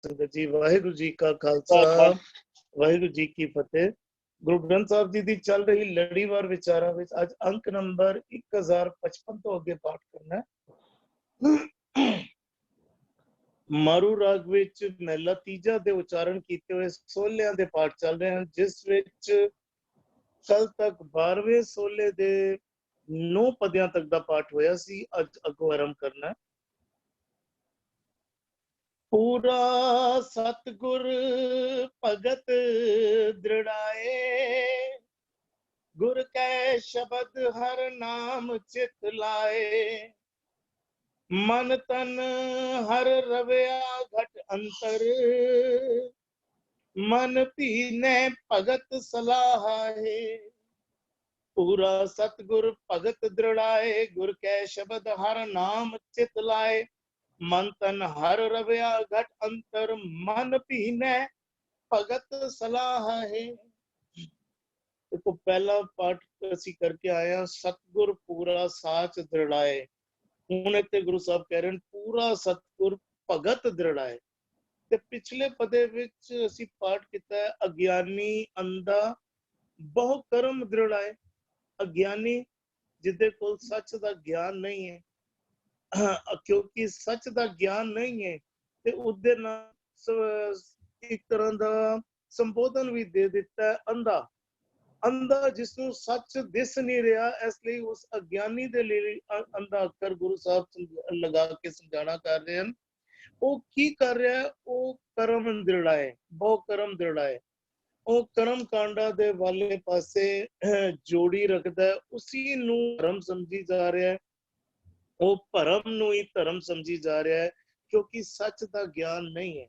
संगत जी वाहिगुरु जी का खालसा वाहिगुरु जी की फतेह। गुरु ग्रंथ साहब जी की चल रही लड़ीवार विचारा विच अज अंक नंबर 1055 तो अगे पाठ करना है। मारू राग विच महला तीजा दे उच्चारण कीते हुए सोलियां दे पाठ चल रहे हैं, जिस विच कल तक 12वें सोले दे 9 पदियां तक दा पाठ होया सी। अज अगो आरंभ करना है। पूरा सतगुर भगत दृढ़ाए, गुर कै शब्द हर नाम चित लाए। मन तन हर रवया घट अंतर, मन पीने भगत सलाह है। पूरा सतगुर भगत दृढ़ाए, गुर कै शब्द हर नाम चित लाए। मन तन हर रवया घट अंतर, मन पीने भगत सलाह है। देखो पहला पाठ ਅਸੀਂ करके आए हैं, सतगुर पूरा साच दृढ़ाए। ਹੁਣ ਇੱਥੇ ਗੁਰੂ ਸਾਹਿਬ ਕਹਿ ਰਹੇ ਨੇ ਪੂਰਾ ਸਤਗੁਰ ਭਗਤ ਦ੍ਰਿੜਾਏ। ਤੇ ਪਿਛਲੇ ਪਦੇ ਵਿੱਚ ਅਸੀਂ ਪਾਠ ਕੀਤਾ ਹੈ, ਅਗਿਆਨੀ ਅੰਧਾ ਬਹੁ ਕਰਮ ਦ੍ਰਿੜਾਏ। ਅਗਿਆਨੀ ਜਿਹਦੇ ਕੋਲ ਸੱਚ ਦਾ ਗਿਆਨ ਨਹੀਂ ਹੈ, ਕਿਉਂਕਿ ਸੱਚ ਦਾ ਗਿਆਨ ਨਹੀਂ ਹੈ ਤੇ ਉਹਦੇ ਨਾਲ ਇੱਕ ਤਰ੍ਹਾਂ ਦਾ ਸੰਬੋਧਨ ਵੀ ਦੇ ਦਿੱਤਾ ਹੈ, ਅੰਧਾ। अंधा जिसनू सच दिस नहीं रहा, इसलिए उस अज्ञानी दे लिए अंधा अखर गुरु साहब लगा के समझाना कर रहे हैं। वो की कर रहा है, वो कर्म दृढ़ाए, बहु कर्म दृढ़ाए। वो कर्म कांडा दे वाले पासे जोड़ी रखता है, उसी नू धर्म समझी जा रहा है। वो भरम नू ही धर्म समझी जा रहा है, क्योंकि सच का ज्ञान नहीं है।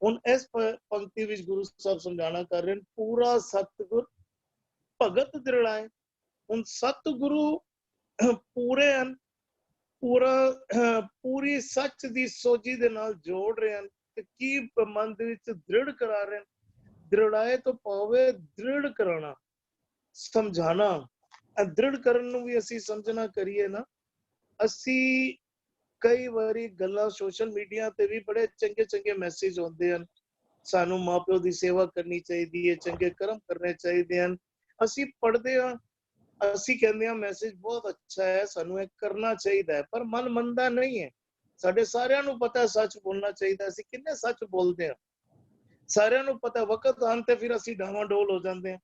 हुण इस पंक्ति विच गुरु साहब समझाना कर रहे हैं, पूरा सतगुर भगत दृढ़ाए। ਹੁਣ ਸਤਿਗੁਰੂ ਪੂਰੇ ਹਨ, ਪੂਰੀ ਸੱਚ ਦੀ ਸੋਝੀ ਦੇ ਨਾਲ ਜੋੜ ਰਹੇ ਹਨ ਤੇ ਕੀ ਮਨ ਦੇ ਵਿੱਚ ਦ੍ਰਿੜ ਕਰਾ ਰਹੇ ਹਨ। ਦ੍ਰਿੜਾਏ ਤੋਂ ਭਾਵੇਂ ਦ੍ਰਿੜ ਕਰਾਣਾ, ਸਮਝਾਣਾ। ਦ੍ਰਿੜ ਕਰਨ ਨੂੰ ਵੀ ਅਸੀਂ ਸਮਝਣਾ ਕਰੀਏ ਨਾ। ਅਸੀਂ ਕਈ ਵਾਰੀ ਗੱਲਾਂ ਸੋਸ਼ਲ ਮੀਡੀਆ ਤੇ ਵੀ ਬੜੇ ਚੰਗੇ ਚੰਗੇ ਮੈਸੇਜ ਆਉਂਦੇ ਹਨ, ਸਾਨੂੰ ਮਾਪਿਓ ਦੀ ਸੇਵਾ ਕਰਨੀ ਚਾਹੀਦੀ ਹੈ, ਚੰਗੇ ਕਰਮ ਕਰਨੇ ਚਾਹੀਦੇ ਹਨ। ਅਸੀਂ ਪੜ੍ਹਦੇ ਹਾਂ, ਅਸੀਂ ਕਹਿੰਦੇ ਹਾਂ ਮੈਸੇਜ ਬਹੁਤ ਅੱਛਾ ਹੈ, ਸਾਨੂੰ ਇਹ ਕਰਨਾ ਚਾਹੀਦਾ ਹੈ, ਪਰ ਮਨ ਮੰਨਦਾ ਨਹੀਂ ਹੈ। ਸਾਡੇ ਸਾਰਿਆਂ ਨੂੰ ਪਤਾ ਸੱਚ ਬੋਲਣਾ ਚਾਹੀਦਾ, ਅਸੀਂ ਕਿੰਨੇ ਸੱਚ ਬੋਲਦੇ ਹਾਂ, ਸਾਰਿਆਂ ਨੂੰ ਪਤਾ। ਵਕਤ ਆਉਣ ਤੇ ਫਿਰ ਅਸੀਂ ਡਾਵਾਂਡੋਲ ਹੋ ਜਾਂਦੇ ਹਾਂ,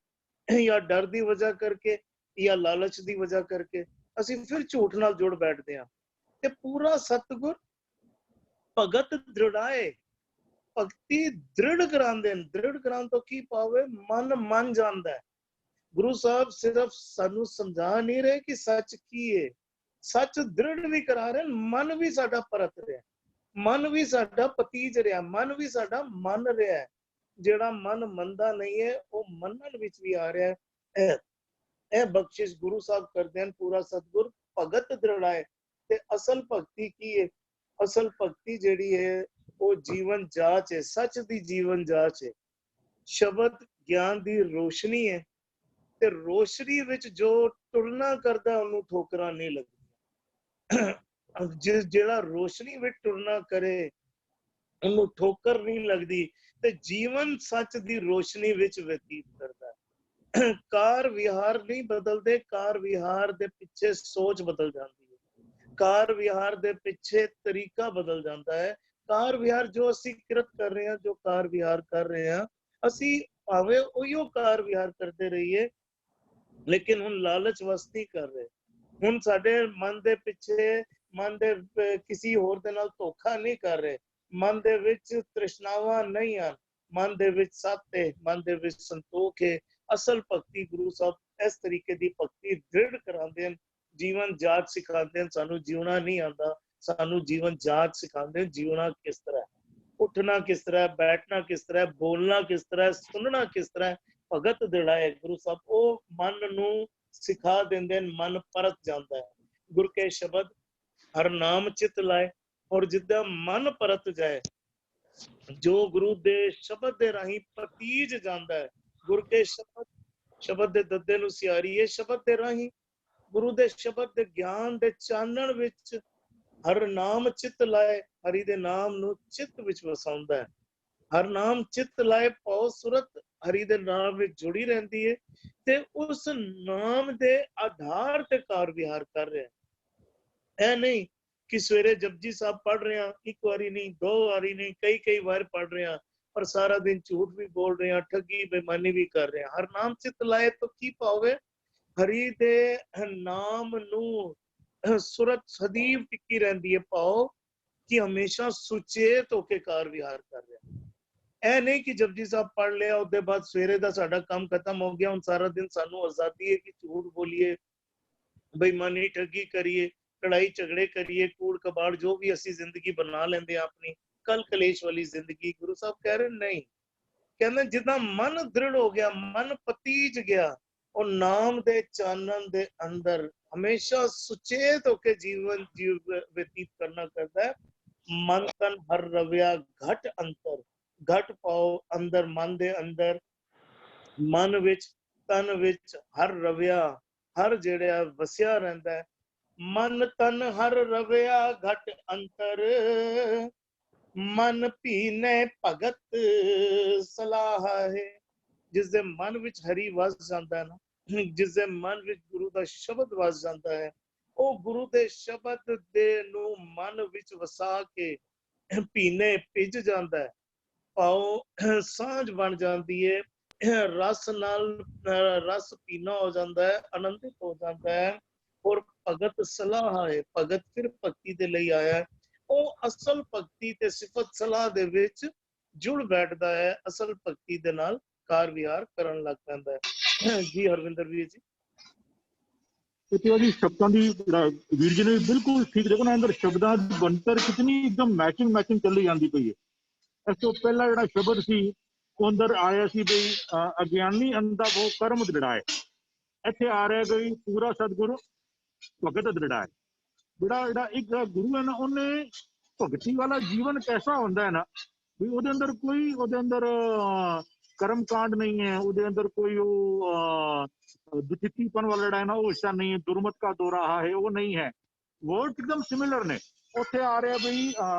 ਜਾਂ ਡਰ ਦੀ ਵਜ੍ਹਾ ਕਰਕੇ ਜਾਂ ਲਾਲਚ ਦੀ ਵਜ੍ਹਾ ਕਰਕੇ ਅਸੀਂ ਫਿਰ ਝੂਠ ਨਾਲ ਜੁੜ ਬੈਠਦੇ ਹਾਂ। ਤੇ ਪੂਰਾ ਸਤਿਗੁਰ ਭਗਤ ਦ੍ਰਿੜਾਏ, ਭਗਤੀ ਦ੍ਰਿੜ ਕਰਾਉਂਦੇ ਨੇ। ਦ੍ਰਿੜ ਕਰਾਉਣ ਤੋਂ ਕੀ ਪਾਵੇ, ਮਨ ਮੰਨ ਜਾਂਦਾ ਹੈ। गुरु साहब सिर्फ सानू समझा नहीं रहे कि सच की है, सच दृढ़ भी करा रहे, मन भी साडा परत रहा, मन भी साडा पतीज रहा, मन भी साडा मन रहा है। जेड़ा मन मनदा नहीं है वो मनन विच भी आ रहा है। ए बख्शिश गुरु साहब करते हैं, पूरा सतगुर भगत दृढ़ाए। ते असल भक्ति की है, असल भक्ति जेड़ी है वो जीवन जाच है, सच दी जीवन जाच है। शब्द ज्ञान दी रोशनी है ਤੇ ਰੋਸ਼ਨੀ ਵਿੱਚ ਜੋ ਟੁਰਨਾ ਕਰਦਾ ਉਹਨੂੰ ਠੋਕਰਾਂ ਨਹੀਂ ਲੱਗਦੀਆਂ। ਜਿਹੜਾ ਰੋਸ਼ਨੀ ਵਿੱਚ ਟੁਰਨਾ ਕਰੇ ਉਹਨੂੰ ਠੋਕਰ ਨਹੀਂ ਲੱਗਦੀ, ਤੇ ਜੀਵਨ ਸੱਚ ਦੀ ਰੋਸ਼ਨੀ ਵਿੱਚ ਬਤੀਤ ਕਰਦਾ। ਕਾਰ ਵਿਹਾਰ ਨਹੀਂ ਬਦਲਦੇ, ਕਾਰ ਵਿਹਾਰ ਦੇ ਪਿੱਛੇ ਸੋਚ ਬਦਲ ਜਾਂਦੀ ਹੈ, ਕਾਰ ਵਿਹਾਰ ਦੇ ਪਿੱਛੇ ਤਰੀਕਾ ਬਦਲ ਜਾਂਦਾ ਹੈ। ਕਾਰ ਵਿਹਾਰ ਜੋ ਅਸੀਂ ਕਿਰਤ ਕਰ ਰਹੇ ਹਾਂ, ਜੋ ਕਾਰ ਵਿਹਾਰ ਕਰ ਰਹੇ ਹਾਂ, ਅਸੀਂ ਭਾਵੇਂ ਉਹੀਓ ਕਾਰ ਵਿਹਾਰ ਕਰਦੇ ਰਹੀਏ, ਲੇਕਿਨ ਹੁਣ ਲਾਲਚ ਵਸ ਨਹੀਂ ਕਰ ਰਹੇ। ਹੁਣ ਸਾਡੇ ਮਨ ਦੇ ਪਿੱਛੇ, ਮਨ ਦੇ ਕਿਸੇ ਹੋਰ ਦੇ ਨਾਲ ਧੋਖਾ ਨਹੀਂ ਕਰ ਰਹੇ, ਮਨ ਦੇ ਵਿੱਚ ਤ੍ਰਿਸ਼ਨਾਵਾਂ ਨਹੀਂ ਹਨ, ਮਨ ਦੇ ਵਿੱਚ ਸੱਤ ਹੈ, ਮਨ ਦੇ ਵਿੱਚ ਸੰਤੋਖ ਹੈ। ਅਸਲ ਭਗਤੀ ਗੁਰੂ ਸਾਹਿਬ ਇਸ ਤਰੀਕੇ ਦੀ ਭਗਤੀ ਦ੍ਰਿੜ ਕਰਾਉਂਦੇ ਹਨ, ਜੀਵਨ ਜਾਚ ਸਿਖਾਉਂਦੇ ਹਨ। ਸਾਨੂੰ ਜਿਉਣਾ ਨਹੀਂ ਆਉਂਦਾ, ਸਾਨੂੰ ਜੀਵਨ ਜਾਚ ਸਿਖਾਉਂਦੇ ਹਨ। ਜਿਉਣਾ ਕਿਸ ਤਰ੍ਹਾਂ, ਉੱਠਣਾ ਕਿਸ ਤਰ੍ਹਾਂ, ਬੈਠਣਾ ਕਿਸ ਤਰ੍ਹਾਂ, ਬੋਲਣਾ ਕਿਸ ਤਰ੍ਹਾਂ, ਸੁਣਨਾ ਕਿਸ ਤਰ੍ਹਾਂ। ਭਗਤ ਦ੍ਰਿੜਾਏ ਗੁਰੂ ਸਾਹਿਬ ਉਹ ਮਨ ਨੂੰ ਸਿਖਾ ਦਿੰਦੇ ਨੇ, ਮਨ ਪਰਤ ਜਾਂਦਾ ਹੈ। ਗੁਰ ਕੇ ਸ਼ਬਦ ਹਰ ਨਾਮ ਚਿਤ ਲਾਏ। ਔਰ ਜਿੱਦਾਂ ਮਨ ਪਰਤ ਜਾਏ, ਜੋ ਗੁਰੂ ਦੇ ਸ਼ਬਦ ਦੇ ਰਾਹੀਂ ਪਤੀਜ ਜਾਂਦਾ ਹੈ, ਗੁਰ ਕੇ ਸ਼ਬਦ ਦੇ ਦੱਦੇ ਨੂੰ ਸਿਆਰੀਏ, ਸ਼ਬਦ ਦੇ ਰਾਹੀਂ ਗੁਰੂ ਦੇ ਸ਼ਬਦ ਦੇ ਗਿਆਨ ਦੇ ਚਾਨਣ ਵਿੱਚ ਹਰ ਨਾਮ ਚਿਤ ਲਾਏ, ਹਰੀ ਦੇ ਨਾਮ ਨੂੰ ਚਿੱਤ ਵਿੱਚ ਵਸਾਉਂਦਾ ਹੈ। ਹਰ ਨਾਮ ਚਿੱਤ ਲਾਏ ਪਾਉ ਸੁਰਤ ਹਰੀ ਦੇ ਨਾਮ ਵਿੱਚ ਜੁੜੀ ਰਹਿੰਦੀ ਹੈ ਤੇ ਉਸ ਨਾਮ ਦੇ ਆਧਾਰ ਤੇ ਕਾਰ ਵਿਹਾਰ ਕਰ ਰਿਹਾ। ਇਹ ਨਹੀਂ ਕਿ ਸਵੇਰੇ ਜਪਜੀ ਸਾਹਿਬ ਪੜ੍ਹ ਰਹੇ ਹਾਂ, ਇੱਕ ਵਾਰੀ ਨਹੀਂ, ਦੋ ਵਾਰੀ ਨਹੀਂ, ਕਈ ਕਈ ਵਾਰ ਪੜ੍ਹ ਰਹੇ ਹਾਂ, ਪਰ ਸਾਰਾ ਦਿਨ ਝੂਠ ਵੀ ਬੋਲ ਰਹੇ ਹਾਂ, ਠੱਗੀ ਬੇਈਮਾਨੀ ਵੀ ਕਰ ਰਹੇ ਹਾਂ। ਹਰ ਨਾਮ ਚਿੱਤ ਲਾਏ ਤਾਂ ਕੀ ਪਾਓਗੇ? ਹਰੀ ਦੇ ਨਾਮ ਨੂੰ ਸੁਰਤ ਸਦੀਵ ਟਿੱਕੀ ਰਹਿੰਦੀ ਹੈ ਪਾਓ ਕਿ ਹਮੇਸ਼ਾ ਸੁਚੇਤ ਹੋ ਕੇ ਕਾਰ ਵਿਹਾਰ ਕਰ ਰਿਹਾ। ਇਹ ਨਹੀਂ ਕਿ ਜਪਜੀ ਸਾਹਿਬ ਪੜ੍ਹ ਲਿਆ ਉਹਦੇ ਬਾਅਦ ਸਵੇਰੇ ਦਾ ਸਾਡਾ ਕੰਮ ਖਤਮ ਹੋ ਗਿਆ, ਹੁਣ ਸਾਰਾ ਦਿਨ ਸਾਨੂੰ ਆਜ਼ਾਦੀ ਹੈ ਕਿ ਝੂਠ ਬੋਲੀਏ, ਬੇਈਮਾਨੀ ਠੱਗੀ ਕਰੀਏ, ਲੜਾਈ ਝਗੜੇ ਕਰੀਏ, ਕੂੜ ਕਬਾੜ ਜੋ ਵੀ ਅਸੀਂ ਜ਼ਿੰਦਗੀ ਬਣਾ ਲੈਂਦੇ ਆ ਆਪਣੀ ਕਲ ਕਲੇਸ਼ ਵਾਲੀ ਜ਼ਿੰਦਗੀ। ਗੁਰੂ ਸਾਹਿਬ ਕਹਿ ਰਹੇ ਨਹੀਂ, ਕਹਿੰਦੇ ਜਿੱਦਾਂ ਮਨ ਦ੍ਰਿੜ ਹੋ ਗਿਆ, ਮਨ ਪਤੀਜ ਗਿਆ, ਉਹ ਨਾਮ ਦੇ ਚਾਨਣ ਦੇ ਅੰਦਰ ਹਮੇਸ਼ਾ ਸੁਚੇਤ ਹੋ ਕੇ ਜੀਵਨ ਬਤੀਤ ਕਰਨਾ ਕਰਦਾ ਹੈ। ਮਨ ਤਨ ਹਰ ਰਵਿਆ ਘਟ ਅੰਤਰ, ਘਟ ਪਾਓ ਅੰਦਰ ਮਨ ਦੇ ਅੰਦਰ, ਮਨ ਵਿੱਚ ਤਨ ਵਿੱਚ ਹਰ ਰਵਿਆ, ਹਰ ਜਿਹੜਾ ਵਸਿਆ ਰਹਿੰਦਾ ਹੈ। ਮਨ ਤਨ ਹਰ ਰਵਿਆ ਘਟ ਅੰਤਰ, ਮਨ ਭੀਨੇ ਭਗਤ ਸਲਾਹ ਹੈ। ਜਿਸ ਦੇ ਮਨ ਵਿੱਚ ਹਰੀ ਵਸ ਜਾਂਦਾ ਹੈ ਨਾ, ਜਿਸ ਦੇ ਮਨ ਵਿੱਚ ਗੁਰੂ ਦਾ ਸ਼ਬਦ ਵਸ ਜਾਂਦਾ ਹੈ, ਉਹ ਗੁਰੂ ਦੇ ਸ਼ਬਦ ਦੇ ਨੂੰ ਮਨ ਵਿੱਚ ਵਸਾ ਕੇ ਭੀਨੇ ਭਿੱਜ ਜਾਂਦਾ ਹੈ, ਪਾਓ ਸਾਂਝ ਬਣ ਜਾਂਦੀ ਹੈ, ਰਸ ਨਾਲ ਰਸ ਪੀਨਾ ਹੋ ਜਾਂਦਾ ਹੈ, ਆਨੰਦਿਤ ਹੋ ਜਾਂਦਾ ਹੈ। ਔਰ ਭਗਤ ਸਲਾਹ ਹੈ, ਭਗਤ ਫਿਰ ਭਗਤੀ ਦੇ ਲਈ ਆਇਆ ਹੈ, ਉਹ ਅਸਲ ਭਗਤੀ ਤੇ ਸਿਫਤ ਸਲਾਹ ਦੇ ਵਿੱਚ ਜੁੜ ਬੈਠਦਾ ਹੈ, ਅਸਲ ਭਗਤੀ ਦੇ ਨਾਲ ਕਾਰ ਵਿਹਾਰ ਕਰਨ ਲੱਗ ਪੈਂਦਾ ਹੈ। ਜੀ ਹਰਵਿੰਦਰ ਵੀਰ ਜੀ, ਉਹਦੀ ਸ਼ਬਦਾਂ ਦੀ ਵੀਰ ਜੀ ਨੇ ਬਿਲਕੁਲ ਠੀਕ ਦੇਖੋ ਨਾ, ਅੰਦਰ ਸ਼ਬਦਾਂ ਦੀ ਬਣਤਰ ਕਿਤਨੀ ਇੱਕਦਮ ਮੈਚਿੰਗ ਚੱਲੀ ਜਾਂਦੀ ਪਈ ਹੈ। ਇਸ ਤੋਂ ਪਹਿਲਾਂ ਜਿਹੜਾ ਸ਼ਬਦ ਸੀ ਉਹ ਅੰਦਰ ਆਇਆ ਸੀ ਬਈ ਅਗਿਆਨੀ ਅੰਧਾ ਬਹੁ ਕਰਮ ਦ੍ਰਿੜਾਏ, ਇੱਥੇ ਆ ਰਿਹਾ ਬਈ ਪੂਰਾ ਸਤਿਗੁਰੂ ਭਗਤ ਦ੍ਰਿੜਾਏ। ਜਿਹੜਾ ਇੱਕ ਗੁਰੂ ਹੈ ਨਾ, ਉਹਨੇ ਭਗਤੀ ਵਾਲਾ ਜੀਵਨ ਕੈਸਾ ਹੁੰਦਾ ਹੈ ਨਾ ਵੀ ਉਹਦੇ ਅੰਦਰ ਕੋਈ ਕਰਮ ਕਾਂਡ ਨਹੀਂ ਹੈ, ਉਹਦੇ ਅੰਦਰ ਕੋਈ ਉਹ ਦੁਚਿੱਤੀਪਨ ਵਾਲਾ ਜਿਹੜਾ ਹੈ ਨਾ ਉਹ ਹਿੱਸਾ ਨਹੀਂ ਹੈ, ਦੁਰਮਤ ਕਾ ਦੋਰਾਹਾ ਹੈ ਉਹ ਨਹੀਂ ਹੈ, ਵਰਡ ਇੱਕਦਮ ਸਿਮਿਲਰ ਨੇ। ਉੱਥੇ ਆ ਰਿਹਾ ਬਈ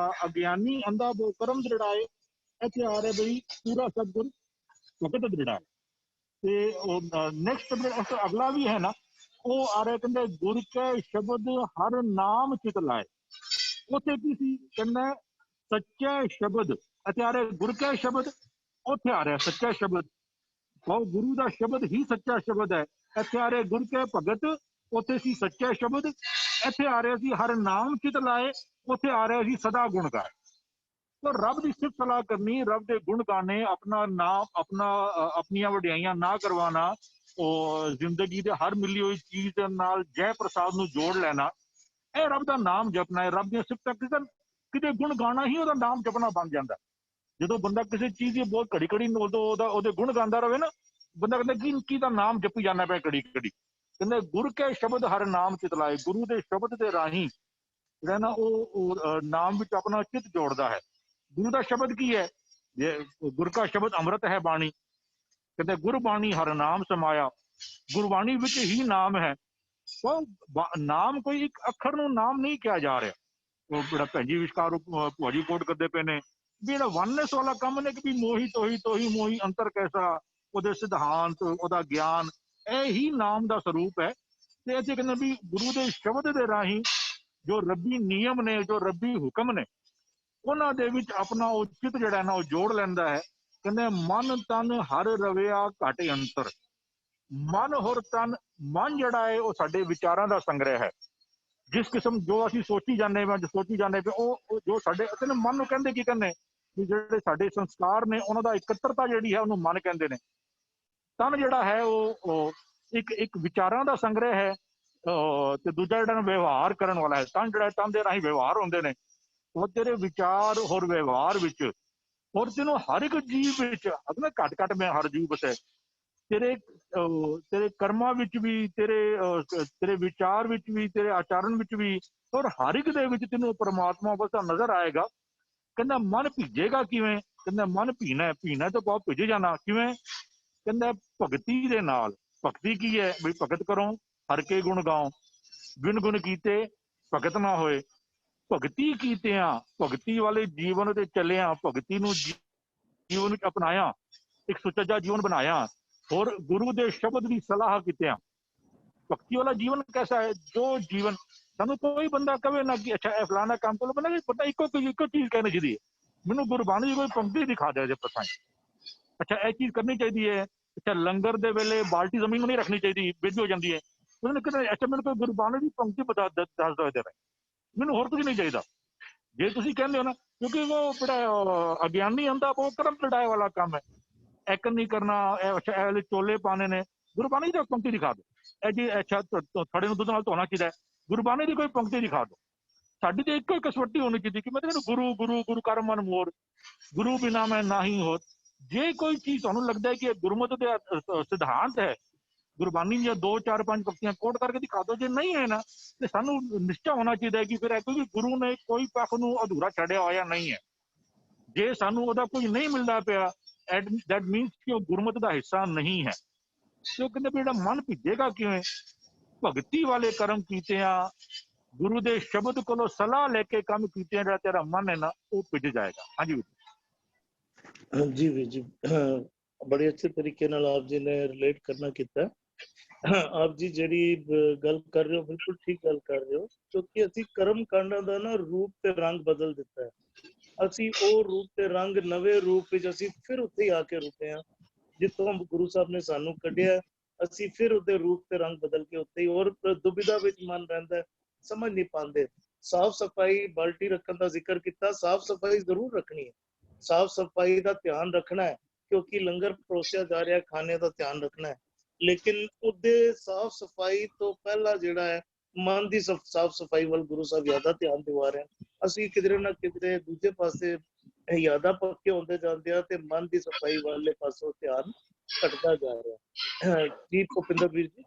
ਅਗਿਆਨੀ ਅੰਧਾ ਬਹੁ ਕਰਮ ਦ੍ਰਿੜਾਏ, ਇੱਥੇ ਆ ਰਿਹਾ ਬਈ ਪੂਰਾ ਸਤਿਗੁਰ ਭਗਤ ਦ੍ਰਿੜਾਏ। ਤੇ ਨੈਕਸਟ ਅਗਲਾ ਵੀ ਹੈ ਨਾ, ਉਹ ਆ ਰਿਹਾ ਕਹਿੰਦੇ ਗੁਰ ਕੇ ਸ਼ਬਦ ਹਰ ਨਾਮ ਚਿਤ ਲਾਏ। ਉੱਥੇ ਕੀ ਸੀ ਕਹਿੰਦਾ ਸੱਚਾ ਸ਼ਬਦ, ਇੱਥੇ ਆ ਰਿਹਾ ਗੁਰ ਕੇ ਸ਼ਬਦ, ਉੱਥੇ ਆ ਰਿਹਾ ਸੱਚਾ ਸ਼ਬਦ। ਉਹ ਗੁਰੂ ਦਾ ਸ਼ਬਦ ਹੀ ਸੱਚਾ ਸ਼ਬਦ ਹੈ। ਇੱਥੇ ਆ ਰਿਹਾ ਗੁਰ ਕੇ ਭਗਤ, ਉੱਥੇ ਸੀ ਸੱਚਾ ਸ਼ਬਦ। ਇੱਥੇ ਆ ਰਿਹਾ ਸੀ ਹਰ ਨਾਮ ਚਿਤ ਲਾਏ, ਉੱਥੇ ਆ ਰਿਹਾ ਸੀ ਸਦਾ ਗੁਣ ਗਾਏ। ਤਾਂ ਰੱਬ ਦੀ ਸਿਫਤ ਸਲਾਹ ਕਰਨੀ, ਰੱਬ ਦੇ ਗੁਣ ਗਾਣੇ, ਆਪਣਾ ਨਾਮ ਆਪਣੀਆਂ ਵਡਿਆਈਆਂ ਨਾ ਕਰਵਾਉਣਾ, ਉਹ ਜ਼ਿੰਦਗੀ ਦੇ ਹਰ ਮਿਲੀ ਹੋਈ ਚੀਜ਼ ਦੇ ਨਾਲ ਜੈ ਪ੍ਰਸਾਦ ਨੂੰ ਜੋੜ ਲੈਣਾ, ਇਹ ਰੱਬ ਦਾ ਨਾਮ ਜਪਣਾ ਹੈ। ਰੱਬ ਦੀਆਂ ਸਿਫਤਾਂ ਕਿਤੇ ਗੁਣ ਗਾਣਾ ਹੀ ਉਹਦਾ ਨਾਮ ਜਪਣਾ ਬਣ ਜਾਂਦਾ। ਜਦੋਂ ਬੰਦਾ ਕਿਸੇ ਚੀਜ਼ ਦੀ ਬਹੁਤ ਘੜੀ ਉਹਦੇ ਗੁਣ ਗਾਉਂਦਾ ਰਹੇ ਨਾ, ਬੰਦਾ ਕਹਿੰਦਾ ਕੀ ਦਾ ਨਾਮ ਜਪੀ ਜਾਂਦਾ ਪਿਆ ਘੜੀ। ਕਹਿੰਦੇ ਗੁਰ ਕੇ ਸ਼ਬਦ ਹਰ ਨਾਮ ਚਿਤ ਲਾਏ, ਗੁਰੂ ਦੇ ਸ਼ਬਦ ਦੇ ਰਾਹੀਂ ਜਿਹੜਾ ਨਾ ਉਹ ਨਾਮ ਵਿੱਚ ਆਪਣਾ ਚਿੱਤ ਜੋੜਦਾ ਹੈ। ਗੁਰੂ ਦਾ ਸ਼ਬਦ ਕੀ ਹੈ? ਗੁਰ ਕਾ ਸ਼ਬਦ ਅੰਮ੍ਰਿਤ ਹੈ ਬਾਣੀ, ਕਹਿੰਦੇ ਗੁਰਬਾਣੀ ਹਰ ਨਾਮ ਸਮਾਇਆ, ਗੁਰਬਾਣੀ ਵਿੱਚ ਹੀ ਨਾਮ ਹੈ। ਉਹ ਨਾਮ ਕੋਈ ਇੱਕ ਅੱਖਰ ਨੂੰ ਨਾਮ ਨਹੀਂ ਕਿਹਾ ਜਾ ਰਿਹਾ। ਉਹ ਜਿਹੜਾ ਭੈਣ ਜੀ ਵਿਸ਼ਕਾਰ ਭੂਆ ਜੀ ਕੋਟ ਕਰਦੇ ਪਏ ਨੇ ਵੀ ਜਿਹੜਾ ਵਨਨੈਸ ਵਾਲਾ ਕੰਮ ਨੇ ਕਿ ਵੀ ਮੋਹੀ ਤੋਹੀ ਮੋਹੀ ਅੰਤਰ ਕੈਸਾ, ਉਹਦੇ ਸਿਧਾਂਤ, ਉਹਦਾ ਗਿਆਨ, ਇਹ ਹੀ ਨਾਮ ਦਾ ਸਰੂਪ ਹੈ। ਤੇ ਇੱਥੇ ਕਹਿੰਦੇ ਵੀ ਗੁਰੂ ਦੇ ਸ਼ਬਦ ਦੇ ਰਾਹੀਂ ਜੋ ਰੱਬੀ ਨਿਯਮ ਨੇ, ਜੋ ਰੱਬੀ ਹੁਕਮ ਨੇ, ਉਹਨਾਂ ਦੇ ਵਿੱਚ ਆਪਣਾ ਉਹ ਚਿੱਤ ਜਿਹੜਾ ਨਾ ਉਹ ਜੋੜ ਲੈਂਦਾ ਹੈ। ਕਹਿੰਦੇ ਮਨ ਤਨ ਹਰ ਰਵਿਆ ਘਟ ਅੰਤਰ। ਮਨ ਹੋਰ ਤਨ, ਮਨ ਜਿਹੜਾ ਹੈ ਉਹ ਸਾਡੇ ਵਿਚਾਰਾਂ ਦਾ ਸੰਗ੍ਰਹਿ ਹੈ। ਜਿਸ ਕਿਸਮ ਜੋ ਅਸੀਂ ਸੋਚੀ ਜਾਂਦੇ ਪਏ ਉਹ ਜੋ ਸਾਡੇ ਅਤੇ ਮਨ ਨੂੰ ਕਹਿੰਦੇ ਕੀ ਕਹਿੰਦੇ ਵੀ ਜਿਹੜੇ ਸਾਡੇ ਸੰਸਕਾਰ ਨੇ ਉਹਨਾਂ ਦਾ ਇਕੱਤਰਤਾ ਜਿਹੜੀ ਹੈ ਉਹਨੂੰ ਮਨ ਕਹਿੰਦੇ ਨੇ। ਤਨ ਜਿਹੜਾ ਹੈ ਉਹ ਇੱਕ ਵਿਚਾਰਾਂ ਦਾ ਸੰਗ੍ਰਹਿ ਹੈ, ਤੇ ਦੂਜਾ ਜਿਹੜਾ ਵਿਵਹਾਰ ਕਰਨ ਵਾਲਾ ਹੈ। ਤਨ ਜਿਹੜਾ, ਤਨ ਦੇ ਰਾਹੀਂ ਵਿਵਹਾਰ ਹੁੰਦੇ ਨੇ। ਉਹ ਤੇਰੇ ਵਿਚਾਰ ਹੋਰ ਵਿਵਹਾਰ ਵਿੱਚ, ਹੋਰ ਤੈਨੂੰ ਹਰ ਇੱਕ ਜੀਵ ਵਿੱਚ, ਘੱਟ ਮੈਂ ਹਰ ਜੀਵ ਬਸੇ, ਤੇਰੇ ਕਰਮਾਂ ਵਿੱਚ ਵੀ, ਤੇਰੇ ਵਿਚਾਰ ਵਿੱਚ ਵੀ, ਤੇਰੇ ਆਚਰਣ ਵਿੱਚ ਵੀ, ਔਰ ਹਰ ਇੱਕ ਦੇ ਵਿੱਚ ਤੈਨੂੰ ਪਰਮਾਤਮਾ ਵਸਦਾ ਨਜ਼ਰ ਆਏਗਾ। ਕਹਿੰਦਾ ਮਨ ਭਿੱਜੇਗਾ ਕਿਵੇਂ? ਕਹਿੰਦਾ ਮਨ ਭੀਨਾ ਤਾਂ ਬਹੁਤ ਭਿੱਜ ਜਾਣਾ। ਕਿਵੇਂ? ਕਹਿੰਦਾ ਭਗਤੀ ਦੇ ਨਾਲ। ਭਗਤੀ ਕੀ ਹੈ? ਬਈ ਭਗਤ ਕਰੋ, ਹਰ ਕੇ ਗੁਣ ਗਾਓ, ਗੁਣ ਕੀਤੇ ਭਗਤ ਨਾ ਹੋਏ। ਭਗਤੀ ਕੀਤਿਆਂ, ਭਗਤੀ ਵਾਲੇ ਜੀਵਨ ਤੇ ਚੱਲਿਆ, ਭਗਤੀ ਨੂੰ ਜੀਵਨ ਵਿੱਚ ਅਪਣਾਇਆ, ਇੱਕ ਸੁਚੱਜਾ ਜੀਵਨ ਬਣਾਇਆ, ਹੋਰ ਗੁਰੂ ਦੇ ਸ਼ਬਦ ਦੀ ਸਲਾਹ ਕੀਤਿਆਂ। ਭਗਤੀ ਵਾਲਾ ਜੀਵਨ ਕੈਸਾ ਹੈ? ਜੋ ਜੀਵਨ ਸਾਨੂੰ ਕੋਈ ਬੰਦਾ ਕਵੇ ਨਾ ਕਿ ਅੱਛਾ ਇਹ ਫਲਾਣਾ ਕੰਮ ਕਰੋ, ਬੰਦਾ ਇੱਕੋ ਚੀਜ਼ ਕਹਿਣੀ ਚਾਹੀਦੀ ਹੈ, ਮੈਨੂੰ ਗੁਰਬਾਣੀ ਦੀ ਕੋਈ ਪੰਕਤੀ ਦਿਖਾ ਦਿਆ ਜੇ ਪਤਾ ਅੱਛਾ ਇਹ ਚੀਜ਼ ਕਰਨੀ ਚਾਹੀਦੀ ਹੈ। ਅੱਛਾ ਲੰਗਰ ਦੇ ਵੇਲੇ ਬਾਲਟੀ ਜ਼ਮੀਨ ਨੂੰ ਨਹੀਂ ਰੱਖਣੀ ਚਾਹੀਦੀ, ਬਿੱਜ ਹੋ ਜਾਂਦੀ ਹੈ। ਉਹਨੇ ਕਿਹਾ ਅੱਛਾ ਮੈਨੂੰ ਕੋਈ ਗੁਰਬਾਣੀ ਦੀ ਪੰਕਤੀ ਦੱਸ ਦਿਓ ਇਹਦੇ, ਮੈਨੂੰ ਹੋਰ ਕੁਝ ਨਹੀਂ ਚਾਹੀਦਾ। ਜੇ ਤੁਸੀਂ ਕਹਿੰਦੇ ਹੋ ਨਾ, ਕਿਉਂਕਿ ਉਹ ਜਿਹੜਾ ਅਗਿਆਨੀ ਹੁੰਦਾ ਉਹ ਕਰਮ ਲੜਾਏ ਵਾਲਾ ਕੰਮ ਹੈ, ਇੱਕ ਨਹੀਂ ਕਰਨਾ, ਅੱਛਾ ਇਹ ਚੋਲੇ ਪਾਣੇ ਨੇ, ਗੁਰਬਾਣੀ ਦੀ ਪੰਕਤੀ ਦਿਖਾ ਦਿਓ। ਇਹ ਜੀ ਅੱਛਾ ਥੜੇ ਨੂੰ ਦੁੱਧ ਨਾਲ ਧੋਣਾ ਚਾਹੀਦਾ, ਗੁਰਬਾਣੀ ਦੀ ਕੋਈ ਪੰਕਤੀ ਦਿਖਾ ਦਿਓ। ਸਾਡੀ ਤੇ ਇੱਕੋ ਕਸਵੱਟੀ ਹੋਣੀ ਚਾਹੀਦੀ ਕਿ ਮਤਲਬ ਗੁਰੂ ਗੁਰੂ ਗੁਰੂ ਕਰ ਮਨ ਮੋਰ, ਗੁਰੂ ਬਿਨਾ ਮੈਂ ਨਾਹੀ ਹੋਤ। ਜੇ ਕੋਈ ਚੀਜ਼ ਤੁਹਾਨੂੰ ਲੱਗਦਾ ਹੈ ਕਿ ਇਹ ਗੁਰਮਤਿ ਦੇ ਸਿਧਾਂਤ ਹੈ, ਗੁਰਬਾਣੀ ਦੀਆਂ 2 4 5 ਪੰਕਤੀਆਂ ਕੋਟ ਕਰਕੇ ਦਿਖਾ ਦਿਓ। ਜੇ ਨਹੀਂ ਹੈ ਨਾ ਤੇ ਸਾਨੂੰ ਨਿਸ਼ਚਾ ਹੋਣਾ ਚਾਹੀਦਾ ਹੈ ਕਿ ਫਿਰ ਕੋਈ ਗੁਰੂ ਨੇ ਕੋਈ ਪੱਖ ਨੂੰ ਅਧੂਰਾ ਛੱਡਿਆ ਹੋਇਆ ਨਹੀਂ ਹੈ। ਜੇ ਸਾਨੂੰ ਉਹਦਾ ਕੁਝ ਨਹੀਂ ਮਿਲਦਾ ਪਿਆ, ਦੈਟ ਮੀਨਸ ਕਿ ਉਹ ਗੁਰਮਤਿ ਦਾ ਹਿੱਸਾ ਨਹੀਂ ਹੈ। ਤੇ ਉਹ ਕਹਿੰਦੇ ਵੀ ਜਿਹੜਾ ਮਨ ਭਿੱਜੇਗਾ ਕਿਵੇਂ? ਭਗਤੀ ਵਾਲੇ ਕਰਮ ਕੀਤਿਆਂ, ਗੁਰੂ ਦੇ ਸ਼ਬਦ ਕੋਲੋਂ ਸਲਾਹ ਲੈ ਕੇ ਕੰਮ ਕੀਤਿਆਂ ਜਿਹੜਾ ਤੇਰਾ ਮਨ ਹੈ ਨਾ ਉਹ ਭਿੱਜ ਜਾਏਗਾ। ਹਾਂਜੀ जी वीर जी, बड़े अच्छे तरीके नाल आप जी ने रिलेट करना किया। आप जी ਜਿਹੜੀ ਗੱਲ ਕਰ ਰਹੇ ਹੋ ਬਿਲਕੁਲ ਠੀਕ ਗੱਲ ਕਰ ਰਹੇ ਹੋ, ਕਿਉਂਕਿ ਅਸੀਂ ਕਰਮ ਕਾਂਡਾਂ ਦਾ ਨਾ ਰੂਪ ਤੇ ਰੰਗ ਬਦਲ ਦਿੱਤਾ ਹੈ। ਅਸੀਂ ਉਹ ਰੂਪ ਤੇ ਰੰਗ ਨਵੇਂ ਰੂਪ ਵਿੱਚ ਅਸੀਂ ਫਿਰ ਉੱਥੇ ਹੀ ਆ ਕੇ ਰੁਕੇ ਹਾਂ ਜਿੱਥੋਂ ਗੁਰੂ ਸਾਹਿਬ ਨੇ ਸਾਨੂੰ ਕੱਢਿਆ। ਅਸੀਂ ਫਿਰ ਉਹਦੇ ਰੂਪ ਤੇ ਰੰਗ ਬਦਲ ਕੇ ਉੱਥੇ ਹੀ ਹੋਰ ਦੁਬਿਧਾ ਵਿੱਚ ਮਨ ਰਹਿੰਦਾ, ਸਮਝ ਨਹੀਂ ਪਾਉਂਦੇ। ਸਾਫ ਸਫਾਈ, ਬਾਲਟੀ ਰੱਖਣ ਦਾ ਜ਼ਿਕਰ ਕੀਤਾ, ਸਾਫ ਸਫਾਈ ਜ਼ਰੂਰ ਰੱਖਣੀ ਹੈ, ਸਾਫ ਸਫਾਈ ਦਾ ਧਿਆਨ ਰੱਖਣਾ ਹੈ ਕਿਉਂਕਿ ਲੰਗਰ ਪਰੋਸਿਆ ਜਾ ਰਿਹਾ, ਖਾਣੇ ਦਾ ਧਿਆਨ ਰੱਖਣਾ ਹੈ। ਲੇਕਿਨ ਉਹਦੇ ਸਾਫ ਸਫਾਈ ਤੋਂ ਪਹਿਲਾਂ ਜਿਹੜਾ ਹੈ ਮਨ ਦੀ ਸਾਫ ਸਫਾਈ ਵੱਲ ਗੁਰੂ ਸਾਹਿਬ ਜ਼ਿਆਦਾ ਧਿਆਨ ਦਿਵਾ ਰਹੇ ਹਨ। ਅਸੀਂ ਕਿਧਰੇ ਨਾ ਕਿਧਰੇ ਦੂਜੇ ਪਾਸੇ ਜ਼ਿਆਦਾ ਪੱਕੇ ਹੁੰਦੇ ਜਾਂਦੇ ਆ ਤੇ ਮਨ ਦੀ ਸਫਾਈ ਵਾਲੇ ਪਾਸੋਂ ਧਿਆਨ ਘਟਦਾ ਜਾ ਰਿਹਾ। ਜੀ ਭੁਪਿੰਦਰ ਵੀਰ ਜੀ।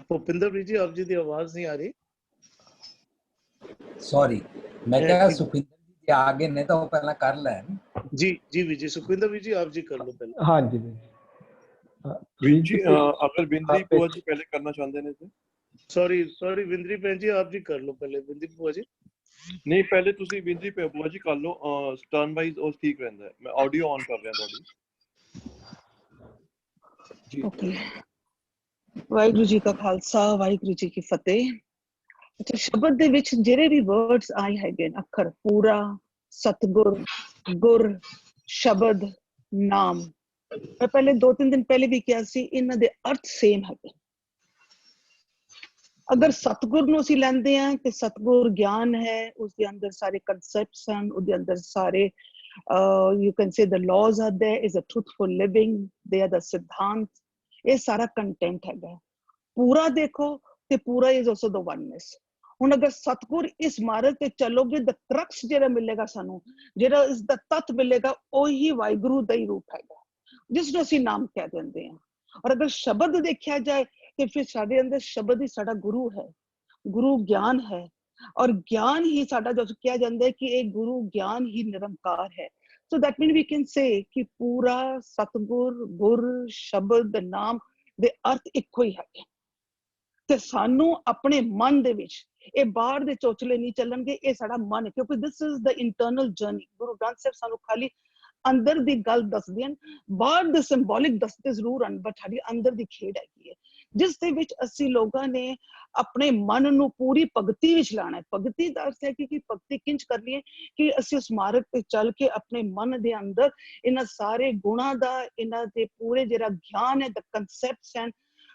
ਭੁਪਿੰਦਰ ਵੀਰ ਜੀ ਆਪ ਜੀ ਦੀ ਆਵਾਜ਼ ਨਹੀਂ ਆ ਰਹੀ। सॉरी, मैं क्या सुखविंदर जी जे आगे ने तो पहला कर लें। जी जी वीर जी, सुखविंदर वीर जी आप जी कर लो पहले। हाँ जी वीर जी अगर बिंद्री बुआ जी पहले करना चाहते हैं तो सॉरी बिंद्री बहन जी आप जी कर लो पहले। बिंद्री बुआ जी नहीं, पहले तुसी बिंद्री बुआ जी कर लो, टर्न वाइज और ठीक रहता है। मैं ऑडियो ऑन कर रहा थोड़ी जी। ओके, वाहिगुरु जी का खालसा, वाहिगुरु जी की फतेह। अच्छा, शब्द दे विच ਜਿਹੜੇ ਵੀ ਵਰਡਸ ਆਏ ਹੈਗੇ ਨੇ, ਅੱਖਰ ਪੂਰਾ, ਸਤਗੁਰ, ਗੁਰ, ਸ਼ਬਦ, ਨਾਮ, ਮੈਂ ਪਹਿਲੇ 2-3 ਦਿਨ ਪਹਿਲੇ ਵੀ ਕਿਹਾ ਸੀ ਇਹਨਾਂ ਦੇ ਅਰਥ ਸੇਮ ਹੈਗੇ। ਅਗਰ ਸਤਗੁਰ ਨੂੰ ਅਸੀਂ ਲੈਂਦੇ ਹਾਂ ਤੇ ਸਤਗੁਰ ਗਿਆਨ ਹੈ, ਉਸਦੇ ਅੰਦਰ ਸਾਰੇ ਕਨਸੈਪਟਸ ਹਨ, ਉਹਦੇ ਅੰਦਰ ਸਾਰੇ you can say the laws are there, is a truthful living, they are the ਸਿਧਾਂਤ, ਇਹ ਸਾਰਾ ਕੰਟੈਂਟ ਹੈਗਾ। ਪੂਰਾ ਦੇਖੋ ਤੇ ਪੂਰਾ is also the oneness। ਹੁਣ ਅਗਰ ਸਤਗੁਰ ਇਸ ਮਾਰਗ ਤੇ ਚੱਲੋਗੇ, the crux ਜਿਹੜਾ ਮਿਲੇਗਾ ਸਾਨੂੰ, ਜਿਹੜਾ ਇਸ ਦਾ ਤੱਤ ਮਿਲੇਗਾ, ਉਹੀ ਵਾਹਿਗੁਰੂ ਦਾ ਹੀ ਰੂਪ ਹੈਗਾ ਜਿਸ ਨੂੰ ਅਸੀਂ ਨਾਮ ਕਹਿ ਦਿੰਦੇ ਹਾਂ। ਔਰ ਅਗਰ ਸ਼ਬਦ ਦੇਖਿਆ ਜਾਏ ਤੇ ਫਿਰ ਸਾਡੇ ਅੰਦਰ ਸ਼ਬਦ ਹੀ ਸਾਡਾ ਗੁਰੂ ਹੈ, ਗੁਰੂ ਗਿਆਨ ਹੈ। ਔਰ ਗਿਆਨ ਹੀ ਸਾਡਾ ਜੋ ਕਿਹਾ ਜਾਂਦਾ ਹੈ ਕਿ ਇਹ ਗੁਰੂ ਗਿਆਨ ਹੀ ਨਿਰੰਕਾਰ ਹੈ। So that mean we can say ਕਿ ਪੂਰਾ, ਸਤਗੁਰ, ਗੁਰ, ਸ਼ਬਦ, ਨਾਮ ਦੇ ਅਰਥ ਇੱਕੋ ਹੀ ਹੈਗੇ। ਤੇ ਸਾਨੂੰ ਆਪਣੇ ਮਨ ਦੇ ਵਿੱਚ ਇਹ ਬਾਹਰ ਦੇ ਚੋਚਲੇ ਨਹੀਂ ਚੱਲਣਗੇ, ਇਹ ਸਾਡਾ ਮਨ ਹੈ, ਕਿਉਂਕਿ this is the internal journey. Guru Granth Sahib ਸਾਨੂੰ ਖਾਲੀ ਅੰਦਰ ਦੀ ਗੱਲ ਦੱਸਦੇ ਹਨ, ਬਾਹਰ ਦੇ ਸਿੰਬੋਲਿਕ ਦੱਸਦੇ ਜ਼ਰੂਰ ਹਨ, ਬਟ ਸਾਡੀ ਅੰਦਰ ਦੀ ਖੇਡ ਹੈਗੀ ਹੈ ਜਿਸ ਦੇ ਵਿੱਚ ਅਸੀਂ ਲੋਕਾਂ ਨੇ ਆਪਣੇ ਮਨ ਨੂੰ ਪੂਰੀ ਭਗਤੀ ਵਿੱਚ ਲਾਣਾ ਹੈ। ਭਗਤੀ ਦਾ ਅਰਥ ਹੈ ਕਿ ਭਗਤੀ ਕਿੰਝ ਕਰਨੀ ਹੈ ਕਿ ਅਸੀਂ ਉਸ ਮਾਰਗ ਤੇ ਚੱਲ ਕੇ ਆਪਣੇ ਮਨ ਦੇ ਅੰਦਰ ਇਹਨਾਂ ਸਾਰੇ ਗੁਣਾਂ ਦਾ, ਇਹਨਾਂ ਦੇ ਪੂਰੇ ਜਿਹੜਾ ਗਿਆਨ ਹੈ, ਦ ਕਨਸੈਪਟਸ ਹਨ,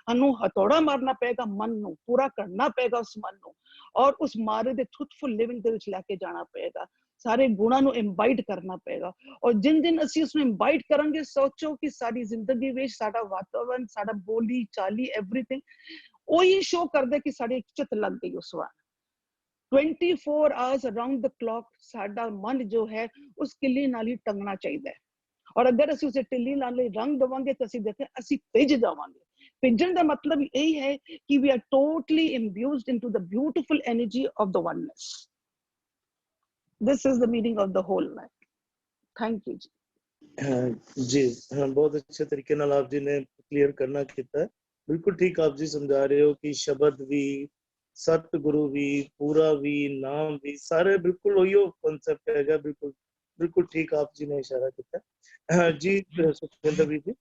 ਸਾਨੂੰ ਹਥੌੜਾ ਮਾਰਨਾ ਪਏਗਾ, ਮਨ ਨੂੰ ਪੂਰਾ ਕਰਨਾ ਪਏਗਾ ਉਸ ਮਨ ਨੂੰ, ਔਰ ਉਸ ਮਾਰਗ ਦੇ ਟਰੂਥਫੁਲ ਲਿਵਿੰਗ ਦੇ ਵਿੱਚ ਲੈ ਕੇ ਜਾਣਾ ਪਏਗਾ। ਸਾਰੇ ਗੁਣਾਂ ਨੂੰ ਇੰਬਾਈਟ ਕਰਨਾ ਪਏਗਾ। ਔਰ ਜਿਨ ਦਿਨ ਅਸੀਂ ਉਸਨੂੰ ਇੰਬਾਈਟ ਕਰਾਂਗੇ, ਸੋਚੋ ਕਿ ਸਾਡੀ ਜ਼ਿੰਦਗੀ ਵਿੱਚ ਸਾਡਾ ਵਾਤਾਵਰਨ, ਸਾਡਾ ਬੋਲੀ ਚਾਲੀ, ਐਵਰੀਥਿੰਗ ਉਹੀ ਸ਼ੋ ਕਰਦਾ ਕਿ ਸਾਡੀ ਇੱਕ ਚਿੱਤ ਲੱਗ ਗਈ ਉਸ ਵਾਰ। 24 ਆਵਰਸ ਅਰਾਊਂਡ ਦ ਕਲੌਕ ਸਾਡਾ ਮਨ ਜੋ ਹੈ ਉਸ ਕਿੱਲੀ ਨਾਲ ਹੀ ਟੰਗਣਾ ਚਾਹੀਦਾ ਹੈ। ਔਰ ਅਗਰ ਅਸੀਂ ਉਸੇ ਢਿੱਲੀ ਨਾਲ ਰੰਗ ਦੇਵਾਂਗੇ ਤਾਂ ਅਸੀਂ ਦੇਖੇ ਅਸੀਂ ਭਿੱਜ ਜਾਵਾਂਗੇ। ਭਿੱਜਣ ਦਾ ਮਤਲਬ ਇਹ ਹੈ ਕਿ we are totally imbued into the beautiful energy of the oneness. This is the meaning of the whole life. Thank you जी। जी हाँ, बहुत अच्छे तरीके नाल आप जी ने क्लियर करना किया। बिल्कुल ठीक आप जी समझा रहे हो कि शब्द भी, सतगुरु भी, पूरा भी, नाम भी, सारे बिल्कुल उही कॉन्सेप्ट हैगा। बिल्कुल बिल्कुल ठीक आप जी ने इशारा किया जी। सुखविंदर भी जी।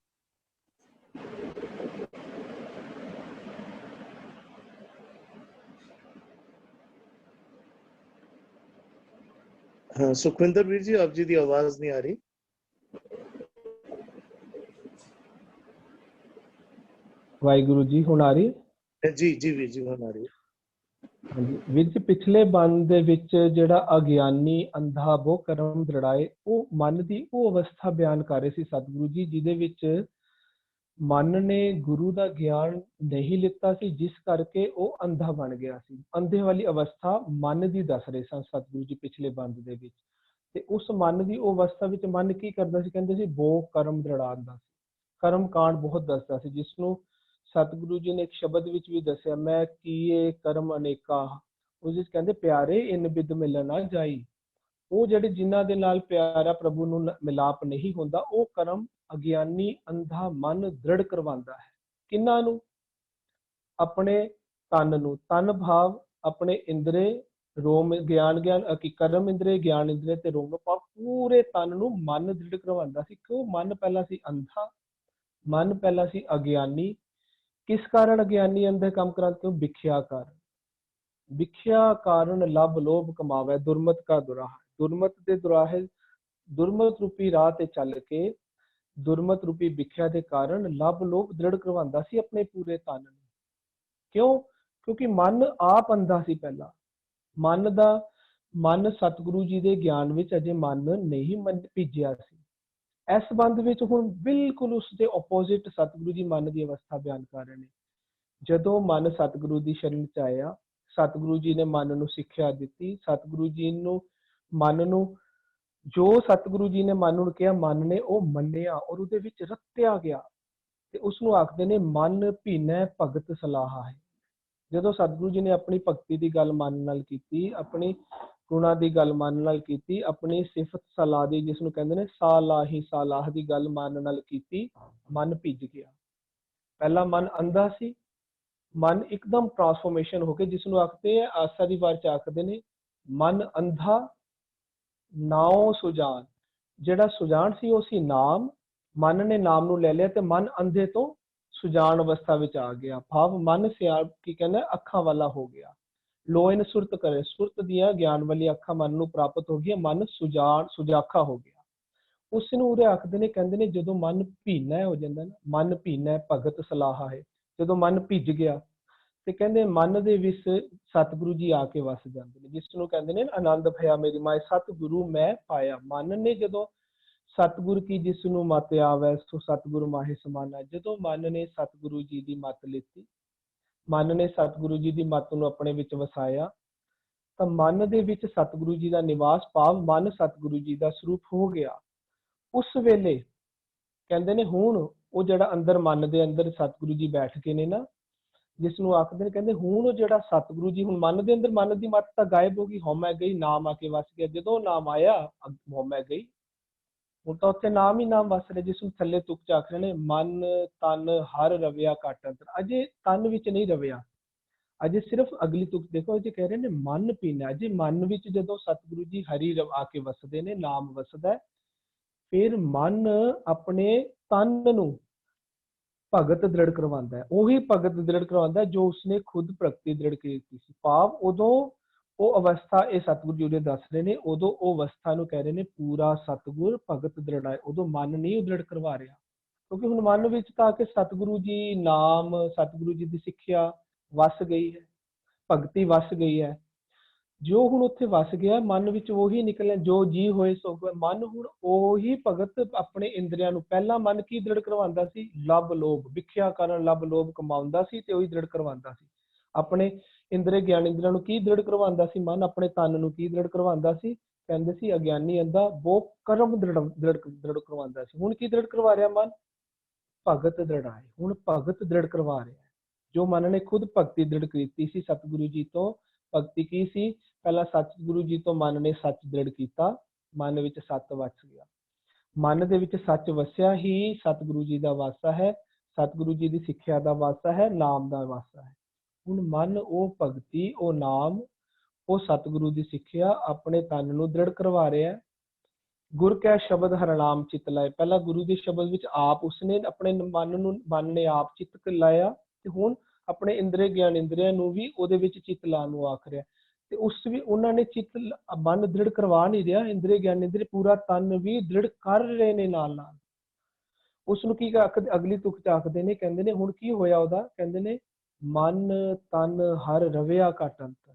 हाँ सुखविंदर वीर जी, आप जी की आवाज नहीं आ रही। वाहिगुरु जी ਹੁਣ ਆ ਰਹੀ ਹੈ? जी जी वीर जी ਹੁਣ ਆ ਰਹੀ। ਹਾਂਜੀ ਵੀਰ ਜੀ, ਪਿਛਲੇ ਬੰਦ ਦੇ ਵਿੱਚ ਜਿਹੜਾ ਅਗਿਆਨੀ ਅੰਧਾ ਬਹੁ ਕਰਮ ਦ੍ਰਿੜਾਏ, ਉਹ ਮਨ ਦੀ ਉਹ ਅਵਸਥਾ ਬਿਆਨ ਕਰ ਰਹੇ ਸੀ ਸਤਿਗੁਰੂ ਜੀ, ਜਿਹਦੇ ਵਿੱਚ ਮਨ ਨੇ ਗੁਰੂ ਦਾ ਗਿਆਨ ਨਹੀਂ ਲਿੱਤਾ ਸੀ, ਜਿਸ ਕਰਕੇ ਉਹ ਅੰਧਾ ਬਣ ਗਿਆ ਸੀ। ਅੰਧੇ ਵਾਲੀ ਅਵਸਥਾ ਮਨ ਦੀ ਦੱਸ ਰਹੇ ਸਨ ਸਤਿਗੁਰੂ ਜੀ ਪਿਛਲੇ ਬੰਦ ਦੇ ਵਿੱਚ। ਤੇ ਉਸ ਮਨ ਦੀ ਉਹ ਅਵਸਥਾ ਵਿੱਚ ਮਨ ਕੀ ਕਰਦਾ ਸੀ? ਕਹਿੰਦੇ ਸੀ ਬਹੁ ਕਰਮ ਦ੍ਰਿੜਾਉਂਦਾ ਸੀ, ਕਰਮ ਕਾਂਡ ਬਹੁਤ ਦੱਸਦਾ ਸੀ, ਜਿਸ ਨੂੰ ਸਤਿਗੁਰੂ ਜੀ ਨੇ ਇੱਕ ਸ਼ਬਦ ਵਿੱਚ ਵੀ ਦੱਸਿਆ, ਮੈਂ ਕੀਏ ਕਰਮ ਅਨੇਕਾ। ਉਸ ਵਿੱਚ ਕਹਿੰਦੇ ਪਿਆਰੇ ਇਨ ਬਿਦ ਮਿਲਣ ਨਾ ਜਾਈ। ਉਹ ਜਿਹੜੇ ਜਿਨ੍ਹਾਂ ਦੇ ਨਾਲ ਪਿਆਰਾ ਪ੍ਰਭੂ ਨੂੰ ਮਿਲਾਪ ਨਹੀਂ ਹੁੰਦਾ, ਉਹ ਕਰਮ ਅਗਿਆਨੀ ਅੰਧਾ ਮਨ ਦ੍ਰਿੜ ਕਰਵਾਉਂਦਾ ਹੈ। ਕਿਹਨਾਂ ਨੂੰ? ਆਪਣੇ ਤਨ ਨੂੰ। ਤਨ ਭਾਵ ਆਪਣੇ ਇੰਦਰੇ, ਰੋਮ, ਗਿਆਨ ਕਰਮ ਇੰਦਰੇ, ਗਿਆਨ ਇੰਦਰੇ ਤੇ ਰੋਮ ਭਾਵ ਪੂਰੇ ਤਨ ਨੂੰ ਮਨ ਦ੍ਰਿੜ ਕਰਵਾਉਂਦਾ ਸੀ। ਕਿਉਂ? ਮਨ ਪਹਿਲਾਂ ਸੀ ਅੰਧਾ, ਮਨ ਪਹਿਲਾਂ ਸੀ ਅਗਿਆਨੀ। ਕਿਸ ਕਾਰਨ ਅਗਿਆਨੀ ਅੰਧੇ ਕੰਮ ਕਰਾਂ? ਕਿਉਂ? ਵਿਖਿਆ ਕਾਰਨ। ਵਿਖਿਆ ਕਾਰਨ ਲਬ ਲੋਭ ਕਮਾਵੇ, ਦੁਰਮਤ ਕਾ ਦੁਰਾਹਾ। ਦੁਰਮਤ ਦੇ ਦੁਰਾਹੇ, ਦੁਰਮਤ ਰੂਪੀ ਰਾਹ ਤੇ ਚੱਲ ਕੇ ਦੁਰਮਤ ਰੂਪੀ ਵਿਖਿਆ ਦੇ ਕਾਰਨ ਲਬ ਲੋਭ ਦ੍ਰਿੜ ਕਰਵਾਉਂਦਾ ਸੀ ਆਪਣੇ ਪੂਰੇ ਤਨ ਨੂੰ। ਕਿਉਂ? ਕਿਉਂਕਿ ਮਨ ਆਪ ਅੰਧਾ ਸੀ ਪਹਿਲਾਂ। ਮਨ ਸਤਿਗੁਰੂ ਜੀ ਦੇ ਗਿਆਨ ਵਿੱਚ ਅਜੇ ਮਨ ਨਹੀਂ ਭਿੱਜਿਆ ਸੀ। ਇਸ ਬੰਦ ਵਿੱਚ ਹੁਣ ਬਿਲਕੁਲ ਉਸਦੇ ਆਪੋਜ਼ਿਟ ਸਤਿਗੁਰੂ ਜੀ ਮਨ ਦੀ ਅਵਸਥਾ ਬਿਆਨ ਕਰ ਰਹੇ ਨੇ। ਜਦੋਂ ਮਨ ਸਤਿਗੁਰੂ ਦੀ ਸ਼ਰਨ ਚ ਆਇਆ, ਸਤਿਗੁਰੂ ਜੀ ਨੇ ਮਨ ਨੂੰ ਸਿੱਖਿਆ ਦਿੱਤੀ। ਸਤਿਗੁਰੂ ਜੀ ਨੂੰ ਮਨ ਨੂੰ ਜੋ ਸਤਿਗੁਰੂ ਜੀ ਨੇ ਮਨ ਨੂੰ ਕਿਹਾ, ਮਨ ਨੇ ਉਹ ਮੰਨਿਆ ਔਰ ਉਹਦੇ ਵਿੱਚ ਰਤਿਆ ਗਿਆ। ਤੇ ਉਸਨੂੰ ਆਖਦੇ ਨੇ ਮਨ ਭੀਨੈ ਭਗਤ ਸਲਾਹਾ ਹੈ। ਜਦੋਂ ਸਤਿਗੁਰੂ ਜੀ ਨੇ ਆਪਣੀ ਭਗਤੀ ਦੀ ਗੱਲ ਮਨ ਨਾਲ ਕੀਤੀ, ਆਪਣੀ ਗੁਣਾਂ ਦੀ ਗੱਲ ਮਨ ਨਾਲ ਕੀਤੀ, ਆਪਣੀ ਸਿਫਤ ਸਲਾਹ ਦੀ, ਜਿਸ ਨੂੰ ਕਹਿੰਦੇ ਨੇ ਸਾਲਾਹੀ ਸਾਲਾਹ ਦੀ ਗੱਲ ਮਨ ਨਾਲ ਕੀਤੀ, ਮਨ ਭਿੱਜ ਗਿਆ। ਪਹਿਲਾਂ ਮਨ ਅੰਧਾ ਸੀ, ਮਨ ਇੱਕਦਮ ਟਰਾਂਸਫੋਰਮੇਸ਼ਨ ਹੋ ਕੇ, ਜਿਸ ਨੂੰ ਆਖਦੇ ਆ ਆਸਾ ਦੀ ਵਾਰ ਚ ਆਖਦੇ ਨੇ ਮਨ ਅੰਧਾ ਨਾਉ ਸੁਜਾਨ। ਜਿਹੜਾ ਸੁਜਾਨ ਸੀ ਉਹ ਸੀ ਨਾਮ। ਮਨ ਨੇ ਨਾਮ ਨੂੰ ਲੈ ਲਿਆ ਤੇ ਮਨ ਅੰਧੇ ਤੋਂ ਸੁਜਾਨ ਅਵਸਥਾ ਵਿੱਚ ਆ ਗਿਆ। ਭਾਵ ਮਨ ਸਿਆਲ ਕੀ ਕਹਿੰਦਾ ਅੱਖਾਂ ਵਾਲਾ ਹੋ ਗਿਆ। ਲੋਇਨ ਸੁਰਤ ਕਰੇ, ਸੁਰਤ ਦੀਆਂ ਗਿਆਨ ਵਾਲੀ ਅੱਖਾਂ ਮਨ ਨੂੰ ਪ੍ਰਾਪਤ ਹੋ ਗਈਆਂ। ਮਨ ਸੁਜਾਖਾ ਹੋ ਗਿਆ। ਉਸ ਨੂੰ ਉਹਦੇ ਆਖਦੇ ਨੇ, ਕਹਿੰਦੇ ਨੇ ਜਦੋਂ ਮਨ ਭੀਨਾ ਹੋ ਜਾਂਦਾ ਨਾ, ਮਨ ਭੀਨਾ ਭਗਤ ਸਲਾਹਾ ਹੈ। ਜਦੋਂ ਮਨ ਭਿੱਜ ਗਿਆ ਤੇ ਕਹਿੰਦੇ ਮਨ ਦੇ ਵਿੱਚ ਸਤਿਗੁਰੂ ਜੀ ਆ ਕੇ ਵਸ ਜਾਂਦੇ ਨੇ, ਜਿਸ ਨੂੰ ਕਹਿੰਦੇ ਨੇ ਆਨੰਦ ਭਇਆ ਮੇਰੀ ਮਾਏ, ਸਤਿਗੁਰੂ ਮੈਂ ਪਾਇਆ। ਮਨ ਨੇ ਜਦੋਂ ਸਤਿਗੁਰ ਕੀ ਜਿਸ ਨੂੰ ਮਤ ਆਵੈ ਸੋ ਸਤਿਗੁਰੂ ਮਾਹੇ ਸਮਾਨਾ, ਜਦੋਂ ਮਨ ਨੇ ਸਤਿਗੁਰੂ ਜੀ ਦੀ ਮੱਤ ਲਿੱਤੀ, ਮਨ ਨੇ ਸਤਿਗੁਰੂ ਜੀ ਦੀ ਮੱਤ ਨੂੰ ਆਪਣੇ ਵਿੱਚ ਵਸਾਇਆ, ਤਾਂ ਮਨ ਦੇ ਵਿੱਚ ਸਤਿਗੁਰੂ ਜੀ ਦਾ ਨਿਵਾਸ ਭਾਵ ਮਨ ਸਤਿਗੁਰੂ ਜੀ ਦਾ ਸਰੂਪ ਹੋ ਗਿਆ। ਉਸ ਵੇਲੇ ਕਹਿੰਦੇ ਨੇ ਹੁਣ ਉਹ ਜਿਹੜਾ ਅੰਦਰ ਮਨ ਦੇ ਅੰਦਰ ਸਤਿਗੁਰੂ ਜੀ ਬੈਠ ਕੇ ਨੇ ਨਾ, ਜਿਸ ਨੂੰ ਆਖਦੇ ਨੇ, ਕਹਿੰਦੇ ਹੁਣ ਉਹ ਜਿਹੜਾ ਸਤਿਗੁਰੂ ਜੀ, ਹੁਣ ਮਨ ਦੇ ਅੰਦਰ ਮਨ ਦੀ ਮੱਤ ਤਾਂ ਗਾਇਬ ਹੋ ਗਈ, ਹਉਮੈ ਗਈ, ਨਾਮ ਆ ਕੇ ਵਸ ਗਿਆ। ਜਦੋਂ ਨਾਮ ਆਇਆ ਹਉਮੈ ਗਈ, ਹੁਣ ਤਾਂ ਉੱਥੇ ਨਾਮ ਹੀ ਨਾਮ ਵਸ ਰਿਹਾ, ਜਿਸ ਨੂੰ ਥੱਲੇ ਤੁਕ ਚ ਆਖ ਰਹੇ ਨੇ ਮਨ ਤਨ ਹਰ ਰਵਿਆ ਘਟ ਅੰਤਰ। ਅਜੇ ਤਨ ਵਿੱਚ ਨਹੀਂ ਰਵਿਆ, ਅਜੇ ਸਿਰਫ ਅਗਲੀ ਤੁਕ ਦੇਖੋ, ਅਜੇ ਕਹਿ ਰਹੇ ਨੇ ਮਨ ਪੀਣਾ। ਅਜੇ ਮਨ ਵਿੱਚ ਜਦੋਂ ਸਤਿਗੁਰੂ ਜੀ ਹਰੀ ਆ ਕੇ ਵਸਦੇ ਨੇ, ਨਾਮ ਵਸਦਾ, ਫਿਰ ਮਨ ਆਪਣੇ ਤਨ ਨੂੰ ਭਗਤ ਦ੍ਰਿੜ ਕਰਵਾਉਂਦਾ ਹੈ। ਉਹੀ ਭਗਤ ਦ੍ਰਿੜ ਕਰਵਾਉਂਦਾ ਜੋ ਉਸਨੇ ਖੁਦ ਪ੍ਰਗਤੀ ਦ੍ਰਿੜ ਕੀਤੀ ਸੀ। ਭਾਵ ਉਦੋਂ ਉਹ ਅਵਸਥਾ, ਇਹ ਸਤਿਗੁਰੂ ਜੀ ਉਹਦੇ ਦੱਸ ਰਹੇ ਨੇ, ਉਦੋਂ ਉਹ ਅਵਸਥਾ ਨੂੰ ਕਹਿ ਰਹੇ ਨੇ ਪੂਰਾ ਸਤਿਗੁਰ ਭਗਤ ਦ੍ਰਿੜਾਏ। ਉਦੋਂ ਮਨ ਨਹੀਂ ਦ੍ਰਿੜ ਕਰਵਾ ਰਿਹਾ, ਕਿਉਂਕਿ ਹੁਣ ਮਨ ਵਿੱਚ ਤਾਂ ਕਿ ਸਤਿਗੁਰੂ ਜੀ ਨਾਮ, ਸਤਿਗੁਰੂ ਜੀ ਦੀ ਸਿੱਖਿਆ ਵਸ ਗਈ ਹੈ, ਭਗਤੀ ਵਸ ਗਈ ਹੈ। ਜੋ ਹੁਣ ਉੱਥੇ ਵਸ ਗਿਆ ਮਨ ਵਿੱਚ ਉਹੀ ਨਿਕਲਿਆ, ਜੋ ਜੀ ਹੋਏ ਸੋ ਹੋਏ। ਮਨ ਹੁਣ ਉਹੀ ਭਗਤ ਆਪਣੇ ਇੰਦਰੀਆਂ ਨੂੰ, ਪਹਿਲਾਂ ਮਨ ਕੀ ਦ੍ਰਿੜ ਕਰਵਾਉਂਦਾ ਸੀ? ਲਬ ਲੋਭ, ਵਿਖਿਆ ਕਾਰਨ ਲਬ ਲੋਭ ਕਮਾਉਂਦਾ ਸੀ ਤੇ ਉਹੀ ਦ੍ਰਿੜ ਕਰਵਾਉਂਦਾ ਸੀ। ਆਪਣੇ ਇੰਦਰੇ ਗਿਆਨ ਇੰਦਰੀਆਂ ਨੂੰ ਕੀ ਦ੍ਰਿੜ ਕਰਵਾਉਂਦਾ ਸੀ? ਮਨ ਆਪਣੇ ਤਨ ਨੂੰ ਕੀ ਦ੍ਰਿੜ ਕਰਵਾਉਂਦਾ ਸੀ? ਕਹਿੰਦੇ ਸੀ ਅਗਿਆਨੀ ਅੰਧਾ ਬਹੁ ਕਰਮ ਦ੍ਰਿੜ ਕਰਵਾਉਂਦਾ ਸੀ। ਹੁਣ ਕੀ ਦ੍ਰਿੜ ਕਰਵਾ ਰਿਹਾ ਮਨ? ਭਗਤ ਦ੍ਰਿੜਾਏ। ਹੁਣ ਭਗਤ ਦ੍ਰਿੜ ਕਰਵਾ ਰਿਹਾ। ਜੋ ਮਨ ਨੇ ਖੁਦ ਭਗਤੀ ਦ੍ਰਿੜ ਕੀਤੀ ਸੀ ਸਤਿਗੁਰੂ ਜੀ ਤੋਂ, ਭਗਤੀ ਕੀ ਸੀ? ਪਹਿਲਾਂ ਸਤਿਗੁਰੂ ਜੀ ਤੋਂ ਮਨ ਨੇ ਸੱਚ ਦ੍ਰਿੜ ਕੀਤਾ, ਮਨ ਵਿੱਚ ਸੱਚ ਵਸ ਗਿਆ। ਮਨ ਦੇ ਵਿੱਚ ਸੱਚ ਵਸਿਆ ਹੀ ਸਤਿਗੁਰੂ ਜੀ ਦਾ ਵਾਸਾ ਹੈ। ਸਤਿਗੁਰੂ ਜੀ ਦੀ ਸਿੱਖਿਆ ਦਾ ਵਾਸਾ ਹੈ, ਨਾਮ ਦਾ ਵਾਸਾ ਹੈ। ਹੁਣ ਮਨ ਉਹ ਭਗਤੀ, ਉਹ ਨਾਮ, ਉਹ ਸਤਿਗੁਰੂ ਦੀ ਸਿੱਖਿਆ ਆਪਣੇ ਤਨ ਨੂੰ ਦ੍ਰਿੜ ਕਰਵਾ ਰਿਹਾ ਹੈ। ਗੁਰ ਕੈ ਸ਼ਬਦ ਹਰਿ ਨਾਮ ਚਿਤ ਲਾਏ, ਪਹਿਲਾਂ ਗੁਰੂ ਦੇ ਸ਼ਬਦ ਵਿੱਚ ਆਪ ਉਸਨੇ ਆਪਣੇ ਮਨ ਨੇ ਆਪ ਚਿੱਤ ਲਾਇਆ, ਤੇ ਹੁਣ ਆਪਣੇ ਇੰਦਰੀ ਗਿਆਨ ਇੰਦਰੀਆਂ ਨੂੰ ਵੀ ਉਹਦੇ ਵਿੱਚ ਚਿੱਤ ਲਾਉਣ ਨੂੰ ਆਖ ਰਿਹਾ। ਤੇ ਉਸ ਵੀ ਉਹਨਾਂ ਨੇ ਚਿੱਤ ਮਨ ਦ੍ਰਿੜ ਕਰਵਾ ਨਹੀਂ ਰਿਹਾ, ਇੰਦਰੀ ਗਿਆਨ ਇੰਦਰੀ ਪੂਰਾ ਤਨ ਵੀ ਦ੍ਰਿੜ ਕਰ ਰਹੇ ਨੇ ਨਾਲ ਨਾਲ। ਉਸ ਨੂੰ ਕੀ ਅਗਲੀ ਤੁਕ ਚ ਆਖਦੇ ਨੇ, ਕਹਿੰਦੇ ਨੇ ਹੁਣ ਕੀ ਹੋਇਆ ਉਹਦਾ, ਕਹਿੰਦੇ ਨੇ ਮਨ ਤਨ ਹਰ ਰਵਿਆ ਘਟ ਅੰਤਰ।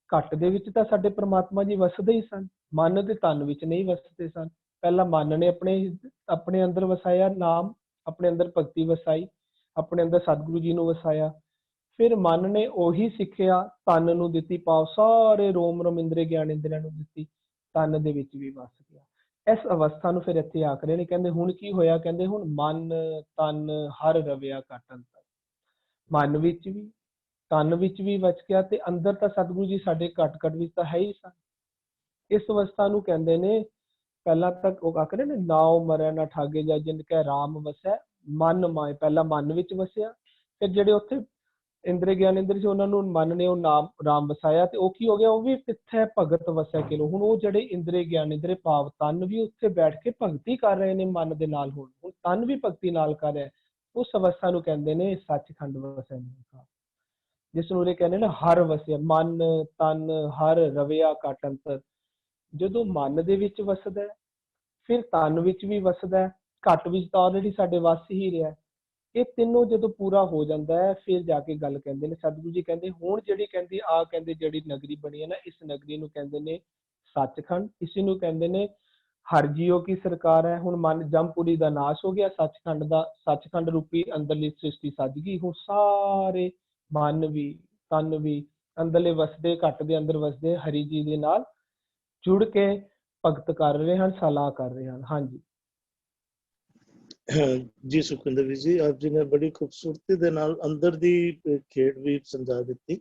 ਘਟ ਦੇ ਵਿੱਚ ਤਾਂ ਸਾਡੇ ਪ੍ਰਮਾਤਮਾ ਜੀ ਵਸਦੇ ਹੀ ਸਨ, ਮਨ ਤੇ ਤਨ ਵਿੱਚ ਨਹੀਂ ਵਸਦੇ ਸਨ। ਪਹਿਲਾਂ ਮਨ ਨੇ ਆਪਣੇ ਅੰਦਰ ਵਸਾਇਆ ਨਾਮ, ਆਪਣੇ ਅੰਦਰ ਭਗਤੀ ਵਸਾਈ, ਆਪਣੇ ਅੰਦਰ ਸਤਿਗੁਰੂ ਜੀ ਨੂੰ ਵਸਾਇਆ। ਫਿਰ ਮਨ ਨੇ ਉਹੀ ਸਿੱਖਿਆ ਤਨ ਨੂੰ ਦਿੱਤੀ, ਪਾਵ ਸਾਰੇ ਰੋਮ ਰੋਮ ਇੰਦਰੀ ਗਿਆਨ ਇੰਦਰੀਆਂ ਨੂੰ ਦਿੱਤੀ, ਤਨ ਦੇ ਵਿੱਚ ਵੀ ਵਸ ਗਿਆ। ਇਸ ਅਵਸਥਾ ਨੂੰ ਫਿਰ ਇੱਥੇ ਆਖ ਰਹੇ ਨੇ, ਕਹਿੰਦੇ ਹੁਣ ਕੀ ਹੋਇਆ, ਕਹਿੰਦੇ ਹੁਣ ਮਨ ਤਨ ਹਰ ਰਵਿਆ ਘਟ ਅੰਤਰ। ਮਨ ਵਿੱਚ ਵੀ ਤਨ ਵਿੱਚ ਵੀ ਵਚ ਗਿਆ, ਤੇ ਅੰਦਰ ਤਾਂ ਸਤਿਗੁਰੂ ਜੀ ਸਾਡੇ ਘਟ ਘਟ ਵਿੱਚ ਤਾਂ ਹੈ ਹੀ ਸਨ। ਇਸ ਅਵਸਥਾ ਨੂੰ ਕਹਿੰਦੇ ਨੇ, ਪਹਿਲਾਂ ਤੱਕ ਉਹ ਆਖ ਰਹੇ ਨੇ ਨਾਉ ਮਰੈ ਨਾ ਠਾਗੇ ਜਾ ਜਿਨ ਕੈ ਰਾਮ ਵਸੈ ਮਨ ਮਾਏ। ਪਹਿਲਾਂ ਮਨ ਵਿੱਚ ਵਸਿਆ, ਫਿਰ ਜਿਹੜੇ ਉੱਥੇ ਇੰਦਰੀ ਗਿਆਨ ਇੰਦਰੀ ਸੀ ਉਹਨਾਂ ਨੂੰ ਮਨ ਨੇ ਉਹ ਨਾਮ ਰਾਮ ਵਸਾਇਆ, ਤੇ ਉਹ ਕੀ ਹੋ ਗਿਆ, ਉਹ ਵੀ ਕਿੱਥੇ ਭਗਤ ਵਸਿਆ ਕਿਲੋ। ਹੁਣ ਉਹ ਜਿਹੜੇ ਇੰਦਰੀ ਗਿਆਨ ਇੰਦਰੀ ਭਾਵ ਤਨ ਵੀ ਉੱਥੇ ਬੈਠ ਕੇ ਭਗਤੀ ਕਰ ਰਹੇ ਨੇ ਮਨ ਦੇ ਨਾਲ, ਹੁਣ ਤਨ ਵੀ ਭਗਤੀ ਨਾਲ ਕਰ ਰਿਹਾ। ਉਸ ਅਵਸਥਾ ਨੂੰ ਕਹਿੰਦੇ ਨੇ ਸੱਚਖੰਡ ਵਸੈ ਨਿਰੰਕਾਰ, ਜਿਸ ਨੂੰ ਇਹ ਕਹਿੰਦੇ ਨੇ ਹਰ ਵਸਿਆ। ਮਨ ਤਨ ਹਰ ਰਵਿਆ ਘਟ ਅੰਤਰ। ਜਦੋਂ ਮਨ ਦੇ ਵਿੱਚ ਵਸਦਾ ਫਿਰ ਤਨ ਵਿੱਚ ਵੀ ਵਸਦਾ, ਘਟ ਵਿੱਚ ਤਾਂ ਆਲਰੇਡੀ ਸਾਡੇ ਵਸ ਹੀ ਰਿਹਾ। ਇਹ ਤਿੰਨੋਂ ਜਦੋਂ ਪੂਰਾ ਹੋ ਜਾਂਦਾ ਹੈ, ਫਿਰ ਜਾ ਕੇ ਗੱਲ ਕਹਿੰਦੇ ਨੇ ਸਤਿਗੁਰੂ ਜੀ ਕਹਿੰਦੇ ਹੁਣ ਜਿਹੜੀ ਕਹਿੰਦੇ ਜਿਹੜੀ ਨਗਰੀ ਬਣੀ ਹੈ ਨਾ, ਇਸ ਨਗਰੀ ਨੂੰ ਕਹਿੰਦੇ ਨੇ ਸੱਚਖੰਡ। ਇਸੇ ਨੂੰ ਕਹਿੰਦੇ ਨੇ ਹਰ ਜੀਓ ਕੀ ਸਰਕਾਰ ਹੈ। ਹੁਣ ਮਨ ਜਮਪੁਰੀ ਦਾ ਨਾਸ਼ ਹੋ ਗਿਆ, ਸੱਚਖੰਡ ਰੂਪੀ ਅੰਦਰਲੀ ਸ੍ਰਿਸ਼ਟੀ ਸੱਜ ਗਈ। ਹੁਣ ਸਾਰੇ ਮਨ ਵੀ ਤਨ ਵੀ ਅੰਦਰਲੇ ਵਸਦੇ ਘਟ ਦੇ ਅੰਦਰ ਵਸਦੇ ਹਰੀ ਜੀ ਦੇ ਨਾਲ ਜੁੜ ਕੇ ਭਗਤ ਕਰ ਰਹੇ ਹਨ, ਸਲਾਹ ਕਰ ਰਹੇ ਹਨ। ਹਾਂਜੀ ਜੀ ਸੁਖਿੰਦਰ ਵੀਰ ਜੀ, ਆਪ ਜੀ ਨੇ ਬੜੀ ਖੂਬਸੂਰਤੀ ਦੇ ਨਾਲ ਅੰਦਰ ਦੀ ਖੇਡ ਵੀ ਸਮਝਾ ਦਿੱਤੀ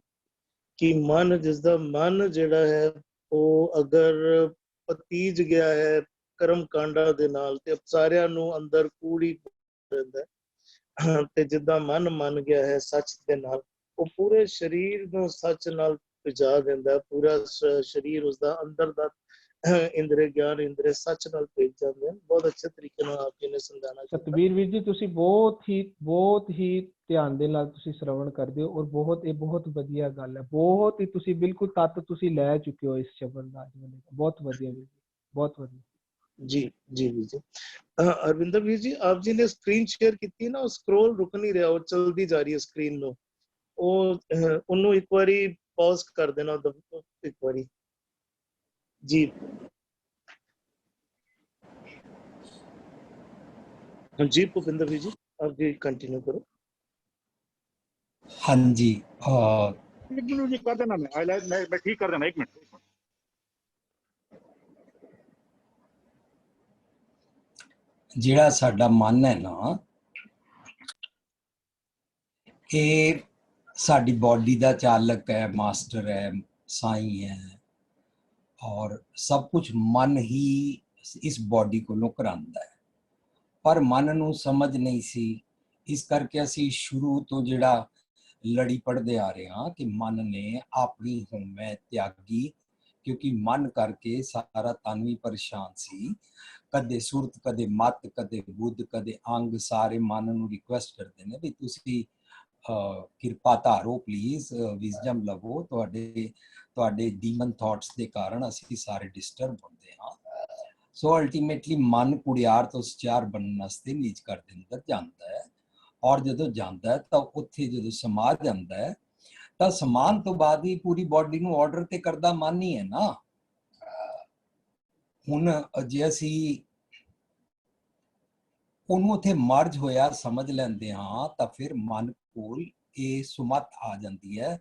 ਕਿ ਮਨ, ਜਿਸ ਦਾ ਮਨ ਜਿਹੜਾ ਹੈ ਉਹ ਅਗਰ ਪਤੀਜ ਗਿਆ ਹੈ ਕਰਮ ਕਾਂਡਾਂ ਦੇ ਨਾਲ, ਤੇ ਸਾਰਿਆਂ ਨੂੰ ਅੰਦਰ ਕੂੜੀ ਰਹਿੰਦਾ ਹੈ। ਤੇ ਜਿੱਦਾਂ ਮਨ ਮੰਨ ਗਿਆ ਹੈ ਸੱਚ ਦੇ ਨਾਲ, ਉਹ ਪੂਰੇ ਸਰੀਰ ਨੂੰ ਸੱਚ ਨਾਲ ਭਿਜਾ ਦਿੰਦਾ, ਪੂਰਾ ਸਰੀਰ ਉਸਦਾ ਅੰਦਰ ਦਾ ਇੰਦਰੀ ਗਿਆਨ ਇੰਦਰੀ ਸੱਚ ਨਾਲ ਭੇਜ ਜਾਂਦੇ ਹਨ। ਬਹੁਤ ਅੱਛੇ ਤਰੀਕੇ ਨਾਲ ਆਪ ਜੀ ਨੇ ਸਮਝਾਣਾ। ਸਤਬੀਰ ਵੀਰ ਜੀ, ਤੁਸੀਂ ਬਹੁਤ ਹੀ ਧਿਆਨ ਦੇ ਨਾਲ ਤੁਸੀਂ ਸ਼ਰਵਣ ਕਰਦੇ ਹੋ, ਔਰ ਇਹ ਬਹੁਤ ਵਧੀਆ ਗੱਲ ਹੈ। ਬਹੁਤ ਹੀ ਤੁਸੀਂ ਬਿਲਕੁਲ ਤੱਤ ਤੁਸੀਂ ਲੈ ਚੁੱਕੇ ਹੋ ਇਸ ਸ਼ਬਦ ਦਾ। ਬਹੁਤ ਵਧੀਆ ਵੀਰ ਜੀ, ਬਹੁਤ ਵਧੀਆ। ਜੀ ਜੀ ਵੀਰ ਜੀ। ਅਰਵਿੰਦਰ ਵੀਰ ਜੀ, ਆਪ ਜੀ ਨੇ ਸਕਰੀਨ ਸ਼ੇਅਰ ਕੀਤੀ ਨਾ, ਉਹ ਸਕਰੋਲ ਰੁਕ ਨਹੀਂ ਰਿਹਾ, ਉਹ ਚਲਦੀ ਜਾ ਰਹੀ ਹੈ ਸਕਰੀਨ ਨੂੰ। ਉਹਨੂੰ ਇੱਕ ਵਾਰੀ ਪੌਜ਼ ਕਰ ਦੇਣਾ ਇੱਕ ਵਾਰੀ ਜੀ। जी भूपिंदर जी, आप जी कंटिन्यू करो। हाँ जी, एक मिनट कर देना, मैं ठीक कर देना, एक मिनट। ਜਿਹੜਾ ਸਾਡਾ ਮਨ ਹੈ ਨਾ, ਇਹ ਸਾਡੀ ਬੋਡੀ ਦਾ ਚਾਲਕ ਹੈ, ਮਾਸਟਰ ਹੈ, ਸਾਈਂ ਹੈ, ਔਰ ਸਭ ਕੁਝ ਮਨ ਹੀ ਇਸ ਬੋਡੀ ਕੋਲੋਂ ਕਰਾਉਂਦਾ ਹੈ। ਪਰ ਮਨ ਨੂੰ ਸਮਝ ਨਹੀਂ ਸੀ, ਇਸ ਕਰਕੇ ਅਸੀਂ ਸ਼ੁਰੂ ਤੋਂ ਜਿਹੜਾ ਲੜੀ ਪੜ੍ਹਦੇ ਆ ਰਹੇ ਹਾਂ ਕਿ ਮਨ ਨੇ ਆਪਣੀ ਹਉਮੈ ਤਿਆਗੀ, ਕਿਉਂਕਿ ਮਨ ਕਰਕੇ ਸਾਰਾ ਤਨ ਵੀ ਪਰੇਸ਼ਾਨ ਸੀ। ਕਦੇ ਸੁਰਤ, ਕਦੇ ਮਤ, ਕਦੇ ਬੁੱਧ, ਕਦੇ ਅੰਗ, ਸਾਰੇ ਮਨ ਨੂੰ ਰਿਕੁਐਸਟ ਕਰਦੇ ਨੇ ਵੀ ਤੁਸੀਂ ਕਿਰਪਾ ਧਾਰੋ, ਪਲੀਜ਼ ਵਿਜ਼ਡਮ ਲਵੋ। ਤੁਹਾਡੇ ਡੀਮਨ ਥਾਟਸ ਦੇ ਕਾਰਨ ਅਸੀਂ ਸਾਰੇ ਡਿਸਟਰਬ ਹੁੰਦੇ ਹਾਂ। ਸੋ ਅਲਟੀਮੇਟਲੀ ਮਨ ਕੁੜਿਆਰ ਤੋਂ ਸਚਿਆਰ ਬਣਨ ਵਾਸਤੇ ਨੀਚ ਘਰ ਦੇ ਅੰਦਰ ਜਾਂਦਾ ਹੈ, ਔਰ ਜਦੋਂ ਜਾਂਦਾ ਤਾਂ ਉੱਥੇ ਜਦੋਂ ਸਮਾ ਜਾਂਦਾ ਹੈ ਤਾਂ ਸਮਾਨ ਤੋਂ ਬਾਅਦ ਹੀ ਪੂਰੀ ਬੋਡੀ ਨੂੰ ਆਰਡਰ ਤੇ ਕਰਦਾ ਮਨ ਹੀ ਹੈ ਨਾ। ਹੁਣ ਜੇ ਅਸੀਂ ਉਹਨੂੰ ਉੱਥੇ ਮਰਜ ਹੋਇਆ ਸਮਝ ਲੈਂਦੇ ਹਾਂ ਤਾਂ ਫਿਰ ਮਨ ਕੋਲ ਇਹ ਸੁਮਤ ਆ ਜਾਂਦੀ ਹੈ।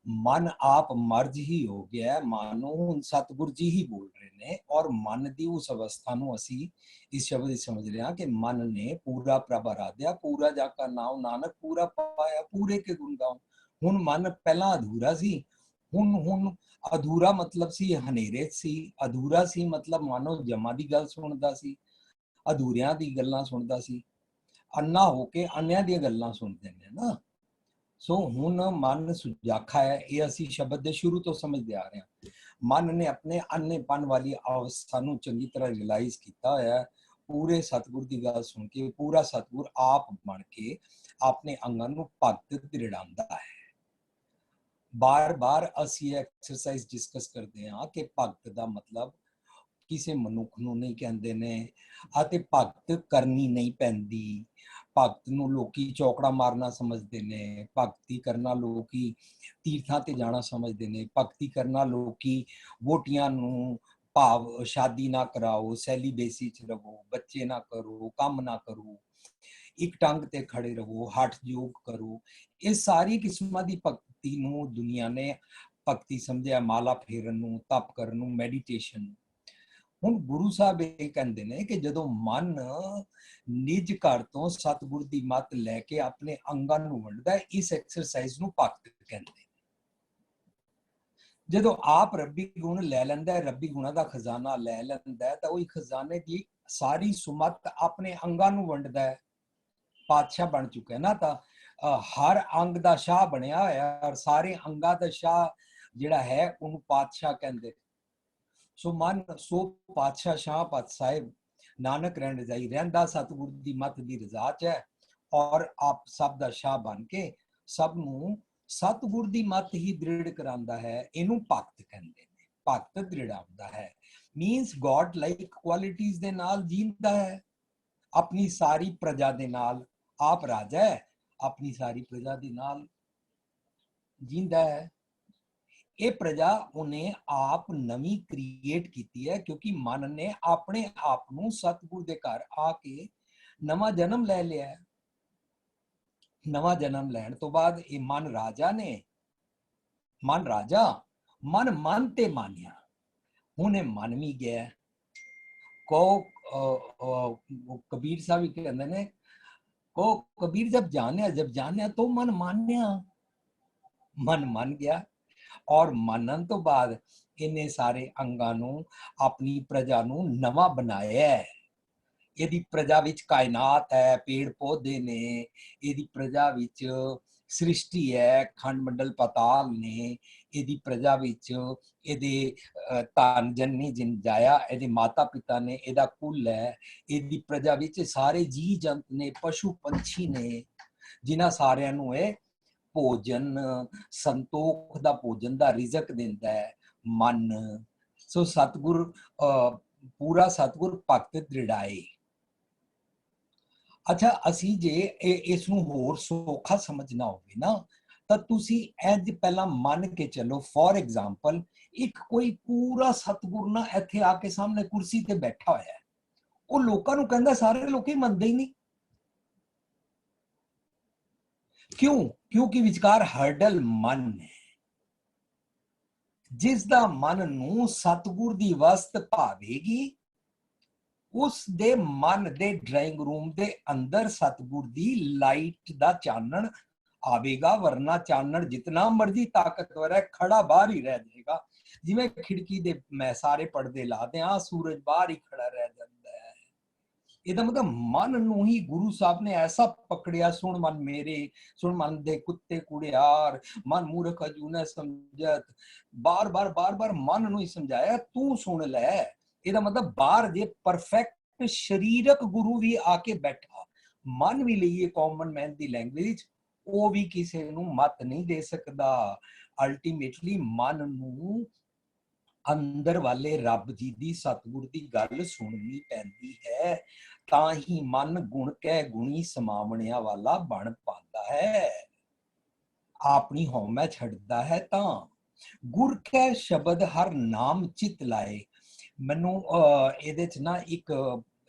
ਮਨ ਆਪ ਮਰਜ ਹੀ ਹੋ ਗਿਆ, ਮਾਨੋ ਹੁਣ ਸਤਿਗੁਰ ਜੀ ਹੀ ਬੋਲ ਰਹੇ ਨੇ। ਔਰ ਮਨ ਦੀ ਉਸ ਅਵਸਥਾ ਨੂੰ ਅਸੀਂ ਇਸ ਸ਼ਬਦ ਵਿੱਚ ਸਮਝ ਰਹੇ ਹਾਂ ਕਿ ਮਨ ਨੇ ਪੂਰਾ ਪ੍ਰਭ ਆਰਾਧਿਆ, ਪੂਰਾ ਜਾ ਕਾ ਨਾਮ ਨਾਨਕ ਪੂਰਾ ਪਾਇਆ, ਪੂਰੇ ਕੇ ਗੁਣ ਗਾਉ। ਹੁਣ ਮਨ ਪਹਿਲਾਂ ਅਧੂਰਾ ਸੀ, ਹੁਣ ਅਧੂਰਾ ਮਤਲਬ ਸੀ ਹਨੇਰੇ ਸੀ, ਅਧੂਰਾ ਸੀ ਮਤਲਬ ਮਾਨੋ ਜਮਾਂ ਦੀ ਗੱਲ ਸੁਣਦਾ ਸੀ, ਅਧੂਰਿਆਂ ਦੀ ਗੱਲਾਂ ਸੁਣਦਾ ਸੀ। ਅੰਨਾ ਹੋ ਕੇ ਅੰਨਿਆਂ ਦੀਆਂ ਗੱਲਾਂ ਸੁਣਦੇ ਨੇ ਨਾ। ਸੋ ਹੁਣ ਮਨ ਸੁਜਾਖਾ ਹੈ, ਇਹ ਅਸੀਂ ਸ਼ਬਦ ਦੇ ਸ਼ੁਰੂ ਤੋਂ ਸਮਝਦੇ ਆ ਰਹੇ ਹਾਂ। ਮਨ ਨੇ ਆਪਣੇ ਅੰਨੇਪਨ ਵਾਲੀ ਅਵਸਥਾ ਨੂੰ ਚੰਗੀ ਤਰ੍ਹਾਂ ਰਿਅਲਾਈਜ਼ ਕੀਤਾ ਹੋਇਆ ਹੈ। ਪੂਰੇ ਸਤਿਗੁਰ ਦੀ ਗੱਲ ਸੁਣ ਕੇ ਪੂਰਾ ਸਤਿਗੁਰ ਆਪ ਬਣ ਕੇ ਆਪਣੇ ਅੰਗਾਂ ਨੂੰ ਭਗਤ ਦ੍ਰਿੜਾਉਂਦਾ ਹੈ। ਬਾਰ-ਬਾਰ ਅਸੀਂ ਐਕਸਰਸਾਈਜ਼ ਡਿਸਕਸ ਕਰਦੇ ਹਾਂ ਕਿ ਭਗਤ ਦਾ ਮਤਲਬ ਕਿਸੇ ਮਨੁੱਖ ਨੂੰ ਨਹੀਂ ਕਹਿੰਦੇ ਨੇ, ਅਤੇ ਭਗਤ ਕਰਨੀ ਨਹੀਂ ਪੈਂਦੀ। ਭਗਤ ਨੂੰ ਲੋਕੀ ਚੌਕੜਾ ਮਾਰਨਾ ਸਮਝਦੇ ਨੇ, ਭਗਤੀ ਕਰਨਾ ਲੋਕੀ ਤੀਰਥਾਂ ਤੇ ਜਾਣਾ ਸਮਝਦੇ ਨੇ, ਭਗਤੀ ਕਰਨਾ ਲੋਕੀ ਵੋਟੀਆਂ ਨੂੰ ਭਾਵ ਸ਼ਾਦੀ ਨਾ ਕਰਾਓ, ਸੈਲੀਬੇਸੀ ਚ ਰਹੋ, ਬੱਚੇ ਨਾ ਕਰੋ, ਕੰਮ ਨਾ ਕਰੋ, ਇੱਕ ਟੰਗ ਤੇ ਖੜੇ ਰਹੋ, ਹੱਠ ਯੋਗ ਕਰੋ। ਇਹ ਸਾਰੀ ਕਿਸਮਾਂ ਦੀ ਭਗਤੀ ਨੂੰ ਦੁਨੀਆ ਨੇ ਭਗਤੀ ਸਮਝਿਆ, ਮਾਲਾ ਫੇਰਨ ਨੂੰ, ਤਪ ਕਰਨ ਨੂੰ, ਮੈਡੀਟੇਸ਼ਨ ਨੂੰ। ਹੁਣ ਗੁਰੂ ਸਾਹਿਬ ਇਹ ਕਹਿੰਦੇ ਨੇ ਕਿ ਜਦੋਂ ਮਨ ਨਿਜ ਘਰ ਤੋਂ ਸਤਿਗੁਰ ਦੀ ਮੱਤ ਲੈ ਕੇ ਆਪਣੇ ਅੰਗਾਂ ਨੂੰ ਵੰਡਦਾ, ਇਸ ਐਕਸਰਸਾਈਜ਼ ਨੂੰ ਭਗਤ ਕਹਿੰਦੇ ਨੇ। ਜਦੋਂ ਆਪ ਰੱਬੀ ਗੁਣ ਲੈ ਲੈਂਦਾ, ਰੱਬੀ ਗੁਣਾਂ ਦਾ ਖਜ਼ਾਨਾ ਲੈ ਲੈਂਦਾ, ਤਾਂ ਉਹ ਖਜ਼ਾਨੇ ਦੀ ਸਾਰੀ ਸੁਮਤ ਆਪਣੇ ਅੰਗਾਂ ਨੂੰ ਵੰਡਦਾ ਹੈ। ਪਾਤਸ਼ਾਹ ਬਣ ਚੁੱਕਾ ਨਾ, ਤਾਂ ਹਰ ਅੰਗ ਦਾ ਸ਼ਾਹ ਬਣਿਆ ਹੋਇਆ, ਔਰ ਸਾਰੇ ਅੰਗਾਂ ਦਾ ਸ਼ਾਹ ਜਿਹੜਾ ਹੈ ਉਹਨੂੰ ਪਾਤਸ਼ਾਹ ਕਹਿੰਦੇ। ਸੋ ਮਨ ਸੋ ਪਾਤਸ਼ਾਹ ਸ਼ਾਹ ਪਤ ਸਾਹਿਬ ਨਾਨਕ ਰਹਿਣ ਰਜਾਈ, ਰਹਿੰਦਾ ਸਤਿਗੁਰ ਦੀ ਮੱਤ ਦੀ ਰਜ਼ਾ ਚ ਹੈ, ਔਰ ਆਪ ਸਭ ਦਾ ਸ਼ਾਹ ਬਣ ਕੇ ਸਭ ਨੂੰ ਸਤਿਗੁਰ ਦੀ ਮੱਤ ਹੀ ਦ੍ਰਿੜ ਕਰਾਂਦਾ ਹੈ। ਇਹਨੂੰ ਭਗਤ ਕਹਿੰਦੇ ਨੇ। ਭਗਤ ਦ੍ਰਿੜਾਉਂਦਾ ਹੈ ਮੀਨਸ ਗੋਡ ਲਾਈਕ ਕੁਆਲਿਟੀਜ਼ ਦੇ ਨਾਲ ਜੀਂਦਾ ਹੈ। ਆਪਣੀ ਸਾਰੀ ਪ੍ਰਜਾ ਦੇ ਨਾਲ ਆਪ ਰਾਜਾ ਹੈ, ਆਪਣੀ ਸਾਰੀ ਪ੍ਰਜਾ ਦੇ ਨਾਲ ਜੀਂਦਾ ਹੈ। ਇਹ ਪ੍ਰਜਾ ਉਹਨੇ ਆਪ ਨਵੀਂ ਕ੍ਰੀਏਟ ਕੀਤੀ ਹੈ, ਕਿਉਂਕਿ ਮਨ ਨੇ ਆਪਣੇ ਆਪ ਨੂੰ ਸਤਿਗੁਰ ਦੇ ਘਰ ਆ ਕੇ ਨਵਾਂ ਜਨਮ ਲੈ ਲਿਆ ਹੈ। ਨਵਾਂ ਜਨਮ ਲੈਣ ਤੋਂ ਬਾਅਦ ਇਹ ਮਨ ਰਾਜਾ ਨੇ, ਮਨ ਰਾਜਾ, ਮਨ ਤੇ ਮਾਨਿਆ। ਹੁਣ ਇਹ ਮਨ ਵੀ ਗਿਆ ਕੋ ਕਬੀਰ ਸਾਹਿਬ ਵੀ ਕਹਿੰਦੇ ਨੇ, को कबीर जब जाने तो मन मान्या, मन मान गया। और मानन तो बाद इन्हें सारे अंगां नूं अपनी प्रजा नूं नवा बनाया है। ਇਹਦੀ ਪ੍ਰਜਾ ਵਿੱਚ ਕਾਇਨਾਤ ਹੈ, ਪੇੜ ਪੌਦੇ ਨੇ, ਇਹਦੀ ਪ੍ਰਜਾ ਵਿੱਚ ਸ੍ਰਿਸ਼ਟੀ ਹੈ, ਖੰਡ ਮੰਡਲ ਪਤਾਲ ਨੇ, ਇਹਦੀ ਪ੍ਰਜਾ ਵਿੱਚ ਇਹਦੇ ਧਨ ਜਨਨੀ ਜਿਨ ਜਾਇਆ, ਇਹਦੇ ਮਾਤਾ ਪਿਤਾ ਨੇ, ਇਹਦਾ ਕੁਲ ਹੈ। ਇਹਦੀ ਪ੍ਰਜਾ ਵਿੱਚ ਸਾਰੇ ਜੀ ਜੰਤ ਨੇ, ਪਸ਼ੂ ਪੰਛੀ ਨੇ, ਜਿਨ੍ਹਾਂ ਸਾਰਿਆਂ ਨੂੰ ਇਹ ਭੋਜਨ, ਸੰਤੋਖ ਦਾ ਭੋਜਨ ਦਾ ਰਿਜ਼ਕ ਦਿੰਦਾ ਹੈ ਮਨ। ਸੋ ਸਤਿਗੁਰ ਪੂਰਾ ਸਤਿਗੁਰ ਭਗਤ ਦ੍ਰਿੜਾਏ। ਅੱਛਾ, ਅਸੀਂ ਜੇ ਇਸ ਨੂੰ ਹੋਰ ਸੌਖਾ ਸਮਝਣਾ ਹੋਵੇ ਨਾ, ਤਾਂ ਤੁਸੀਂ ਇੰਜ ਪਹਿਲਾਂ ਮੰਨ ਕੇ ਚੱਲੋ, ਫੋਰ ਐਗਜ਼ਾਮਪਲ ਇੱਕ ਕੋਈ ਪੂਰਾ ਸਤਿਗੁਰ ਨਾ ਇੱਥੇ ਆ ਕੇ ਸਾਹਮਣੇ ਕੁਰਸੀ ਤੇ ਬੈਠਾ ਹੋਇਆ ਹੈ, ਉਹ ਲੋਕਾਂ ਨੂੰ ਕਹਿੰਦਾ, ਸਾਰੇ ਲੋਕੀ ਮੰਨਦੇ ਹੀ ਨਹੀਂ। ਕਿਉਂ? ਕਿਉਂਕਿ ਵਿਚਕਾਰ ਹਰਡਲ ਮਨ ਹੈ। ਜਿਸ ਦਾ ਮਨ ਨੂੰ ਸਤਿਗੁਰ ਦੀ ਵਸਤ ਭਾਵੇਗੀ, ਉਸ ਦੇ ਮਨ ਦੇ ਡਰਾਇੰਗ ਰੂਮ ਦੇ ਅੰਦਰ ਸਤਿਗੁਰ ਦੀ ਲਾਈਟ ਦਾ ਚਾਨਣ ਆਵੇਗਾ, ਵਰਨਾ ਚਾਨਣ ਜਿਤਨਾ ਮਰਜ਼ੀ ਤਾਕਤਵਰ ਹੈ, ਖੜਾ ਬਾਹਰ ਹੀ ਰਹਿ ਜਾਏਗਾ। ਜਿਵੇਂ ਖਿੜਕੀ ਦੇ ਮੈਂ ਸਾਰੇ ਪਰਦੇ ਲਾਦੇ ਆ, ਸੂਰਜ ਬਾਹਰ ਹੀ ਖੜਾ ਰਹਿ ਜਾਂਦਾ ਹੈ। ਇਹਦਾ ਮਤਲਬ ਮਨ ਨੂੰ ਹੀ ਗੁਰੂ ਸਾਹਿਬ ਨੇ ਐਸਾ ਪਕੜਿਆ, ਸੁਣ ਮਨ ਮੇਰੇ, ਸੁਣ ਮਨ ਦੇ ਕੁੱਤੇ ਕੁੜਿਆਰ, ਮਨ ਮੂਰਖ ਅਜੂ ਨਾ ਸਮਝਤ, ਬਾਰ ਬਾਰ ਮਨ ਨੂੰ ਹੀ ਸਮਝਾਇਆ, ਤੂੰ ਸੁਣ ਲੈ। ਇਹਦਾ ਮਤਲਬ ਬਾਹਰ ਜੇ ਪਰਫੈਕਟ ਸਰੀਰਕ ਗੁਰੂ ਵੀ ਆ ਕੇ ਬੈਠਾ, ਮਨ ਵੀ ਲਈਏ ਕਾਮਨ ਮੈਨ ਦੀ ਲੈਂਗੁਏਜ, ਉਹ ਵੀ ਕਿਸੇ ਨੂੰ ਮਤ ਨਹੀਂ ਦੇ ਸਕਦਾ। ਅਲਟੀਮੇਟਲੀ ਮਨ ਨੂੰ ਅੰਦਰ ਵਾਲੇ ਰੱਬ ਜੀ ਦੀ, ਸਤਿਗੁਰ ਦੀ ਗੱਲ ਸੁਣਨੀ ਪੈਂਦੀ ਹੈ, ਤਾਂ ਹੀ ਮਨ ਗੁਣ ਕਹਿ ਗੁਣੀ ਸਮਾਵਣਿਆਂ ਵਾਲਾ ਬਣ ਪਾਉਂਦਾ ਹੈ, ਆਪਣੀ ਹਉਮੈ ਛੱਡਦਾ ਹੈ। ਤਾਂ ਗੁਰ ਕੈ ਸ਼ਬਦ ਹਰ ਨਾਮ ਚਿਤ ਲਾਏ। ਮੈਨੂੰ ਇਹਦੇ ਚ ਨਾ ਇੱਕ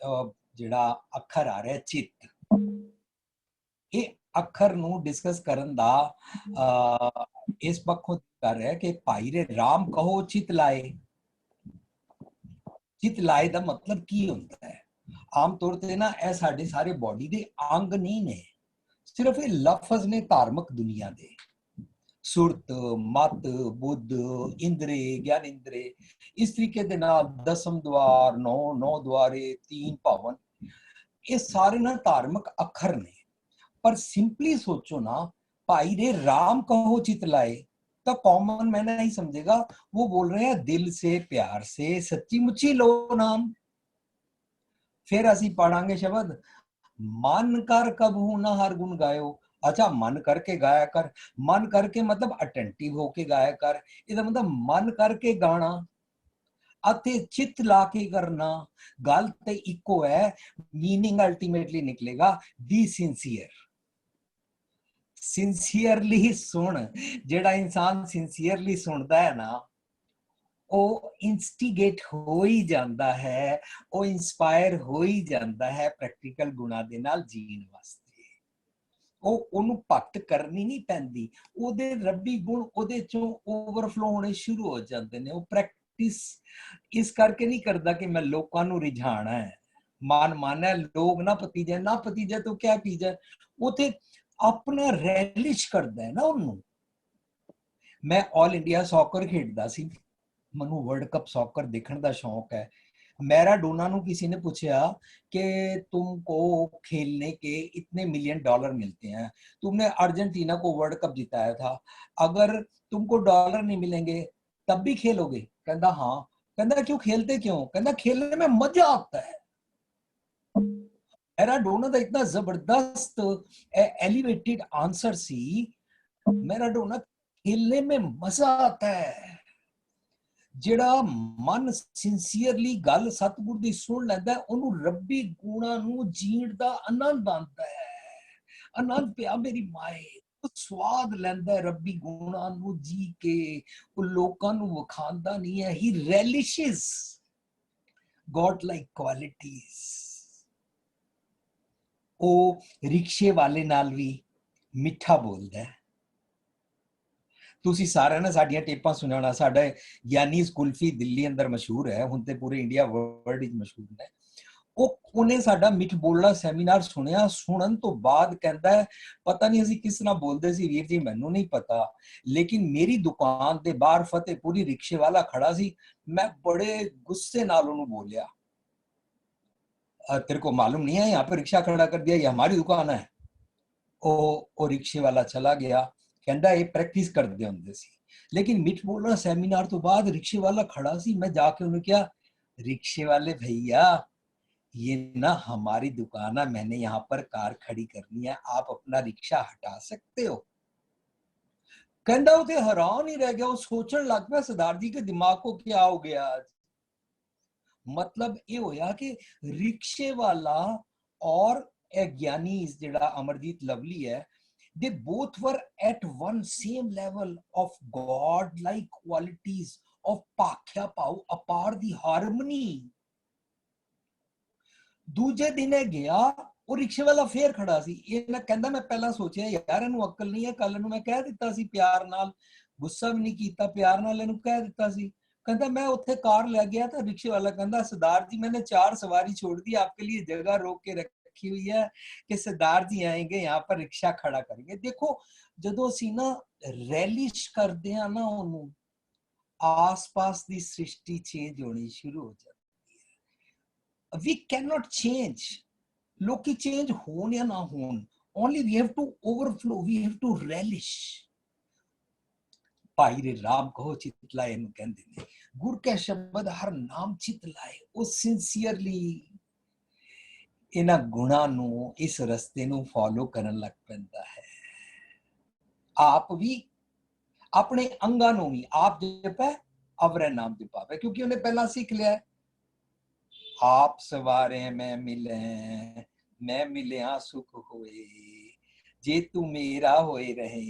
ਜਿਹੜਾ ਅੱਖਰ ਆ ਰਿਹਾ ਚਿੱਤ, ਇਹ ਅੱਖਰ ਨੂੰ ਡਿਸਕਸ ਕਰਨ ਦਾ ਇਸ ਪੱਖੋਂ ਕਰ ਰਿਹਾ ਕਿ ਭਾਈ ਰੇ ਰਾਮ ਕਹੋ ਚਿਤ ਲਾਏ। ਚਿਤ ਲਾਏ ਦਾ ਮਤਲਬ ਕੀ ਹੁੰਦਾ ਹੈ? ਆਮ ਤੌਰ ਤੇ ਨਾ ਇਹ ਸਾਡੇ ਸਾਰੇ ਬੋਡੀ ਦੇ ਅੰਗ ਨਹੀਂ ਨੇ, ਸਿਰਫ ਇਹ ਲਫ਼ਜ਼ ਨੇ ਧਾਰਮਿਕ ਦੁਨੀਆ ਦੇ। ਸੁਰਤ, ਮਤ, ਬੁੱਧ, ਇੰਦਰੇ, ਗਿਆਨ ਇੰਦਰੇ, ਇਸ ਤਰੀਕੇ ਦੇ ਨਾਲ ਦਸਮ ਦਵਾਰ, ਨੌ ਦੁਆਰੇ, 3 ਭਵਨ, ਇਹ ਸਾਰੇ ਨਾ ਧਾਰਮਿਕ ਅੱਖਰ ਨੇ, पर सिंपली सोचो ना, भाई रे राम कहो चितलाए, तो कॉमन मैन नहीं समझेगा, वो बोल रहे हैं दिल से प्यार से सच्ची मुच्ची लो नाम। फिर असी पढ़ांगे शब्द, मन कर कबहू ना हर गुण गायो। अच्छा, मन करके गाया कर, मन करके मतलब अटेंटिव होके गाया कर, इसका मतलब मन करके गाना ਅਤੇ ਚਿੱਤ ਲਾ ਕੇ ਕਰਨਾ, ਗੱਲ ਤੇ ਇੱਕੋ ਹੈ, मीनिंग अल्टीमेटली निकलेगा बी सिंसियर। सिंसियरली सुन, ਜਿਹੜਾ ਇਨਸਾਨ सिंसियरली ਸੁਣਦਾ ਹੈ ਨਾ, ਉਹ ਇਨਸਟੀਗੇਟ ਹੋ ਹੀ ਜਾਂਦਾ ਹੈ, ਉਹ ਇਨਸਪਾਇਰ ਹੋ ਹੀ ਜਾਂਦਾ ਹੈ ਪ੍ਰੈਕਟੀਕਲ ਗੁਣਾਂ ਦੇ ਨਾਲ ਜੀਣ ਵਾਸਤੇ। ਉਹਨੂੰ ਭਗਤ ਕਰਨੀ ਨਹੀਂ ਪੈਂਦੀ, ਉਹਦੇ ਰੱਬੀ ਗੁਣ ਉਹਦੇ ਚੋਂ ਓਵਰਫਲੋ ਹੋਣੇ ਸ਼ੁਰੂ ਹੋ ਜਾਂਦੇ ਨੇ। ਉਹ ਪ੍ਰੈਕਟਿਸ ਇਸ ਕਰਕੇ ਨਹੀਂ ਕਰਦਾ ਕਿ ਮੈਂ ਲੋਕਾਂ ਨੂੰ ਰਿਝਾਣਾ ਹੈ, ਮਨ ਮਾਨਾ ਲੋਕ ਨਾ ਪਤੀਜੇ, ਨਾ ਪਤੀਜੇ ਤੋਂ ਕਿਆ ਪੀਜੇ, ਉਹ ਤੇ ਆਪਣਾ ਰੈਲਿਸ਼ ਕਰਦਾ ਹੈ ਨਾ ਉਹਨੂੰ। ਮੈਂ ਆਲ ਇੰਡੀਆ ਸੌਕਰ ਖੇਡਦਾ ਸੀ, ਮੈਨੂੰ ਵਰਲਡ ਕੱਪ ਸੌਕਰ ਦੇਖਣ ਦਾ ਸ਼ੌਕ ਹੈ। मैराडोना ਨੂੰ किसी ने पूछा कि तुमको खेलने के इतने $1 मिलियन मिलते हैं, तुमने अर्जेंटीना को वर्ल्ड कप जिताया था, अगर तुमको डॉलर नहीं मिलेंगे तब भी खेलोगे? कहता हाँ। कहता क्यों खेलते, क्यों? कहता खेलने में मजा आता है। मैराडोना का इतना जबरदस्त एलिवेटेड आंसर सी, मैराडोना खेलने में मजा आता है। ਜਿਹੜਾ ਮਨ ਸਿੰਸੀਅਰਲੀ ਗੱਲ ਸਤਿਗੁਰ ਦੀ ਸੁਣ ਲੈਂਦਾ, ਉਹਨੂੰ ਰੱਬੀ ਗੁਣਾਂ ਨੂੰ ਜੀਣ ਦਾ ਆਨੰਦ ਆਉਂਦਾ ਹੈ। ਆਨੰਦ ਪਿਆ ਮੇਰੀ ਮਾਏ, ਉਹ ਸਵਾਦ ਲੈਂਦਾ ਰੱਬੀ ਗੁਣਾਂ ਨੂੰ ਜੀ ਕੇ, ਉਹ ਲੋਕਾਂ ਨੂੰ ਵਿਖਾਉਂਦਾ ਨਹੀਂ ਹੈ। ਹੀ ਰੈਲਿਸ਼ਸ ਗॉड ਲਾਈਕ ਕੁਆਲਿਟੀਜ਼। ਉਹ ਰਿਕਸ਼ੇ ਵਾਲੇ ਨਾਲ ਵੀ ਮਿੱਠਾ ਬੋਲਦਾ ਹੈ। ਤੁਸੀਂ ਸਾਰਿਆਂ ਨੇ ਸਾਡੀਆਂ ਟੇਪਾਂ ਸੁਣਿਆ ਹੋਣਾ, ਸਾਡਾ ਯਾਨੀਜ਼ ਕੁਲਫੀ ਦਿੱਲੀ ਅੰਦਰ ਮਸ਼ਹੂਰ ਹੈ, ਹੁਣ ਤੇ ਪੂਰੇ ਇੰਡੀਆ ਵਰਲਡ ਵਿੱਚ ਮਸ਼ਹੂਰ ਹੈ। ਉਹਨੇ ਸਾਡਾ ਮਿੱਠ ਬੋਲਣਾ ਸੈਮੀਨਾਰ ਸੁਣਿਆ, ਸੁਣਨ ਤੋਂ ਬਾਅਦ ਕਹਿੰਦਾ ਪਤਾ ਨਹੀਂ ਅਸੀਂ ਕਿਸ ਤਰ੍ਹਾਂ ਬੋਲਦੇ ਸੀ ਵੀਰ ਜੀ, ਮੈਨੂੰ ਨਹੀਂ ਪਤਾ, ਲੇਕਿਨ ਮੇਰੀ ਦੁਕਾਨ ਦੇ ਬਾਹਰ ਫਤਿਹਪੁਰੀ ਰਿਕਸ਼ੇ ਵਾਲਾ ਖੜਾ ਸੀ, मैं बड़े गुस्से नाल ਉਹਨੂੰ ਬੋਲਿਆ, तेरे को मालूम नहीं है यहाँ पे रिक्शा खड़ा कर दिया, ये हमारी दुकान है। ਉਹ ਰਿਕਸ਼ੇ ਵਾਲਾ ਚਲਾ ਗਿਆ, ਕਹਿੰਦਾ ਇਹ ਪ੍ਰੈਕਟਿਸ ਕਰਦੇ ਹੁੰਦੇ ਸੀ। लेकिन मिठ बोलना सेमिनार तो बाद रिक्शे वाला खड़ा सी, मैं जाके उन्हें क्या, रिक्शे वाले भैया ये ना हमारी दुकान है, मैंने यहाँ पर कार खड़ी करनी है, आप अपना रिक्शा हटा सकते हो? कहता वो तो हैरान ही रह गया, वो सोचने लग पाया सरदार जी के दिमाग को क्या हो गया आज। मतलब ये होया कि रिक्शे वाला और ज्ञानी जिहड़ा अमरजीत लवली है, they both were at one same level of God-like qualities of Pakhya Pau, apar the harmony. दूजे दिन गया, ਉਹ ਰਿਕਸ਼ੇ ਵਾਲਾ ਫੇਰ ਖੜਾ ਸੀ, ਇਹ ਨਾ ਕਹਿੰਦਾ ਮੈਂ ਪਹਿਲਾਂ ਸੋਚਿਆ ਯਾਰ ਇਹਨੂੰ ਅਕਲ ਨਹੀਂ ਹੈ, ਕੱਲ ਨੂੰ ਮੈਂ ਕਹਿ ਦਿੱਤਾ ਸੀ ਪਿਆਰ ਨਾਲ, ਗੁੱਸਾ ਵੀ ਨਹੀਂ ਕੀਤਾ, ਪਿਆਰ ਨਾਲ ਇਹਨੂੰ ਕਹਿ ਦਿੱਤਾ ਸੀ। कहता मैं उत्थे कार ले गया था, रिक्शे वाला कहता सरदार जी मैंने 4 सवारी छोड़ दी, आपके लिए जगह रोक के रखी हुई है कि सरदार जी आएंगे यहाँ पर रिक्शा खड़ा करेंगे। देखो जदों असीं ना रैलिश करते हैं ना, उन्होंने आस पास की सृष्टि चेंज होनी शुरू हो जाती है। वी कैन नॉट चेंज, लोग चेंज होन या ना होन, only we have to overflow, we have to relish. भाई रे राम कहो चित लाए कहते ने, गुर के शब्द हर नाम चित लाए। वो सिंसियरली इन्हां गुणां नूं, इस रस्ते नूं फॉलो करन लग पैंदा है। आप भी अपने अंगां नूं भी आप जपै अवरे नाम जपावे, क्योंकि उन्हें पहला सीख लिया है, आप सवारे मैं मिलिया सुख होए, जे तू मेरा होए रहे,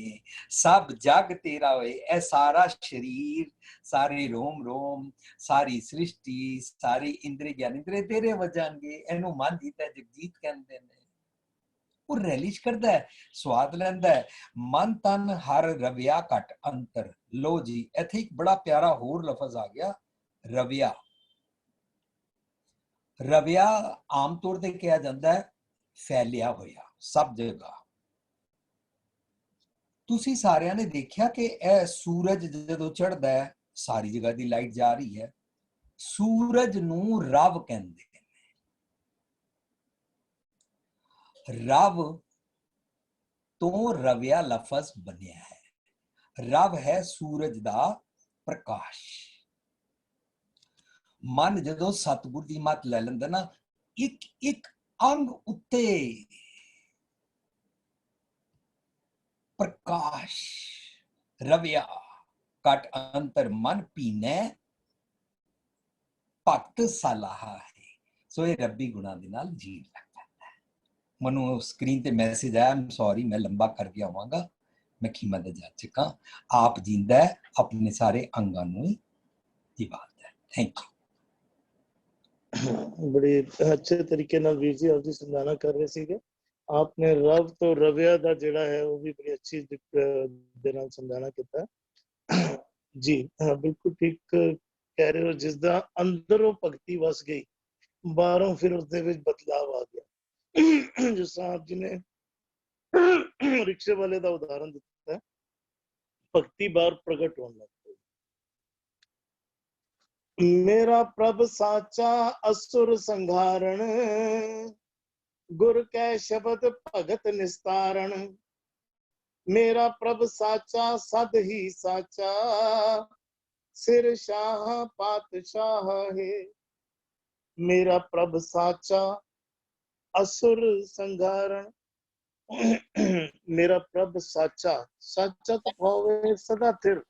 सब जग तेरा होए। ए सारा शरीर, सारे रोम रोम, सारी सृष्टि, सारी इंद्र ज्ञानेंद्र तेरे वजानगे। एनू मन जीता जगजीत कहते हैं। वो रैलिश करता है, स्वाद लैंदा है। मन तन हर रविया घट अंतर। लो जी इत्थे एक बड़ा प्यारा होर लफज आ गया, रविया। रविया आम तौर पर कहा जाता है फैलिया होया सब जगह। तुसी सारिਆਂ ने देखा कि यह सूरज जदों चढ़दा है सारी जगह की लाइट जा रही है, सूरज नूं रव कहंदे ने। रव तो रविया लफज बनया है। रव है सूरज दा प्रकाश। मन जदों सतगुर दी मत ले लैंदा ना, एक एक अंग उत्ते प्रकाश रविया कट अंतर मन पीने भक्त सलाहा है। सो ये रब्बी गुणा दे नाल जी लगता है। मनु स्क्रीन ते मैसेज आया, I'm सॉरी मैं लंबा कर गया होवांगा, मैं खीमा दे जा चुका। आप जिंदा है अपने सारे अंगां नूं जीवालदा है। Thank you. बड़े अच्छे तरीके नाल वीर जी आप जी समझाना कर रहे सीगे। आपने रव तो रविया दा जेड़ा है वो भी बड़ी अच्छी दे नाल समझाना कीता है। जी हाँ, बिल्कुल ठीक कह रहे हो। जिसदा अंदरों भगती वस गई, बाहरों फिर उसदे विच बदलाव आ गया। जिस तरह आप जी ने रिक्शे वाले का उदाहरण दिता है, भक्ति बाहर प्रगट होने लग गई। मेरा प्रभ साचा असुर संघारण, गुर कै शब्द भगत निस्तारण। मेरा प्रभ साचा सद ही साचा, सिर शाह पातशाह है। मेरा प्रभ साचा असुर संघारण। मेरा प्रभ साचा, साचा तो भावे सदा थिर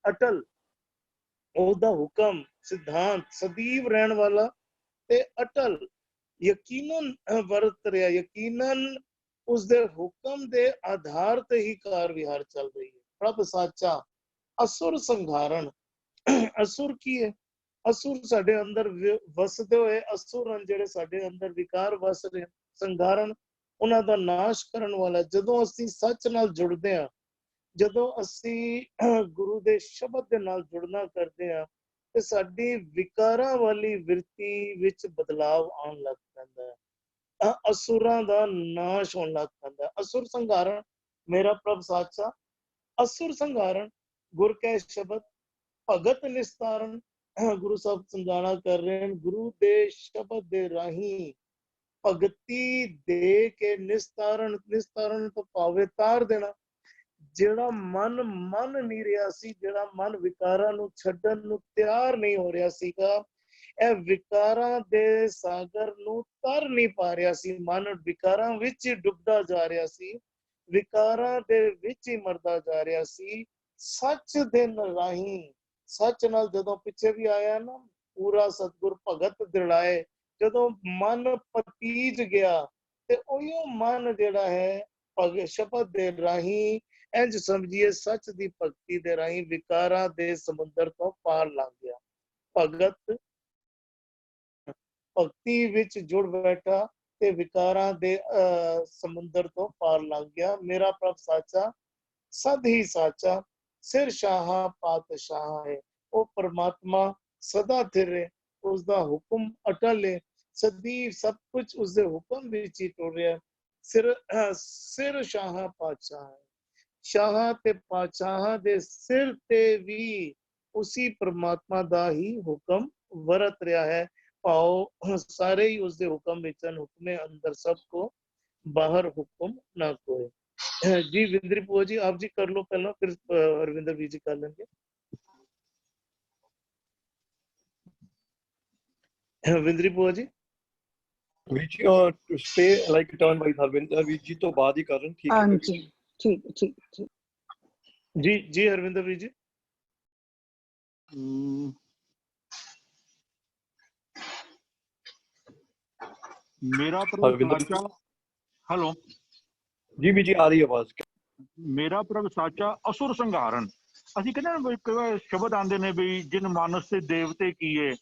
अटल, ओदा हुक्म सिद्धांत सदैव रहन वाला ते अटल यकीनन वरत रहा, यकीनन उसदे हुक्म दे आधार ते ही कार विहार चल रही है। प्रभ साचा असुर संघारण। असुर की है? असुर साडे अंदर वसदे होए असुर हैं जेड़े साडे अंदर विकार वस रहे। संघारण उन्हां दा नाश करन वाला। जदों असीं सच नाल जुड़दे हां, जदों असीं गुरु दे शब्द दे नाल जुड़ना करदे हां ते साडी विकारां वाली विरती विच बदलाव आउण लग पैंदा है। असुरां दा नाश होण लग पैंदा है। असुर संघारण मेरा प्रभ साचा, असुर संघारण गुर कै शब्द भगत निस्तारण। गुरु साहब समझाना कर रहे हैं, गुरु दे शब्द दे राही भगती दे के निस्तारण। निस्तारण तो भावे तार देना। ਜਿਹੜਾ ਮਨ ਨਹੀਂ ਰਿਹਾ ਸੀ, ਜਿਹੜਾ ਮਨ ਵਿਕਾਰਾਂ ਨੂੰ ਛੱਡਣ ਨੂੰ ਤਿਆਰ ਨਹੀਂ ਹੋ ਰਿਹਾ ਸੀਗਾ, ਇਹ ਵਿਕਾਰਾਂ ਦੇ ਸਾਗਰ ਨੂੰ ਤਰ ਨਹੀਂ ਪਾ ਰਿਹਾ ਸੀ। ਮਨ ਵਿਕਾਰਾਂ ਵਿੱਚ ਹੀ ਡੁੱਬਦਾ ਜਾ ਰਿਹਾ ਸੀ, ਵਿਕਾਰਾਂ ਦੇ ਵਿੱਚ ਹੀ ਮਰਦਾ ਜਾ ਰਿਹਾ ਸੀ। ਸੱਚ ਦੇ ਰਾਹੀਂ, ਸੱਚ ਨਾਲ ਜਦੋਂ ਪਿੱਛੇ ਵੀ ਆਇਆ ਨਾ, ਪੂਰਾ ਸਤਿਗੁਰ ਭਗਤ ਦਿਲਾਏ। ਜਦੋਂ ਮਨ ਪਤੀਜ ਗਿਆ ਤੇ ਉਹੀਓ ਮਨ ਜਿਹੜਾ ਹੈ ਸ਼ਬਦ ਦੇ ਰਾਹੀਂ इंज समझिए सच दी भक्ति दे राही विकारा दे समुंदर तो पार लग गया। भगत भक्ति विच जुड़ बैठा ते विकारा दे समुंदर तो पार लग गया। मेरा प्रभ साचा सद ही साचा, सिर शाह पातशाह है। वो परमात्मा सदा थिर है, उसका हुक्म अटल है, सदैव सब कुछ उसके हुक्म विच ही टुर रहा है। सिर शाह पातशाह है। शाह ते पातशाह दे सिर ते भी उसी परमात्मा दा ही हुक्म वरत रहा है। भाव सारे ही उसके हुक्म विचन, हुक्मे अंदर सबको, बाहर हुक्म ना कोई। जी विंद्री पुआ जी आप जी कर लो पहला, फिर हरविंदर जी कर लेंगे। विंद्री पुआ जी। ਵੀਰ ਜੀ stay like turn by Harvinder ਵੀਰ ਜੀ ਤੋਂ ਬਾਅਦ ਹੀ ਕਰਨ, ਠੀਕ ਹੈ? ਹਾਂਜੀ ਠੀਕ ਠੀਕ ਠੀਕ। जी जी हरविंदर जी। मेरा प्रभ साचा, हेलो जी भी जी आ रही है आवाज। मेरा प्रभ साचा असुर संघारण। ਅਸੀਂ ਕਹਿੰਦੇ ਨਾ ਸ਼ਬਦ ਆਉਂਦੇ ਨੇ ਵੀ ਜਿਨ ਮਾਨਸ ਤੇ ਦੇਵਤੇ ਕੀਏ,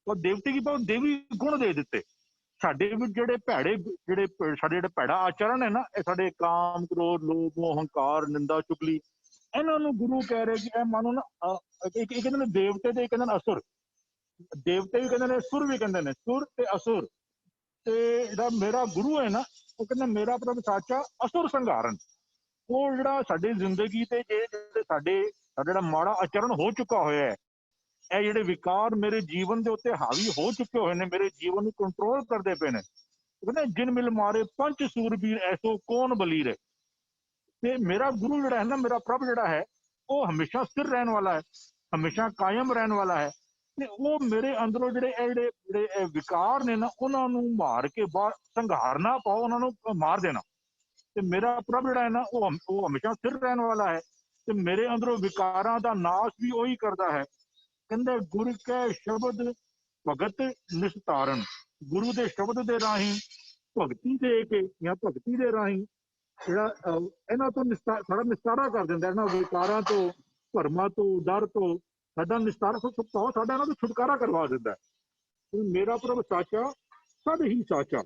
ਉਹ ਦੇਵਤੇ ਕੀ ਪਾਉ ਦੇਵੀ ਗੁਣ ਦੇ ਦਿੱਤੇ। ਸਾਡੇ ਵਿੱਚ ਜਿਹੜੇ ਭੈੜੇ, ਸਾਡੇ ਜਿਹੜਾ ਭੈੜਾ ਆਚਰਣ ਹੈ ਨਾ, ਇਹ ਸਾਡੇ ਕਾਮ, ਕ੍ਰੋਧ, ਲੋਭ, ਹੰਕਾਰ, ਨਿੰਦਾ, ਚੁਗਲੀ, ਇਹਨਾਂ ਨੂੰ ਗੁਰੂ ਕਹਿ ਰਹੇ ਕਿ ਇਹ ਮਾਨੋ ਨਾ ਇੱਕ ਕਹਿੰਦੇ ਨੇ ਦੇਵਤੇ ਤੇ ਕਹਿੰਦੇ ਨੇ ਅਸੁਰ। ਦੇਵਤੇ ਵੀ ਕਹਿੰਦੇ ਨੇ, ਸੁਰ ਵੀ ਕਹਿੰਦੇ ਨੇ, ਸੁਰ ਤੇ ਅਸੁਰ। ਤੇ ਜਿਹੜਾ ਮੇਰਾ ਗੁਰੂ ਹੈ ਨਾ, ਉਹ ਕਹਿੰਦਾ ਮੇਰਾ ਪ੍ਰਭ ਸਾਚਾ ਅਸੁਰ ਸੰਘਾਰਨ। ਉਹ ਜਿਹੜਾ ਸਾਡੀ ਜ਼ਿੰਦਗੀ ਤੇ ਸਾਡੇ ਜਿਹੜਾ ਮਾੜਾ ਆਚਰਣ ਹੋ ਚੁੱਕਾ ਹੋਇਆ ਹੈ, ਇਹ ਜਿਹੜੇ ਵਿਕਾਰ ਮੇਰੇ ਜੀਵਨ ਦੇ ਉੱਤੇ ਹਾਵੀ ਹੋ ਚੁੱਕੇ ਹੋਏ ਨੇ, ਮੇਰੇ ਜੀਵਨ ਨੂੰ ਕੰਟਰੋਲ ਕਰਦੇ ਪਏ ਨੇ, ਕਹਿੰਦੇ ਜਿਨ ਮਿਲ ਮਾਰੇ ਪੰਜ ਸੂਰਬੀਰ ਐਸੋ ਕੌਣ ਬਲੀਰ ਹੈ। ਤੇ ਮੇਰਾ ਗੁਰੂ ਜਿਹੜਾ ਹੈ ਨਾ, ਮੇਰਾ ਪ੍ਰਭ ਜਿਹੜਾ ਹੈ, ਉਹ ਹਮੇਸ਼ਾ ਸਥਿਰ ਰਹਿਣ ਵਾਲਾ ਹੈ, ਹਮੇਸ਼ਾ ਕਾਇਮ ਰਹਿਣ ਵਾਲਾ ਹੈ। ਤੇ ਉਹ ਮੇਰੇ ਅੰਦਰੋਂ ਜਿਹੜੇ ਵਿਕਾਰ ਨੇ ਨਾ, ਉਹਨਾਂ ਨੂੰ ਮਾਰ ਕੇ ਬਾਹਰ ਸੰਘਾਰਨਾ ਪਾਓ, ਉਹਨਾਂ ਨੂੰ ਮਾਰ ਦੇਣਾ। ਤੇ ਮੇਰਾ ਪ੍ਰਭ ਜਿਹੜਾ ਹੈ ਨਾ, ਉਹ ਹਮੇਸ਼ਾ ਸਥਿਰ ਰਹਿਣ ਵਾਲਾ ਹੈ ਤੇ ਮੇਰੇ ਅੰਦਰੋਂ ਵਿਕਾਰਾਂ ਦਾ ਨਾਸ਼ ਵੀ ਉਹੀ ਕਰਦਾ ਹੈ। ਕਹਿੰਦੇ ਗੁਰ ਕੈ ਸ਼ਬਦ ਭਗਤ ਨਿਸਤਾਰਨ, ਗੁਰੂ ਦੇ ਸ਼ਬਦ ਦੇ ਰਾਹੀਂ ਭਗਤੀ ਦੇ ਕੇ ਜਾਂ ਭਗਤੀ ਦੇ ਰਾਹੀਂ ਜਿਹੜਾ ਇਹਨਾਂ ਤੋਂ ਸਾਡਾ ਨਿਸਤਾਰਾ ਕਰ ਦਿੰਦਾ, ਇਹਨਾਂ ਵਿਕਾਰਾਂ ਤੋਂ, ਭਰਮਾਂ ਤੋਂ, ਡਰ ਤੋਂ ਸਾਡਾ ਨਿਸਤਾਰਾ, ਸਾਡਾ ਇਹਨਾਂ ਤੋਂ ਛੁਟਕਾਰਾ ਕਰਵਾ ਦਿੰਦਾ। ਮੇਰਾ ਪ੍ਰਭ ਸਾਚਾ ਸਦ ਹੀ ਸਾਚਾ,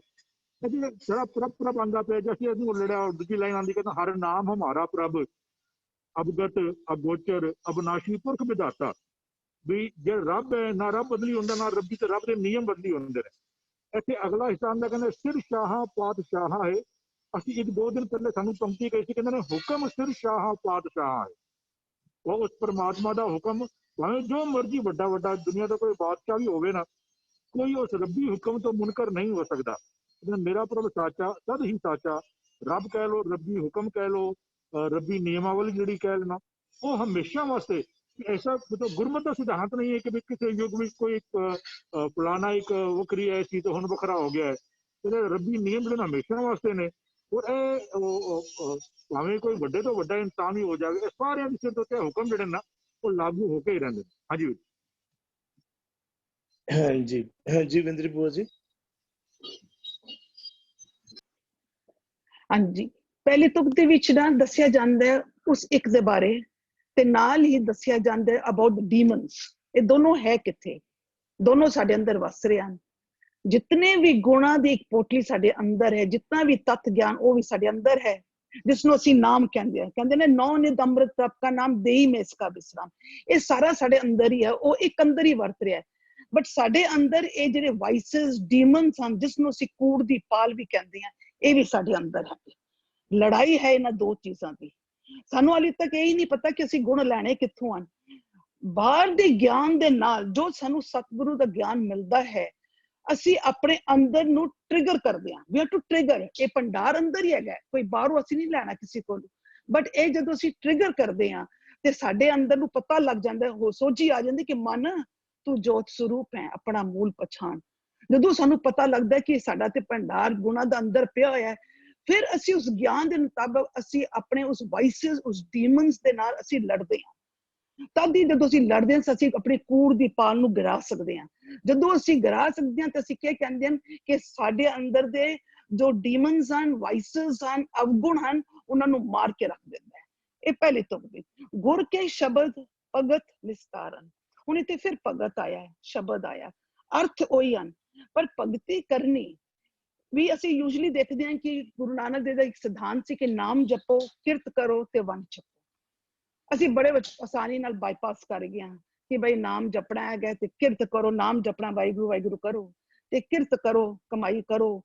ਜਿਹੜਾ ਪ੍ਰਭ ਆਉਂਦਾ ਪਿਆ, ਜੇ ਅਸੀਂ ਇਹਨੂੰ ਲੜਿਆ, ਦੂਜੀ ਲਾਈਨ ਆਉਂਦੀ ਕਹਿੰਦਾ ਹਰ ਨਾਮ ਹਮਾਰਾ ਪ੍ਰਭ ਅਵਗਤ ਅਗੋਚਰ ਅਬਨਾਸ਼ੀ ਪੁਰਖ ਵਿਧਾਤਾ। ਵੀ ਜੇ ਰੱਬ ਹੈ, ਨਾ ਰੱਬ ਬਦਲੀ ਹੁੰਦਾ, ਨਾ ਰੱਬੀ ਤੇ ਰੱਬ ਦੇ ਨਿਯਮ ਬਦਲੀ ਹੁੰਦੇ ਨੇ। ਇੱਥੇ ਅਗਲਾ ਹਿੱਸਾ ਆਉਂਦਾ, ਕਹਿੰਦੇ ਸਿਰ ਸ਼ਾਹਾਂ ਪਾਤਸ਼ਾਹਾਂ ਹੈ। ਅਸੀਂ 1-2 ਦਿਨ ਪਹਿਲੇ ਸਾਨੂੰ ਪੰਕਤੀ ਕਹੀ ਸੀ, ਕਹਿੰਦੇ ਨੇ ਹੁਕਮ ਸਿਰ ਸ਼ਾਹਾਂ ਪਾਤਸ਼ਾਹਾਂ ਹੈ। ਉਹ ਉਸ ਪਰਮਾਤਮਾ ਦਾ ਹੁਕਮ, ਭਾਵੇਂ ਜੋ ਮਰਜ਼ੀ ਵੱਡਾ ਵੱਡਾ ਦੁਨੀਆ ਦਾ ਕੋਈ ਬਾਦਸ਼ਾਹ ਵੀ ਹੋਵੇ ਨਾ, ਕੋਈ ਉਸ ਰੱਬੀ ਹੁਕਮ ਤੋਂ ਮੁਨਕਰ ਨਹੀਂ ਹੋ ਸਕਦਾ। ਮੇਰਾ ਪ੍ਰਭ ਸਾਚਾ ਸਦ ਹੀ ਸਾਚਾ, ਰੱਬ ਕਹਿ ਲੋ, ਰੱਬੀ ਹੁਕਮ ਕਹਿ ਲੋ, ਰੱਬੀ ਨਿਯਮਾਵਲੀ ਜਿਹੜੀ ਕਹਿ ਲੈਣਾ, ਉਹ ਹਮੇਸ਼ਾ ਵਾਸਤੇ ਐਸਾ ਮਤਲਬ ਗੁਰਮਤਿ ਦਾ ਸਿਧਾਂਤ ਨਹੀਂ ਹੈ ਕਿ ਵੀ ਕਿਸੇ ਯੁੱਗ ਵਿੱਚ ਕੋਈ ਫਲਾਣਾ ਇੱਕ ਵੱਖਰੀ ਐ ਸੀ ਤੇ ਹੁਣ ਵੱਖਰਾ ਹੋ ਗਿਆ ਹੈ। ਇਹਦੇ ਰੱਬੀ ਨਿਯਮ ਜਿਹੜੇ ਹਮੇਸ਼ਾ ਵਾਸਤੇ ਨੇ। ਔਰ ਇਹ ਭਾਵੇਂ ਕੋਈ ਵੱਡੇ ਤੋਂ ਵੱਡਾ ਇਨਸਾਨ ਹੀ ਹੋ ਜਾਵੇ, ਇਹ ਸਾਰਿਆਂ ਦੇ ਸਿਰ ਤੋਂ ਤੇ ਹੁਕਮ ਜਿਹੜੇ ਨਾ ਉਹ ਲਾਗੂ ਹੋ ਕੇ ਹੀ ਰਹਿੰਦੇ ਨੇ। ਹਾਂਜੀ ਹਾਂਜੀ ਹਾਂਜੀ ਵਿੰਦਰੀ ਬੂਆ ਜੀ। ਹਾਂਜੀ, ਪਹਿਲੇ ਤੁਕ ਦੇ ਵਿੱਚ ਨਾ ਦੱਸਿਆ ਜਾਂਦਾ ਹੈ ਉਸ ਇੱਕ ਦੇ ਬਾਰੇ, ਤੇ ਨਾਲ ਹੀ ਦੱਸਿਆ ਜਾਂਦਾ ਹੈ ਅਬਾਊਟ ਡੀਮਨਸ। ਇਹ ਦੋਨੋਂ ਹੈ ਕਿੱਥੇ? ਦੋਨੋਂ ਸਾਡੇ ਅੰਦਰ ਵਸ ਰਹੇ ਹਨ। ਜਿਤਨੇ ਵੀ ਗੁਣਾਂ ਦੀ ਇੱਕ ਪੋਟਲੀ ਸਾਡੇ ਅੰਦਰ ਹੈ, ਜਿਤਨਾ ਵੀ ਤਤ ਗਿਆਨ ਉਹ ਵੀ ਸਾਡੇ ਅੰਦਰ ਹੈ, ਜਿਸਨੂੰ ਅਸੀਂ ਨਾਮ ਕਹਿੰਦੇ ਆ। ਕਹਿੰਦੇ ਨੇ ਨੌ ਨਿਧ ਅੰਮ੍ਰਿਤ ਪ੍ਰਭ ਕਾ ਨਾਮ ਦੇਈ ਮੈਂ ਇਸਕਾ ਵਿਸਰਾਮ। ਇਹ ਸਾਰਾ ਸਾਡੇ ਅੰਦਰ ਹੀ ਹੈ, ਉਹ ਇੱਕ ਅੰਦਰ ਹੀ ਵਰਤ ਰਿਹਾ ਹੈ। ਬਟ ਸਾਡੇ ਅੰਦਰ ਇਹ ਜਿਹੜੇ ਵਾਈਸਸ ਡੀਮਨਸ ਹਨ, ਜਿਸਨੂੰ ਅਸੀਂ ਕੂੜ ਦੀ ਪਾਲ ਵੀ ਕਹਿੰਦੇ ਆ, ਇਹ ਵੀ ਸਾਡੇ ਅੰਦਰ ਹੈ। ਲੜਾਈ ਹੈ ਇਹਨਾਂ ਦੋ ਚੀਜ਼ਾਂ ਦੀ। ਸਾਨੂੰ ਹਾਲੇ ਤੱਕ ਇਹ ਹੀ ਨਹੀਂ ਪਤਾ ਕਿ ਅਸੀਂ ਗੁਣ ਲੈਣੇ ਕਿੱਥੋਂ ਹਨ। ਬਾਹਰ ਦੇ ਗਿਆਨ ਦੇ ਨਾਲ ਜੋ ਸਾਨੂੰ ਸਤਿਗੁਰੂ ਦਾ ਗਿਆਨ ਮਿਲਦਾ ਹੈ, ਅਸੀਂ ਆਪਣੇ ਅੰਦਰ ਨੂੰ ਟ੍ਰਿਗਰ ਕਰਦੇ ਹਾਂ। We have to trigger. ਇਹ ਭੰਡਾਰ ਅੰਦਰ ਹੀ ਹੈਗਾ, ਕੋਈ ਬਾਹਰੋਂ ਅਸੀਂ ਨਹੀਂ ਲੈਣਾ ਕਿਸੇ ਕੋਲ। ਬਟ ਇਹ ਜਦੋਂ ਅਸੀਂ ਟ੍ਰਿਗਰ ਕਰਦੇ ਹਾਂ ਤੇ ਸਾਡੇ ਅੰਦਰ ਨੂੰ ਪਤਾ ਲੱਗ ਜਾਂਦਾ, ਹੋ ਸੋਝੀ ਆ ਜਾਂਦੀ ਕਿ ਮਨ ਤੂੰ ਜੋਤ ਸਰੂਪ ਹੈ, ਆਪਣਾ ਮੂਲ ਪਛਾਣ। ਜਦੋਂ ਸਾਨੂੰ ਪਤਾ ਲੱਗਦਾ ਕਿ ਸਾਡਾ ਤੇ ਭੰਡਾਰ ਗੁਣਾ ਦਾ ਅੰਦਰ ਪਿਆ ਹੋਇਆ ਹੈ, ਫਿਰ ਅਸੀਂ ਉਸ ਗਿਆਨ ਦੇ ਮੁਤਾਬਕ ਅਸੀਂ ਆਪਣੇ ਉਸ ਵਾਈਸਸ, ਉਸ ਡੀਮਨਸ ਦੇ ਨਾਲ ਅਸੀਂ ਲੜਦੇ ਹਾਂ। ਤਦ ਹੀ ਜਦੋਂ ਅਸੀਂ ਲੜਦੇ ਹਾਂ, ਅਸੀਂ ਆਪਣੀ ਕੂੜ ਦੀ ਪਾਲ ਨੂੰ ਗਿਰਾ ਸਕਦੇ ਹਾਂ। ਜਦੋਂ ਅਸੀਂ ਗਿਰਾ ਸਕਦੇ ਹਾਂ ਤਾਂ ਅਸੀਂ ਕੀ ਕਹਿੰਦੇ ਹਾਂ ਕਿ ਸਾਡੇ ਅੰਦਰ ਦੇ ਜੋ ਡੀਮਨਸ ਹਨ, ਵਾਈਸਸ ਹਨ, ਅਵਗੁਣ ਹਨ, ਉਹਨਾਂ ਨੂੰ ਮਾਰ ਕੇ ਰੱਖ ਦਿੰਦਾ ਹੈ। ਇਹ ਪਹਿਲੀ ਤੁਕ ਦੀ। ਗੁਰ ਕੇ ਸ਼ਬਦ ਭਗਤ ਨਿਸਤਾਰਨ। ਹੁਣ ਇੱਥੇ ਫਿਰ ਭਗਤ ਆਇਆ ਹੈ, ਸ਼ਬਦ ਆਇਆ, ਅਰਥ ਉਹੀ ਹਨ, ਪਰ ਭਗਤੀ ਕਰਨੀ ਵੀ ਅਸੀਂ ਯੂਜਲੀ ਦੇਖਦੇ ਹਾਂ ਕਿ ਗੁਰੂ ਨਾਨਕ ਦੇਵ ਦਾ ਇੱਕ ਸਿਧਾਂਤ ਸੀ ਕਿ ਨਾਮ ਜਪੋ, ਕਿਰਤ ਕਰੋ ਤੇ ਵੰਡ ਛਕੋ। ਅਸੀਂ ਬੜੇ ਆਸਾਨੀ ਨਾਲ ਬਾਈਪਾਸ ਕਰ ਗਏ ਹਾਂ ਕਿ ਬਈ ਨਾਮ ਜਪਣਾ ਹੈਗਾ ਤੇ ਕਿਰਤ ਕਰੋ, ਨਾਮ ਜਪਣਾ ਵਾਹਿਗੁਰੂ ਵਾਹਿਗੁਰੂ ਕਰੋ ਤੇ ਕਿਰਤ ਕਰੋ, ਕਮਾਈ ਕਰੋ,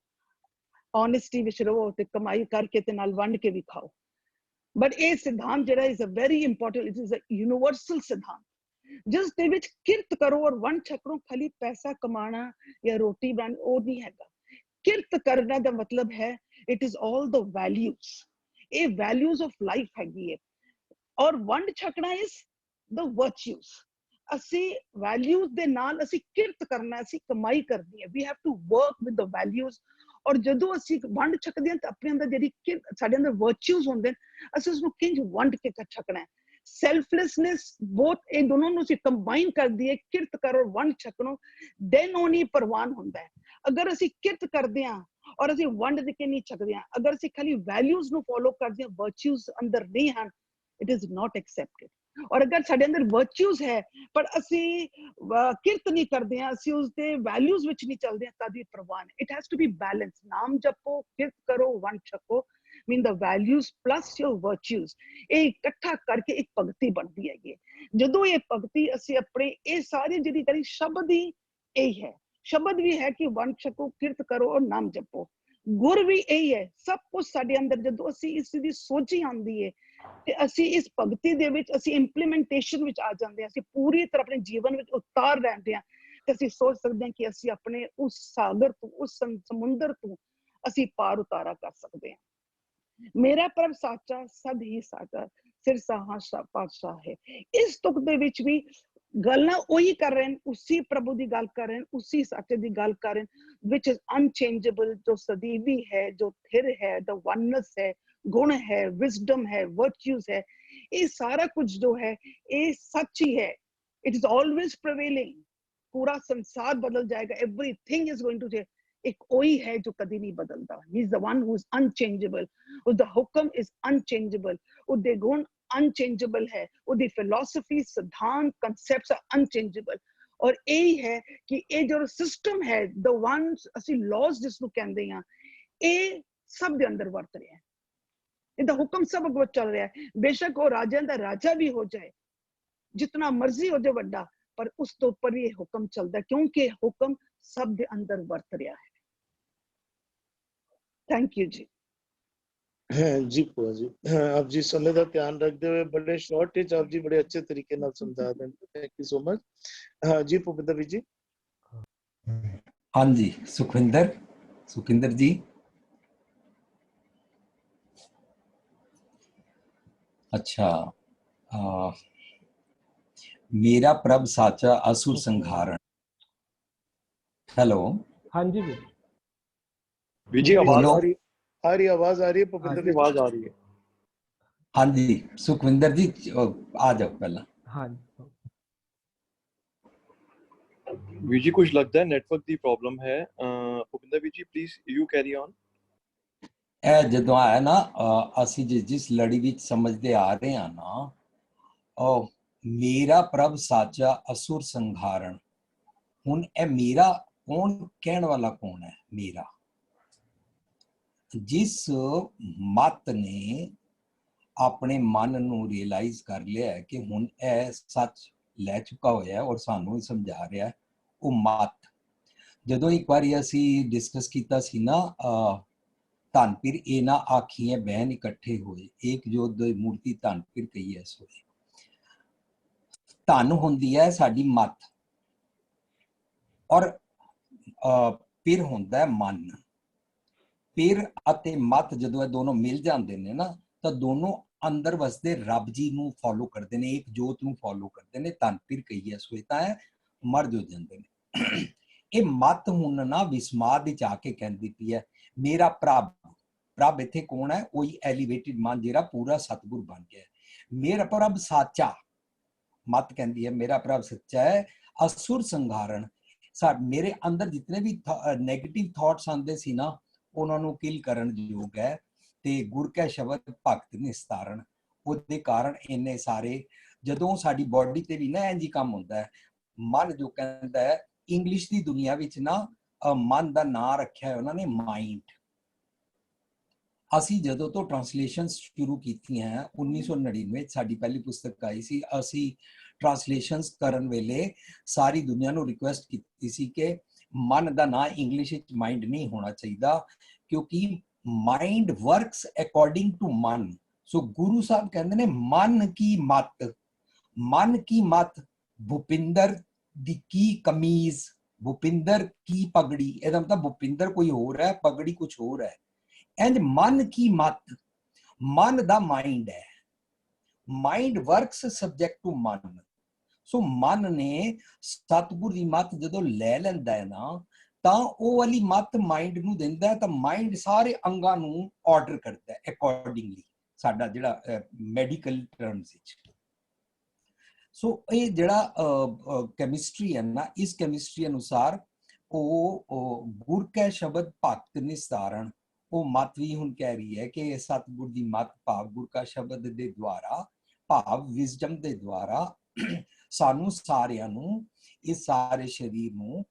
ਓਨੈਸਟੀ ਵਿੱਚ ਰਹੋ ਤੇ ਕਮਾਈ ਕਰਕੇ ਤੇ ਨਾਲ ਵੰਡ ਕੇ ਵੀ ਖਾਓ। ਬਟ ਇਹ ਸਿਧਾਂਤ ਜਿਹੜਾ is a very important, it is a universal ਸਿਧਾਂਤ, ਜਿਸ ਦੇ ਵਿੱਚ ਕਿਰਤ ਕਰੋ ਔਰ ਵੰਡ ਛਕੋ ਖਾਲੀ ਪੈਸਾ ਕਮਾਣਾ ਜਾਂ ਰੋਟੀ ਬਣਾਉਣੀ ਉਹ ਨਹੀਂ ਹੈਗਾ। ਕਿਰਤ ਕਰਨਾ ਦਾ ਮਤਲਬ ਹੈ it is all the values. ਇਹ ਵੈਲਿਊਜ਼ ਆਫ ਲਾਈਫ ਹੈਗੀ ਹੈ। ਔਰ ਵੰਡ ਛਕਣਾ ਇਜ਼ ਦ ਵਰਚੂਜ਼। ਅਸੀਂ ਵੈਲਿਊਜ਼ ਦੇ ਨਾਲ ਅਸੀਂ ਕਿਰਤ ਕਰਨਾ, ਅਸੀਂ ਕਮਾਈ ਕਰਨੀ ਹੈ। We have to work with the values. ਔਰ ਜਦੋਂ ਅਸੀਂ ਵੰਡ ਛਕਦੇ ਹਾਂ ਤਾਂ ਆਪਣੇ ਅੰਦਰ ਜਿਹੜੀ ਸਾਡੇ ਅੰਦਰ ਵਰਚੂਜ਼ ਹੁੰਦੇ ਨੇ, ਅਸੀਂ ਉਸਨੂੰ ਕਿੰਝ ਵੰਡ ਕੇ ਛਕਣਾ ਹੈ। ਸੈਲਫਲੈਸਨੈਸ, ਬੋਥ ਇਹ ਦੋਨੋਂ ਨੂੰ ਅਸੀਂ ਕੰਬਾਈਨ ਕਰ ਦਈਏ, ਕਿਰਤ ਕਰੋ ਵੰਡ ਛਕਣੋ, ਦੈਨ ਓਨਲੀ ਪ੍ਰਵਾਨ ਹੁੰਦਾ ਹੈ। ਅਗਰ ਅਸੀਂ ਕਿਰਤ ਕਰਦੇ ਹਾਂ ਔਰ ਅਸੀਂ ਵੰਡ ਦੇ ਕੇ ਨਹੀਂ ਛਕਦੇ ਹਾਂ, ਅਗਰ ਅਸੀਂ ਖਾਲੀ ਵੈਲਿਊਜ਼ ਨੂੰ ਫੋਲੋ ਕਰਦੇ ਹਾਂ, ਵਰਚੂਜ਼ ਅੰਦਰ ਨਹੀਂ ਹਨ, ਇਟ ਇਜ਼ ਨਾਟ ਐਕਸੈਪਟਡ। ਔਰ ਅਗਰ ਸਾਡੇ ਅੰਦਰ ਵਰਚੂਜ਼ ਹੈ ਪਰ ਅਸੀਂ ਕਿਰਤ ਨਹੀਂ ਕਰਦੇ ਹਾਂ, ਅਸੀਂ ਉਸਦੇ ਵੈਲਿਊਜ਼ ਵਿੱਚ ਨਹੀਂ ਚੱਲਦੇ ਹਾਂ, ਤਦ ਵੀ ਪ੍ਰਵਾਨ। It has to be balance. ਨਾਮ ਜਪੋ, ਕਿਰਤ ਕਰੋ, ਵੰਡ ਛਕੋ, mean the values plus your virtues, ਇਹ ਇਕੱਠਾ ਕਰਕੇ ਇੱਕ ਭਗਤੀ ਬਣਦੀ ਹੈਗੀ। ਜਦੋਂ ਇਹ ਭਗਤੀ ਅਸੀਂ ਆਪਣੇ ਇਹ ਸਾਰੀ ਜਿਹੜੀ ਕਰੀ ਸ਼ਬਦ ਹੀ ਇਹੀ ਹੈ। ਸ਼ਬਦ ਵੀ ਹੈ ਕਿ ਵੰਡ ਛਕੋ, ਕਿਰਤ ਕਰੋ ਔਰ ਨਾਮ ਜਪੋ। ਗੁਰ ਵੀ ਇਹੀ ਹੈ। ਸਭ ਕੁਝ ਸਾਡੇ ਅੰਦਰ ਜਦੋਂ ਅਸੀਂ ਇਸ ਦੀ ਸੋਝੀ ਆਉਂਦੀ ਹੈ ਤੇ ਅਸੀਂ ਇਸ ਭਗਤੀ ਦੇ ਵਿੱਚ ਅਸੀਂ ਇੰਪਲੀਮੈਂਟੇਸ਼ਨ ਵਿੱਚ ਆ ਜਾਂਦੇ ਹਾਂ, ਅਸੀਂ ਪੂਰੀ ਤਰ੍ਹਾਂ ਆਪਣੇ ਜੀਵਨ ਵਿੱਚ ਉਤਾਰ ਲੈਂਦੇ ਹਾਂ ਤੇ ਅਸੀਂ ਸੋਚ ਸਕਦੇ ਹਾਂ ਕਿ ਅਸੀਂ ਆਪਣੇ ਉਸ ਸਾਗਰ ਤੋਂ, ਉਸ ਸਮੁੰਦਰ ਤੋਂ ਅਸੀਂ ਪਾਰ ਉਤਾਰਾ ਕਰ ਸਕਦੇ ਹਾਂ। ਮੇਰਾ ਪ੍ਰਭ ਸਾਚਾ ਸਦ ਹੀ ਸਾਚਾ ਸਿਰ ਸਾਹਾ ਪਾਤਸ਼ਾਹ ਹੈ। ਇਸ ਤੁਕ ਦੇ ਵਿੱਚ ਵੀ ਗੱਲਾਂ ਉਹੀ ਕਰ ਰਹੇ ਨੇ, ਉਸੇ ਪ੍ਰਭੂ ਦੀ ਗੱਲ ਕਰ ਰਹੇ ਨੇ, ਉਸੇ ਸਾਚੇ ਦੀ ਗੱਲ ਕਰ ਰਹੇ ਨੇ, which is unchangeable, ਜੋ ਸਦੀਵੀ ਹੈ, ਜੋ ਥਿਰ ਹੈ, the oneness ਹੈ, ਗੁਣ ਹੈ, ਵਿਜ਼ਡਮ ਹੈ, virtues ਹੈ, ਇਹ ਸਾਰਾ ਕੁਝ ਜੋ ਹੈ ਇਹ ਸੱਚ ਹੀ ਹੈ। it is always prevailing, पूरा संसार बदल जाएगा, everything is going to change। एक वही है जो कभी नहीं बदलता, he is the one who is unchangeable, उसका हुक्म is unchangeable, उसके गुण unchangeable है, उसकी philosophy, सिद्धांत, concepts are unchangeable। और यही है कि ये जो सिस्टम है, the ones ਅਸੀਂ laws जिसਨੂੰ ਕਹਿੰਦੇ ਆ, ਇਹ ਸਭ ਦੇ ਅੰਦਰ ਵਰਤ ਰਿਹਾ ਹੈ। ਇਹਦਾ ਹੁਕਮ ਸਭ ਅੱਗੇ ਚੱਲ ਰਿਹਾ ਹੈ। ਬੇਸ਼ੱਕ ਉਹ ਰਾਜਿਆਂ ਦਾ ਰਾਜਾ ਵੀ ਹੋ ਜਾਏ, जितना मर्जी हो जाए ਵੱਡਾ, पर उस तो ऊपर भी हुक्म चलता है, क्योंकि हुक्म सब दे अंदर वर्त रहा है। थैंक यू जी। जी ਭੂਆ ਜੀ, ਆਪ ਜੀ ਸਮੇਂ ਦਾ ਧਿਆਨ ਰੱਖਦੇ ਹੋਏ ਬੜੇ ਸ਼ਾਰਟ ਵਿੱਚ ਆਪ ਜੀ ਬੜੇ ਅੱਛੇ ਤਰੀਕੇ ਨਾਲ ਸਮਝਾ ਦਿੰਦੇ। Thank you so much. ਹਾਂ ਜੀ ਭੁਪਿੰਦਰ ਵੀ ਜੀ। हाँ जी, सुखविंदर जी। अच्छा, मेरा प्रभ साचा असुर संहारण। हेलो, हाँ जी भी विजी आवाज बोलो। आ रही आवाज आ रही है भुपिंदर जी? आवाज आ रही है। हाँ जी सुखविंदर जी, आ जाओ पहला। हाँ विजी कुछ लगता है नेटवर्क की प्रॉब्लम है। भुपिंदर विजी प्लीज यू कैरी ऑन। ਇਹ ਜਦੋਂ ਆਇਆ ਨਾ, ਅਸੀਂ ਜਿਸ ਲੜੀ ਵਿੱਚ ਸਮਝਦੇ ਆ ਰਹੇ ਹਾਂ ਨਾ, ਉਹ ਮੇਰਾ ਪ੍ਰਭ ਸਾਚਾ ਅਸੁਰ ਸੰਹਾਰਨ। ਹੁਣ ਇਹ ਮੇਰਾ ਕੌਣ ਕਹਿਣ ਵਾਲਾ ਕੌਣ ਹੈ? ਮੇਰਾ, ਜਿਸ ਮਤ ਨੇ ਆਪਣੇ ਮਨ ਨੂੰ ਰਿਅਲਾਈਜ਼ ਕਰ ਲਿਆ ਕਿ ਹੁਣ ਇਹ ਸੱਚ ਲੈ ਚੁੱਕਾ ਹੋਇਆ ਔਰ ਸਾਨੂੰ ਹੀ ਸਮਝਾ ਰਿਹਾ, ਉਹ ਮਤ। ਜਦੋਂ ਇੱਕ ਵਾਰੀ ਅਸੀਂ ਡਿਸਕਸ ਕੀਤਾ ਸੀ ਨਾ, ਧੰਨ ਪੀਰ ਇਹ ਨਾ ਆਖੀਏ ਬਹਿਨ ਇਕੱਠੇ ਹੋਏ, ਏਕ ਜੋਤ ਦੀ ਮੂਰਤੀ ਧੰਨ ਪੀਰ ਕਹੀਏ ਸੋਏ। ਧੰਨ ਹੁੰਦੀ ਹੈ ਸਾਡੀ ਮਤ, ਔਰ ਪੀਰ ਹੁੰਦਾ ਮਨ। ਪੀਰ ਅਤੇ ਮਤ ਜਦੋਂ ਇਹ ਦੋਨੋਂ ਮਿਲ ਜਾਂਦੇ ਨੇ ਨਾ, ਤਾਂ ਦੋਨੋਂ ਅੰਦਰ ਵਸਦੇ ਰੱਬ ਜੀ ਨੂੰ ਫੋਲੋ ਕਰਦੇ ਨੇ, ਇੱਕ ਜੋਤ ਨੂੰ ਫੋਲੋ ਕਰਦੇ ਨੇ। ਧੰਨ ਪੀਰ ਕਹੀਏ ਸੋਏ, ਤਾਂ ਇਹ ਮਰਜ ਹੋ ਜਾਂਦੇ ਨੇ। ਇਹ ਮਤ ਹੁਣ ਨਾ ਵਿਸਮਾਦ ਵਿੱਚ ਆ ਕੇ ਕਹਿੰਦੀ ਪਈ ਹੈ ਮੇਰਾ ਪ੍ਰਭ। ਪ੍ਰਭ ਇੱਥੇ ਕੌਣ ਹੈ? ਉਹੀ ਐਲੀਵੇਟਿਡ ਮਨ ਜਿਹੜਾ ਪੂਰਾ ਸਤਿਗੁਰ ਬਣ ਗਿਆ। ਮੇਰਾ ਪ੍ਰਭ ਸਾਚਾ, ਮਤ ਕਹਿੰਦੀ ਹੈ ਮੇਰਾ ਪ੍ਰਭ ਸੱਚਾ ਹੈ। ਅਸੁਰ ਸੰਹਾਰਨ, ਮੇਰੇ ਅੰਦਰ ਜਿਤਨੇ ਵੀ ਨੈਗੇਟਿਵ ਥਾਟਸ ਆਉਂਦੇ ਸੀ ਨਾ, ਉਹਨਾਂ ਨੂੰ ਕਿਲ ਕਰਨ ਯੋਗ ਹੈ। ਤੇ ਗੁਰ ਕੈ ਸ਼ਬਦ ਭਗਤ ਨਿਸਤਾਰਨ, ਉਹਦੇ ਕਾਰਨ ਇੰਨੇ ਸਾਰੇ। ਜਦੋਂ ਸਾਡੀ ਬੋਡੀ ਤੇ ਵੀ ਨਾ ਇੰਝ ਕੰਮ ਹੁੰਦਾ ਹੈ, ਮਨ ਜੋ ਕਹਿੰਦਾ ਹੈ, ਇੰਗਲਿਸ਼ ਦੀ ਦੁਨੀਆ ਵਿੱਚ ਨਾ ਮਨ ਦਾ ਨਾਂ ਰੱਖਿਆ ਉਹਨਾਂ ਨੇ ਮਾਈਂਡ। ਅਸੀਂ ਜਦੋਂ ਤੋਂ ਟ੍ਰਾਂਸਲੇਸ਼ਨ ਸ਼ੁਰੂ ਕੀਤੀਆਂ 1999 ਵਿੱਚ ਸਾਡੀ ਪਹਿਲੀ ਪੁਸਤਕ ਆਈ ਸੀ, ਅਸੀਂ ਟ੍ਰਾਂਸਲੇਸ਼ਨਸ ਕਰਨ ਵੇਲੇ ਸਾਰੀ ਦੁਨੀਆ ਨੂੰ ਰਿਕੁਐਸਟ ਕੀਤੀ ਸੀ ਕਿ ਮਨ ਦਾ ਨਾਂ ਇੰਗਲਿਸ਼ ਵਿੱਚ ਮਾਈਂਡ ਨਹੀਂ ਹੋਣਾ ਚਾਹੀਦਾ, ਕਿਉਂਕਿ ਮਾਈਂਡ ਵਰਕਸ ਅਕੋਰਡਿੰਗ ਟੂ ਮਨ। ਸੋ ਗੁਰੂ ਸਾਹਿਬ ਕਹਿੰਦੇ ਨੇ ਮਨ ਕੀ ਮਤ, ਮਨ ਕੀ ਮਤ, ਭੁਪਿੰਦਰ ਦੀ ਕੀ ਕਮੀਜ਼, ਭੁਪਿੰਦਰ ਕੀ ਪਗੜੀ। ਇਹਦਾ ਮਤਲਬ ਭੁਪਿੰਦਰ ਕੋਈ ਹੋਰ ਹੈ, ਪਗੜੀ ਕੁਝ ਹੋਰ ਹੈ। ਇੰਜ ਮਨ ਕੀ ਮਤ, ਮਨ ਦਾ ਮਾਈਂਡ ਹੈ। ਮਾਈਂਡ ਵਰਕਸ ਸਬਜੈਕਟ ਟੂ ਮਨ। ਸੋ ਮਨ ਨੇ ਸਤਿਗੁਰ ਦੀ ਮਤ ਜਦੋਂ ਲੈ ਲੈਂਦਾ ਹੈ ਨਾ, ਤਾਂ ਉਹ ਵਾਲੀ ਮਤ ਮਾਈਂਡ ਨੂੰ ਦਿੰਦਾ ਹੈ, ਤਾਂ ਮਾਈਂਡ ਸਾਰੇ ਅੰਗਾਂ ਨੂੰ ਆਰਡਰ ਕਰਦਾ ਹੈ ਅਕੋਰਡਿੰਗਲੀ, ਸਾਡਾ ਜਿਹੜਾ ਮੈਡੀਕਲ ਟਰਮਸ ਵਿੱਚ। ਸੋ ਇਹ ਜਿਹੜਾ ਕੈਮਿਸਟਰੀ ਹੈ ਨਾ, ਇਸ ਕੈਮਿਸਟਰੀ ਅਨੁਸਾਰ ਉਹ ਗੁਰ ਕੈ ਸ਼ਬਦ ਭਗਤ ਨਿਸਤਾਰਨ, ਉਹ ਮਤ ਵੀ ਹੁਣ ਕਹਿ ਰਹੀ ਹੈ ਕਿ ਸਤਿਗੁਰ ਦੀ ਮਤ ਭਾਵ ਗੁਰ ਕਾ ਸ਼ਬਦ ਦੇ ਦੁਆਰਾ, ਭਾਵ ਵਿਜ਼ਡਮ ਦੇ ਦੁਆਰਾ ਸਾਨੂੰ ਸਾਰਿਆਂ ਨੂੰ, ਇਸ ਸਾਰੇ ਸਰੀਰ ਨੂੰ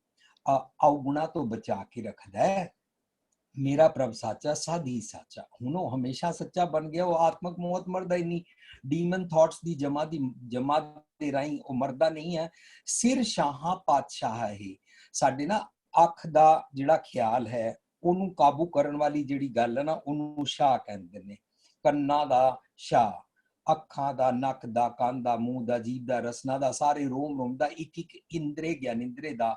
ਅਵਗੁਣਾ ਤੋਂ ਬਚਾ ਕੇ ਰੱਖਦਾ ਹੈ। ਮੇਰਾ ਪ੍ਰਭ ਸਾਚਾ ਸਦ ਹੀ ਸਾਚਾ। ਹੁਣ ਉਹ ਹਮੇਸ਼ਾ ਸੱਚਾ ਬਣ ਗਿਆ, ਉਹ ਆਤਮਕ ਮੌਤ ਮਰਦਾ ਹੀ ਨਹੀਂ। ਡੀਮਨ ਥਾਟਸ ਦੀ ਜਮਾ ਦੇ ਰਾਹੀਂ ਉਹ ਮਰਦਾ ਨਹੀਂ ਹੈ। ਸਿਰ ਸ਼ਾਹਾਂ ਪਾਤਸ਼ਾਹ ਹੈ। ਸਾਡੇ ਨਾ ਅੱਖ ਦਾ ਜਿਹੜਾ ਖਿਆਲ ਹੈ, ਉਹਨੂੰ ਕਾਬੂ ਕਰਨ ਵਾਲੀ ਜਿਹੜੀ ਗੱਲ ਹੈ ਨਾ, ਉਹਨੂੰ ਸ਼ਾਹ ਕਹਿੰਦੇ ਨੇ। ਕੰਨਾਂ ਦਾ ਸ਼ਾਹ, ਅੱਖਾਂ ਦਾ, ਨੱਕ ਦਾ, ਕੰਨ ਦਾ, ਮੂੰਹ ਦਾ, ਜੀਭ ਦਾ, ਰਸਨਾ ਦਾ, ਸਾਰੇ ਰੋਮ ਦਾ, ਇੱਕ ਇੱਕ ਇੰਦਰੇ ਗਿਆਨਿੰਦਰੇ ਦਾ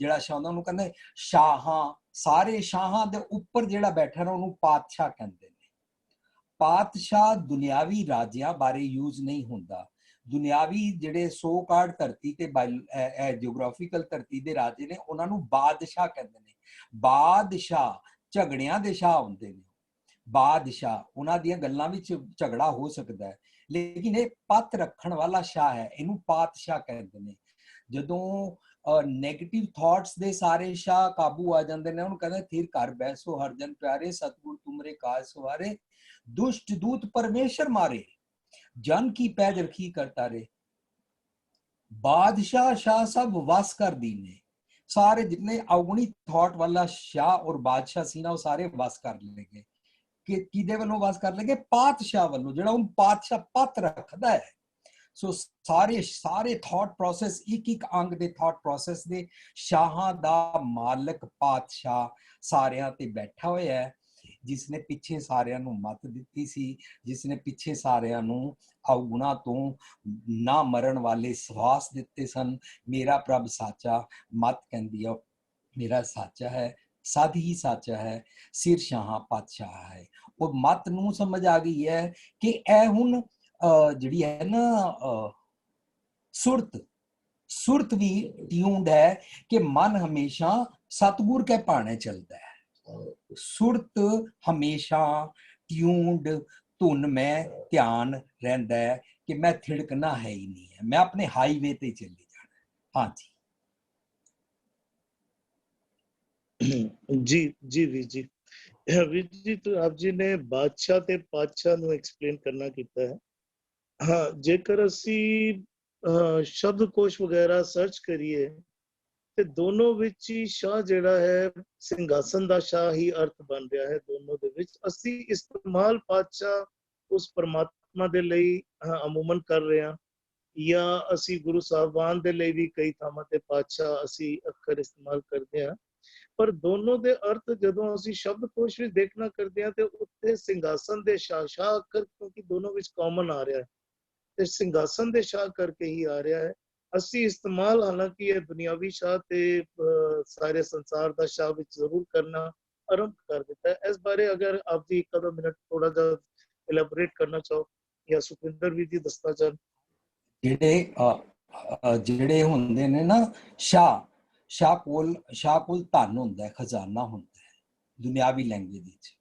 ਜਿਹੜਾ ਸ਼ਾਹ ਹੁੰਦਾ, ਉਹਨੂੰ ਕਹਿੰਦੇ ਸ਼ਾਹਾਂ ਸਾਰੇ ਸ਼ਾਹਾਂ ਦੇ ਉੱਪਰ ਜਿਹੜਾ ਬੈਠਾ ਨਾ ਉਹਨੂੰ ਪਾਤਸ਼ਾਹ ਕਹਿੰਦੇ ਨੇ। ਪਾਤਸ਼ਾਹ ਦੁਨਿਆਵੀ ਰਾਜਿਆਂ ਬਾਰੇ ਯੂਜ਼ ਨਹੀਂ ਹੁੰਦਾ। ਦੁਨਿਆਵੀ ਜਿਹੜੇ ਸੋ ਕਾਰਡ ਧਰਤੀ ਤੇ ਜਿਓਗ੍ਰਾਫੀਕਲ ਧਰਤੀ ਦੇ ਰਾਜੇ ਨੇ ਉਹਨਾਂ ਨੂੰ ਬਾਦਸ਼ਾਹ ਕਹਿੰਦੇ ਨੇ। ਬਾਦਸ਼ਾਹ ਝਗੜਿਆਂ ਦੇ ਸ਼ਾਹ ਹੁੰਦੇ ਨੇ। ਬਾਦਸ਼ਾਹ ਉਹਨਾਂ ਦੀਆਂ ਗੱਲਾਂ ਵਿੱਚ ਝਗੜਾ ਹੋ ਸਕਦਾ ਹੈ, ਲੇਕਿਨ ਇਹ ਪੱਤ ਰੱਖਣ ਵਾਲਾ ਸ਼ਾਹ ਹੈ, ਇਹਨੂੰ ਪਾਤਸ਼ਾਹ ਕਹਿੰਦੇ ਨੇ। ਜਦੋਂ ਨੈਗੇਟਿਵ ਥਾਟਸ ਦੇ ਸਾਰੇ ਸ਼ਾਹ ਕਾਬੂ ਆ ਜਾਂਦੇ ਨੇ, ਉਹਨੂੰ ਕਹਿੰਦੇ ਥਿਰ ਘਰ ਬੈਸੋ ਹਰ ਜਨ ਪਿਆਰੇ, ਸਤਿਗੁਰ ਤੁਮਰੇ ਕਾਜ ਸਵਾਰੇ, ਦੁਸ਼ਟ ਦੂਤ ਪਰਮੇਸ਼ਰ ਮਾਰੇ, ਜਨ ਕੀ ਪੈਜ रखी करता रे। बादशाह शाह सब वस कर दीने। सारे जितने अवगुणी थॉट वाला शाह और बादशाह सी ना, वो सारे वस कर लेंगे। कि किदे वालों वस कर लेंगे? पातशाह वालों, जेड़ा उन पातशाह पत रखदा है। सो सारे थॉट प्रोसेस, एक अंग दे थॉट प्रोसेस दे शाहां दा मालक पातशाह सारियां ते बैठा होया है, जिसने पिछे सारियां नूं मत दित्ती सी, जिसने पिछे सारियां नूं अवगुणा तो ना मरण वाले सवास दिते सन। मेरा प्रभ साचा, मत कहंदी है मेरा साचा है, सद ही साचा है, सिर शाह पातशाह है। और मत नूं समझ आ गई है कि ए हुण जिहड़ी है ना सुरत भी ट्यून्ड है कि मन हमेशा सतगुर के भाने चलता है। सुरत हमेशा ट्यून्ड, धुन में ध्यान रहता है कि मैं थिड़कना है ही नहीं है, मैं अपने हाईवे ते चली जाना। हाँ जी जी ਵੀਰ ਜੀ। ਵੀਰ ਜੀ तो आप जी ने बादशाह ਤੇ ਪਾਤਸ਼ਾਹ ਨੂੰ ਐਕਸਪਲੇਨ ਕਰਨਾ ਕੀਤਾ ਹੈ। ਹਾਂ, ਜੇਕਰ ਅਸੀਂ ਸ਼ਬਦਕੋਸ਼ ਵਗੈਰਾ ਸਰਚ ਕਰੀਏ ਤੇ ਦੋਨੋਂ ਵਿੱਚ ਹੀ ਸ਼ਾਹ ਜਿਹੜਾ ਹੈ ਸਿੰਘਾਸਨ ਦਾ ਸ਼ਾਹ ਹੀ ਅਰਥ ਬਣ ਰਿਹਾ ਹੈ। ਦੋਨੋਂ ਦੇ ਵਿੱਚ ਅਸੀਂ ਇਸਤੇਮਾਲ ਪਾਤਸ਼ਾਹ ਉਸ ਪਰਮਾਤਮਾ ਦੇ ਲਈ ਅਮੂਮਨ ਕਰ ਰਹੇ ਹਾਂ, ਜਾਂ ਅਸੀਂ ਗੁਰੂ ਸਾਹਿਬਾਨ ਦੇ ਲਈ ਵੀ ਕਈ ਥਾਵਾਂ ਤੇ ਪਾਤਸ਼ਾਹ ਅਸੀਂ ਅੱਖਰ ਇਸਤੇਮਾਲ ਕਰਦੇ ਹਾਂ। ਪਰ ਦੋਨੋਂ ਦੇ ਅਰਥ ਜਦੋਂ ਅਸੀਂ ਸ਼ਬਦਕੋਸ਼ ਵਿੱਚ ਦੇਖਣਾ ਕਰਦੇ ਹਾਂ ਤੇ ਉੱਥੇ ਸਿੰਘਾਸਨ ਦੇ ਸ਼ਾਹ ਅੱਖਰ, ਕਿਉਂਕਿ ਦੋਨੋਂ ਵਿੱਚ ਕਾਮਨ ਆ ਰਿਹਾ ਹੈ ਤੇ ਸਿੰਘਾਸਨ ਦੇ ਸ਼ਾਹ ਕਰਕੇ ਹੀ ਆ ਰਿਹਾ ਹੈ। ਅਸੀਂ ਇਸਤੇਮਾਲ ਹਾਲਾਂਕਿ ਇਹ ਦੁਨਿਆਵੀ ਸ਼ਾਹ ਤੇ ਸਾਰੇ ਸੰਸਾਰ ਦਾ ਸ਼ਾਹ ਵਿੱਚ ਜ਼ਰੂਰ ਕਰਨਾ ਆਰੰਭ ਕਰ ਦਿੱਤਾ ਹੈ। ਇਸ ਬਾਰੇ ਅਗਰ ਆਪ ਜੀ ਇੱਕ ਅੱਧਾ ਮਿੰਟ ਥੋੜਾ ਜਿਹਾ ਇਲੈਬੋਰੇਟ ਕਰਨਾ ਚਾਹੋ, ਜਾਂ ਸੁਖਵਿੰਦਰ ਵੀ ਜੀ ਦੱਸਣਾ ਚਾਹਣ। ਜਿਹੜੇ ਹੁੰਦੇ ਨੇ ਨਾ ਸ਼ਾਹ ਕੋਲ ਧਨ ਹੁੰਦਾ ਹੈ, ਖਜ਼ਾਨਾ ਹੁੰਦਾ ਹੈ ਦੁਨਿਆਵੀ ਲੈਂਗੁਏਜ ਵਿੱਚ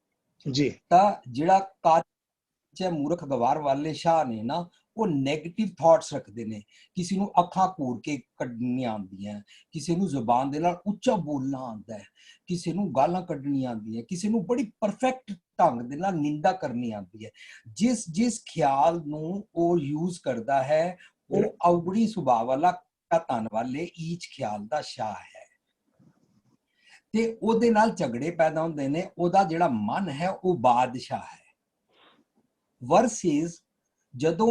ਜੀ। ਤਾਂ ਜਿਹੜਾ ਕਾਚੇ ਮੂਰਖ ਗਵਾਰ ਵਾਲੇ ਸ਼ਾਹ ਨੇ ਨਾ, ਉਹ ਨੈਗੇਟਿਵ ਥਾਟਸ ਰੱਖਦੇ ਨੇ। ਕਿਸੇ ਨੂੰ ਅੱਖਾਂ ਘੂਰ ਕੇ ਕੱਢਣੀਆਂ ਆਉਂਦੀਆਂ, ਕਿਸੇ ਨੂੰ ਜ਼ੁਬਾਨ ਦੇ ਨਾਲ ਉੱਚਾ ਬੋਲਣਾ ਆਉਂਦਾ ਹੈ, ਕਿਸੇ ਨੂੰ ਗਾਲਾਂ ਕੱਢਣੀਆਂ ਆਉਂਦੀਆਂ, ਕਿਸੇ ਨੂੰ ਬੜੀ ਪਰਫੈਕਟ ਢੰਗ ਦੇ ਨਾਲ ਨਿੰਦਾ ਕਰਨੀ ਆਉਂਦੀ ਹੈ। ਜਿਸ ਖਿਆਲ ਨੂੰ ਉਹ ਯੂਜ਼ ਕਰਦਾ ਹੈ, ਉਹ ਅਵਗੁਣੀ ਸੁਭਾਅ ਵਾਲਾ ਧਨ ਵਾਲੇ ਈਚ ਖਿਆਲ ਦਾ ਸ਼ਾਹ ਹੈ ਤੇ ਉਹਦੇ ਨਾਲ ਝਗੜੇ ਪੈਦਾ ਹੁੰਦੇ ਨੇ। ਉਹਦਾ ਜਿਹੜਾ ਮਨ ਹੈ ਉਹ ਬਾਦਸ਼ਾਹ ਹੈ। ਵਰਸਿਸ ਜਦੋਂ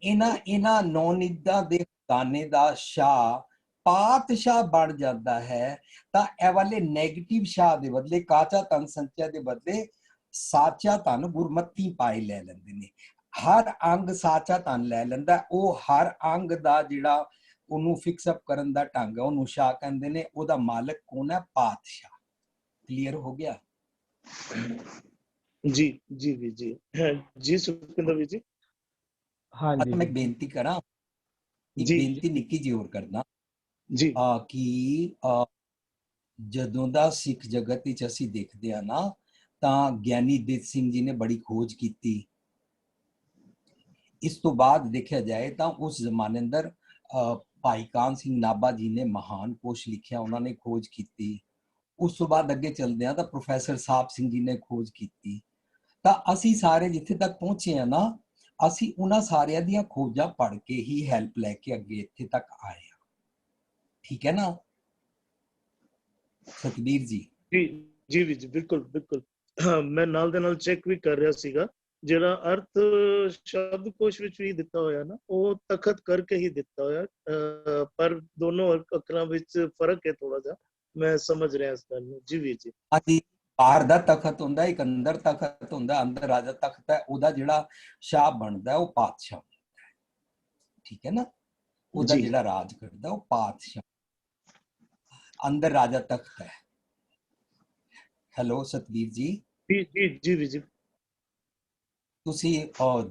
ਇਹਨਾਂ ਨੌਨਿੱਦਾ ਦੇ ਦਾਨੇ ਦਾ ਸ਼ਾਹ ਪਾਤਸ਼ਾਹ ਬਣ ਜਾਂਦਾ ਹੈ, ਤਾਂ ਇਹ ਵਾਲੇ ਨੈਗੇਟਿਵ ਸ਼ਾਹ ਦੇ ਬਦਲੇ, ਕਾਚਾ ਧਨ ਸੰਚੈ ਦੇ ਬਦਲੇ ਸਾਚਾ ਧਨ ਗੁਰਮਤੀ ਪਾਏ ਲੈ ਲੈਂਦੇ ਨੇ। ਹਰ ਅੰਗ ਸਾਚਾ ਧਨ ਲੈ ਲੈਂਦਾ। ਉਹ ਹਰ ਅੰਗ ਦਾ ਜਿਹੜਾ ਉਹਨੂੰ ਫਿਕਸ ਅਪ ਕਰਨ ਦਾ ਢੰਗ ਹੈ, ਉਹਨੂੰ ਸ਼ਾਹ ਕਹਿੰਦੇ ਨੇ। ਉਹਦਾ ਮਾਲਕ ਕੌਣ ਹੈ? ਪਾਤਸ਼ਾਹ। ਕਲੀਅਰ ਹੋ ਗਿਆ? ਜੀ ਜੀ ਵੀ ਜੀ ਜੀ ਸੁਖਵਿੰਦਰ ਵੀ ਜੀ। हाँ जी मैं बेनती करा, एक बेनती निक्की जी होर करना जी कि ਜਦੋਂ ਦਾ ਸਿੱਖ ਜਗਤ ਵਿੱਚ ਅਸੀਂ ਦੇਖਦੇ ਆ ਨਾ, ਤਾਂ ਗਿਆਨੀ ਦਿੱਤ ਸਿੰਘ ਜੀ ਨੇ ਬੜੀ ਖੋਜ ਕੀਤੀ। ਇਸ ਤੋਂ ਬਾਅਦ ਦੇਖਿਆ ਜਾਏ ਤਾਂ ਉਸ ਜ਼ਮਾਨੇ ਅੰਦਰ ਭਾਈ ਕਾਨ ਸਿੰਘ ਨਾਭਾ ਜੀ ਨੇ ਮਹਾਨ ਕੋਸ਼ ਲਿਖਿਆ, ਉਹਨਾਂ ਨੇ ਖੋਜ ਕੀਤੀ। ਉਸ ਤੋਂ ਬਾਅਦ ਅੱਗੇ ਚੱਲਦੇ ਆ ਤਾਂ ਪ੍ਰੋਫੈਸਰ ਸਾਹਿਬ ਸਿੰਘ ਜੀ ਨੇ ਖੋਜ ਕੀਤੀ। ਤਾਂ ਅਸੀਂ ਸਾਰੇ ਜਿੱਥੇ ਤੱਕ ਪਹੁੰਚੇ ਆ ਨਾ, ਅਸੀਂ ਉਹਨਾਂ ਸਾਰਿਆਂ ਦੀਆਂ ਖੋਜਾਂ ਪੜ੍ਹ ਕੇ ਹੀ ਹੈਲਪ ਲੈ ਕੇ ਅੱਗੇ ਇੱਥੇ ਤੱਕ ਆਏ ਆ। ਠੀਕ ਹੈ ਨਾ ਸਤਬੀਰ ਜੀ? ਜੀ ਜੀ ਵੀ ਜੀ, ਬਿਲਕੁਲ ਬਿਲਕੁਲ। ਮੈਂ ਨਾਲ ਦੇ ਨਾਲ ਚੈੱਕ ਵੀ ਕਰ ਰਿਹਾ ਸੀਗਾ, ਜਿਹੜਾ ਅਰਥ ਸ਼ਬਦਕੋਸ਼ ਵਿੱਚ ਵੀ ਦਿੱਤਾ ਹੋਇਆ ਨਾ, ਉਹ ਤਖਤ ਕਰਕੇ ਹੀ ਦਿੱਤਾ ਹੋਇਆ, ਪਰ ਦੋਨੋਂ ਅੱਖਰਾਂ ਵਿੱਚ ਫਰਕ ਹੈ ਥੋੜਾ ਜਿਹਾ। ਮੈਂ ਸਮਝ ਰਿਹਾ ਇਸ ਗੱਲ ਨੂੰ। ਜੀ ਵੀ ਜੀ। ਹਾਂਜੀ, ਬਾਹਰ ਦਾ ਤਖਤ ਹੁੰਦਾ, ਇੱਕ ਅੰਦਰ ਤਖਤ ਹੁੰਦਾ। ਅੰਦਰ ਰਾਜਾ ਤਖਤ ਹੈ, ਉਹਦਾ ਜਿਹੜਾ ਸ਼ਾਹ ਬਣਦਾ ਉਹ ਪਾਤਸ਼ਾਹ ਹੁੰਦਾ ਹੈ। ਠੀਕ ਹੈ ਨਾ? ਉਹਦਾ ਜਿਹੜਾ ਰਾਜ ਕਰਦਾ ਉਹ ਪਾਤਸ਼ਾਹ। ਅੰਦਰ ਰਾਜਾ ਤਖਤ ਹੈ। ਹੈਲੋ ਸਤਵੀਰ ਜੀ, ਜੀ ਜੀ ਜੀ ਵੀਰ ਜੀ। ਤੁਸੀਂ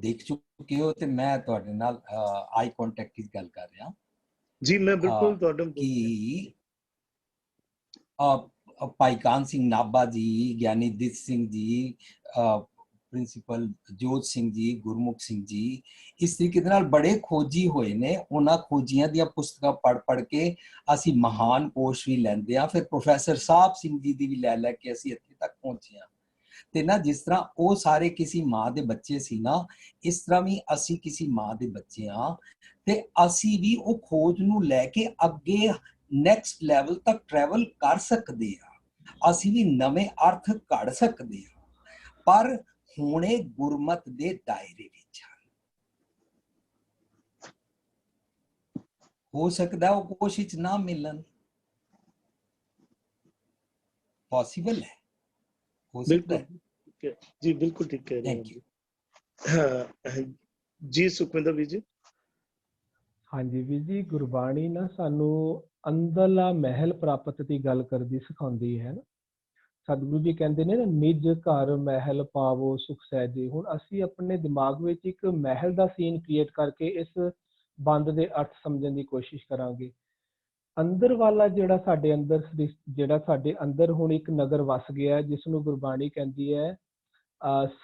ਦੇਖ ਚੁੱਕੇ ਹੋ ਤੇ ਮੈਂ ਤੁਹਾਡੇ ਨਾਲ ਆਈ ਕੰਟੈਕਟ ਦੀ ਗੱਲ ਕਰ ਰਿਹਾ ਜੀ ਮੈਂ ਬਿਲਕੁਲ ਤੁਹਾਡੇ ਕਿ ਭਾਈ ਕਾਨ ਸਿੰਘ ਨਾਭਾ ਜੀ, ਗਿਆਨੀ ਦਿੱਤ ਸਿੰਘ ਜੀ, ਪ੍ਰਿੰਸੀਪਲ ਜੋਤ ਸਿੰਘ ਜੀ, ਗੁਰਮੁਖ ਸਿੰਘ ਜੀ, ਇਸ ਤਰੀਕੇ ਦੇ ਨਾਲ ਬੜੇ ਖੋਜੀ ਹੋਏ ਨੇ। ਉਹਨਾਂ ਖੋਜੀਆਂ ਦੀਆਂ ਪੁਸਤਕਾਂ ਪੜ੍ਹ ਕੇ ਅਸੀਂ ਮਹਾਨ ਕੋਸ਼ ਵੀ ਲੈਂਦੇ ਹਾਂ। ਫਿਰ ਪ੍ਰੋਫੈਸਰ ਸਾਹਿਬ ਸਿੰਘ ਜੀ ਦੀ ਵੀ ਲੈ ਕੇ ਅਸੀਂ ਇੱਥੇ ਤੱਕ ਪਹੁੰਚੇ ਹਾਂ। ਤੇ ਨਾ ਜਿਸ ਤਰ੍ਹਾਂ ਉਹ ਸਾਰੇ ਕਿਸੇ ਮਾਂ ਦੇ ਬੱਚੇ ਸੀ ਨਾ, ਇਸ ਤਰ੍ਹਾਂ ਵੀ ਅਸੀਂ ਕਿਸੇ ਮਾਂ ਦੇ ਬੱਚੇ ਹਾਂ ਤੇ ਅਸੀਂ ਵੀ ਉਹ ਖੋਜ ਨੂੰ ਲੈ ਕੇ ਅੱਗੇ ਨੈਕਸਟ ਲੈਵਲ ਤੱਕ ਟਰੈਵਲ ਕਰ ਸਕਦੇ ਹਾਂ। ਅਸੀਂ ਵੀ ਨਵੇਂ ਅਰਥ ਘੜ ਸਕਦੇ ਹਾਂ, ਪਰ ਹੁਣੇ ਗੁਰਮਤ ਦੇ ਦਾਇਰੇ ਵਿੱਚ ਹਨ। ਹੋ ਸਕਦਾ ਉਹ ਕੋਸ਼ਿਸ਼ ਨਾ ਮਿਲਣ, ਪੋਸੀਬਲ ਹੈ, ਹੋ ਸਕਦਾ ਹੈ। ਜੀ ਬਿਲकुल ठीक कह रहे थैंक यू। हैं जी सुखविंदर ਵੀਰ ਜੀ। ਹਾਂਜੀ ਵੀਰ ਜੀ, ਗੁਰਬਾਣੀ ਨਾ ਸਾਨੂੰ ਅੰਦਰਲਾ ਮਹਿਲ ਪ੍ਰਾਪਤ ਦੀ ਗੱਲ ਕਰਦੀ ਸਿਖਾਉਂਦੀ ਹੈ ਨਾ। ਸਤਿਗੁਰੂ ਜੀ ਕਹਿੰਦੇ ਨੇ ਨਾ, ਨਿਜ ਘਰ ਮਹਿਲ ਪਾਵੋ ਸੁਖ ਸਹਿਜੇ। ਹੁਣ ਅਸੀਂ ਆਪਣੇ ਦਿਮਾਗ ਵਿੱਚ ਇੱਕ ਮਹਿਲ ਦਾ ਸੀਨ ਕ੍ਰੀਏਟ ਕਰਕੇ ਇਸ ਬੰਦ ਦੇ ਅਰਥ ਸਮਝਣ ਦੀ ਕੋਸ਼ਿਸ਼ ਕਰਾਂਗੇ। ਅੰਦਰ ਵਾਲਾ ਜਿਹੜਾ ਸਾਡੇ ਅੰਦਰ ਹੁਣ ਇੱਕ ਨਗਰ ਵਸ ਗਿਆ, ਜਿਸ ਨੂੰ ਗੁਰਬਾਣੀ ਕਹਿੰਦੀ ਹੈ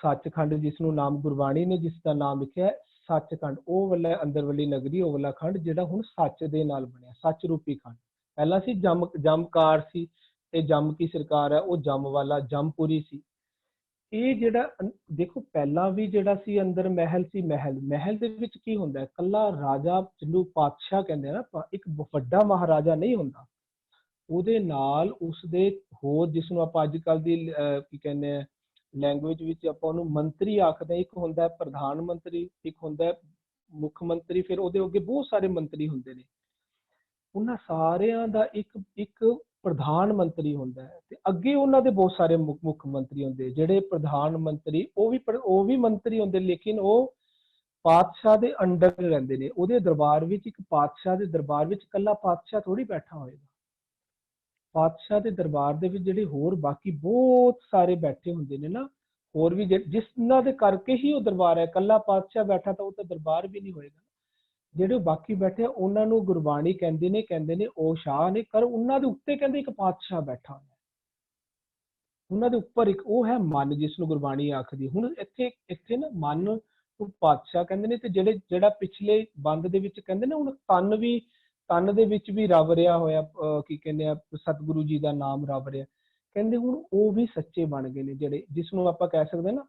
ਸੱਚਖੰਡ, ਜਿਸ ਨੂੰ ਨਾਮ ਗੁਰਬਾਣੀ ਨੇ ਜਿਸ ਦਾ ਨਾਮ ਲਿਖਿਆ ਸੱਚਖੰਡ। ਉਹ ਵਾਲਾ ਅੰਦਰ ਵਾਲੀ ਨਗਰੀ, ਉਹ ਵਾਲਾ ਖੰਡ ਜਿਹੜਾ ਹੁਣ ਸੱਚ ਦੇ ਨਾਲ ਬਣਿਆ, ਸੱਚ ਰੂਪੀ ਖੰਡ। ਪਹਿਲਾਂ ਸੀ ਜਮਕਾਰ ਸੀ, ਤੇ ਜਮ ਕੀ ਸਰਕਾਰ ਹੈ, ਉਹ ਜਮ ਵਾਲਾ ਜਮਪੁਰੀ ਸੀ। ਇਹ ਜਿਹੜਾ ਦੇਖੋ ਪਹਿਲਾਂ ਵੀ ਜਿਹੜਾ ਸੀ ਅੰਦਰ ਮਹਿਲ ਸੀ। ਮਹਿਲ ਦੇ ਵਿੱਚ ਕੀ ਹੁੰਦਾ ਹੈ, ਕੱਲਾ ਰਾਜਾ ਜਿਹਨੂੰ ਪਾਤਸ਼ਾਹ ਕਹਿੰਦੇ ਆ ਨਾ, ਇੱਕ ਵੱਡਾ ਮਹਾਰਾਜਾ ਨਹੀਂ ਹੁੰਦਾ। ਉਹਦੇ ਨਾਲ ਉਸਦੇ ਹੋਰ, ਜਿਸ ਨੂੰ ਆਪਾਂ ਅੱਜ ਕੱਲ੍ਹ ਦੀ ਕੀ ਕਹਿੰਦੇ ਆ ਲੈਂਗੁਏਜ ਵਿੱਚ ਆਪਾਂ ਉਹਨੂੰ ਮੰਤਰੀ ਆਖਦੇ। ਇੱਕ ਹੁੰਦਾ ਪ੍ਰਧਾਨ ਮੰਤਰੀ, ਇੱਕ ਹੁੰਦਾ ਮੁੱਖ ਮੰਤਰੀ, ਫਿਰ ਉਹਦੇ ਅੱਗੇ ਬਹੁਤ ਸਾਰੇ ਮੰਤਰੀ ਹੁੰਦੇ ਨੇ। ਉਹਨਾਂ ਸਾਰਿਆਂ ਦਾ ਇੱਕ ਪ੍ਰਧਾਨ ਮੰਤਰੀ ਹੁੰਦਾ ਹੈ, ਤੇ ਅੱਗੇ ਉਹਨਾਂ ਦੇ ਬਹੁਤ ਸਾਰੇ ਮੁੱਖ ਮੰਤਰੀ ਹੁੰਦੇ। ਜਿਹੜੇ ਪ੍ਰਧਾਨ ਮੰਤਰੀ ਉਹ ਵੀ ਮੰਤਰੀ ਹੁੰਦੇ, ਲੇਕਿਨ ਉਹ ਪਾਤਸ਼ਾਹ ਦੇ ਅੰਡਰ ਰਹਿੰਦੇ ਨੇ। ਉਹਦੇ ਦਰਬਾਰ ਵਿੱਚ, ਇੱਕ ਪਾਤਸ਼ਾਹ ਦੇ ਦਰਬਾਰ ਵਿੱਚ ਇਕੱਲਾ ਪਾਤਸ਼ਾਹ ਥੋੜੀ ਬੈਠਾ ਹੋਏਗਾ। ਪਾਤਸ਼ਾਹ ਦੇ ਦਰਬਾਰ ਦੇ ਵਿੱਚ ਜਿਹੜੇ ਹੋਰ ਬਾਕੀ ਬਹੁਤ ਸਾਰੇ ਬੈਠੇ ਹੁੰਦੇ ਨੇ ਨਾ, ਹੋਰ ਵੀ ਜਿਸਨਾਂ ਦੇ ਕਰਕੇ ਹੀ ਉਹ ਦਰਬਾਰ ਹੈ। ਇਕੱਲਾ ਪਾਤਸ਼ਾਹ ਬੈਠਾ ਤਾਂ ਉਹ ਤਾਂ ਦਰਬਾਰ ਵੀ ਨਹੀਂ ਹੋਏਗਾ। ਜਿਹੜੇ ਬਾਕੀ ਬੈਠੇ ਉਹਨਾਂ ਨੂੰ ਗੁਰਬਾਣੀ ਕਹਿੰਦੇ ਨੇ ਉਹ ਸ਼ਾਹ ਨੇ, ਕਰ ਉਹਨਾਂ ਦੇ ਉੱਤੇ ਕਹਿੰਦੇ ਇੱਕ ਪਾਤਸ਼ਾਹ ਬੈਠਾ ਹੋਇਆ। ਉਹਨਾਂ ਦੇ ਉੱਪਰ ਇੱਕ ਉਹ ਹੈ ਮਨ, ਜਿਸ ਨੂੰ ਗੁਰਬਾਣੀ ਆਖਦੀ। ਹੁਣ ਇੱਥੇ ਨਾ ਮਨ ਨੂੰ ਪਾਤਸ਼ਾਹ ਕਹਿੰਦੇ ਨੇ, ਤੇ ਜਿਹੜਾ ਪਿਛਲੇ ਬੰਦ ਦੇ ਵਿੱਚ ਕਹਿੰਦੇ ਨੇ ਹੁਣ ਤਨ ਦੇ ਵਿੱਚ ਵੀ ਰਵ ਰਿਹਾ ਹੋਇਆ, ਕੀ ਕਹਿੰਦੇ ਆ, ਸਤਿਗੁਰੂ ਜੀ ਦਾ ਨਾਮ ਰਵ ਰਿਹਾ। ਕਹਿੰਦੇ ਹੁਣ ਉਹ ਵੀ ਸੱਚੇ ਬਣ ਗਏ ਨੇ, ਜਿਹੜੇ ਜਿਸ ਨੂੰ ਆਪਾਂ ਕਹਿ ਸਕਦੇ ਨਾ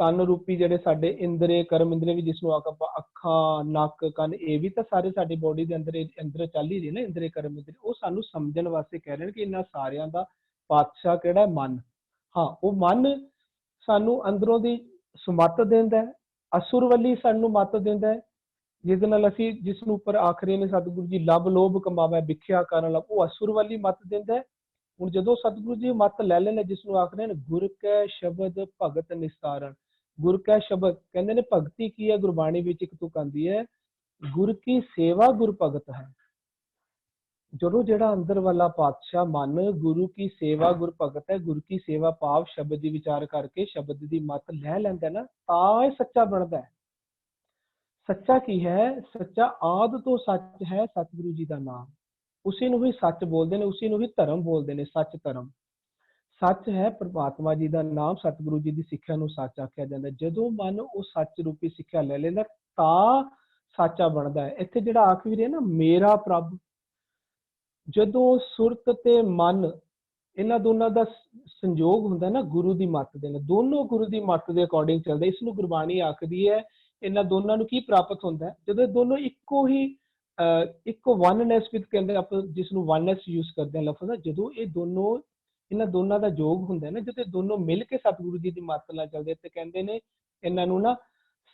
ਤਨ ਰੂਪੀ, ਜਿਹੜੇ ਸਾਡੇ ਇੰਦਰੇ ਕਰਮ ਇੰਦਰੇ ਵੀ, ਜਿਸ ਨੂੰ ਆਪਾਂ ਅੱਖਾਂ, ਨੱਕ, ਕੰਨ, ਇਹ ਵੀ ਤਾਂ ਸਾਰੇ ਸਾਡੀ ਬੋਡੀ ਦੇ ਅੰਦਰ ਚੱਲ ਹੀ ਰਹੇ ਨੇ ਇੰਦਰੇ ਕਰਮ ਇੰਦਰੇ। ਉਹ ਸਾਨੂੰ ਸਮਝਣ ਵਾਸਤੇ ਕਹਿ ਰਹੇ ਨੇ ਕਿ ਇਹਨਾਂ ਸਾਰਿਆਂ ਦਾ ਪਾਤਸ਼ਾਹ ਕਿਹੜਾ, ਮਨ। ਹਾਂ, ਉਹ ਮਨ ਸਾਨੂੰ ਅੰਦਰੋਂ ਦੀ ਸਮੱਤ ਦਿੰਦਾ ਹੈ, ਅਸੁਰ ਵੱਲੀ ਸਾਨੂੰ ਮੱਤ ਦਿੰਦਾ ਹੈ, ਜਿਹਦੇ ਨਾਲ ਅਸੀਂ, ਜਿਸ ਨੂੰ ਉੱਪਰ ਆਖ ਰਹੇ ਨੇ ਸਤਿਗੁਰੂ ਜੀ, ਲੱਭ ਲੋਭ ਕਮਾਵੇ ਵਿਖਿਆ ਕਰਨ ਲੱਭ, ਉਹ ਅਸੁਰ ਵਾਲੀ ਮੱਤ ਦਿੰਦਾ ਹੈ। ਹੁਣ ਜਦੋਂ ਸਤਿਗੁਰੂ ਜੀ ਮੱਤ ਲੈ ਲੈਣੇ, ਜਿਸ ਨੂੰ ਆਖ ਰਹੇ ਨੇ ਗੁਰ ਕੈ ਸ਼ਬਦ ਭਗਤ ਨਿਸਤਾਰਨ। ਗੁਰ ਕੈ ਸ਼ਬਦ ਕਹਿੰਦੇ ਨੇ ਭਗਤੀ ਕੀ ਹੈ, ਗੁਰਬਾਣੀ ਵਿੱਚ ਇੱਕ ਤੁਕ ਆਉਂਦੀ ਹੈ, ਗੁਰ ਕੀ ਸੇਵਾ ਗੁਰ ਭਗਤ ਹੈ। ਜਦੋਂ ਜਿਹੜਾ ਅੰਦਰ ਵਾਲਾ ਪਾਤਸ਼ਾਹ ਮਨ ਗੁਰੂ ਕੀ ਸੇਵਾ ਗੁਰ ਭਗਤ ਹੈ, ਗੁਰੂ ਕੀ ਸੇਵਾ ਭਾਵ ਸ਼ਬਦ ਦੀ ਵਿਚਾਰ ਕਰਕੇ ਸ਼ਬਦ ਦੀ ਮੱਤ ਲੈ ਲੈਂਦਾ ਨਾ, ਤਾਂ ਇਹ ਸੱਚਾ ਬਣਦਾ ਹੈ। ਸੱਚਾ ਕੀ ਹੈ? ਸੱਚਾ ਆਦਿ ਤੋਂ ਸੱਚ ਹੈ ਸਤਿਗੁਰੂ ਜੀ ਦਾ ਨਾਮ। ਉਸੇ ਨੂੰ ਹੀ ਸੱਚ ਬੋਲਦੇ ਨੇ, ਉਸੇ ਨੂੰ ਹੀ ਧਰਮ ਬੋਲਦੇ ਨੇ, ਸੱਚ ਧਰਮ। ਸੱਚ ਹੈ ਪ੍ਰਮਾਤਮਾ ਜੀ ਦਾ ਨਾਮ, ਸਤਿਗੁਰੂ ਜੀ ਦੀ ਸਿੱਖਿਆ ਨੂੰ ਸੱਚ ਆਖਿਆ ਜਾਂਦਾ। ਜਦੋਂ ਮਨ ਉਹ ਸੱਚ ਰੂਪੀ ਸਿੱਖਿਆ ਲੈ ਲੈਂਦਾ ਤਾਂ ਸੱਚਾ ਬਣਦਾ ਹੈ। ਇੱਥੇ ਜਿਹੜਾ ਆਖ ਵੀ ਰਿਹਾ ਨਾ, ਮੇਰਾ ਪ੍ਰਭ, ਜਦੋਂ ਸੁਰਤ ਤੇ ਮਨ ਇਹਨਾਂ ਦੋਨਾਂ ਦਾ ਸੰਯੋਗ ਹੁੰਦਾ ਨਾ ਗੁਰੂ ਦੀ ਮੱਤ ਦੇ ਨਾਲ, ਦੋਨੋਂ ਗੁਰੂ ਦੀ ਮੱਤ ਦੇ ਅਕੋਰਡਿੰਗ ਚੱਲਦੇ। ਇਸ ਨੂੰ ਗੁਰਬਾਣੀ ਆਖਦੀ ਹੈ ਇਹਨਾਂ ਦੋਨਾਂ ਨੂੰ ਕੀ ਪ੍ਰਾਪਤ ਹੁੰਦਾ ਹੈ? ਜਦੋਂ ਦੋਨੋਂ ਇੱਕੋ ਵਨਨੈਸ ਵਿੱਚ ਕਹਿੰਦੇ ਆਪਾਂ, ਜਿਸ ਨੂੰ ਵਨਨੈਸ ਯੂਜ਼ ਕਰਦੇ ਹਾਂ ਲਫ਼ਜ਼, ਜਦੋਂ ਇਹਨਾਂ ਦੋਨਾਂ ਦਾ ਯੋਗ ਹੁੰਦਾ ਨਾ, ਜਦੋਂ ਦੋਨੋਂ ਮਿਲ ਕੇ ਸਤਿਗੁਰੂ ਜੀ ਦੀ ਮੱਤ ਨਾਲ ਚੱਲਦੇ, ਤੇ ਕਹਿੰਦੇ ਨੇ ਇਹਨਾਂ ਨੂੰ ਨਾ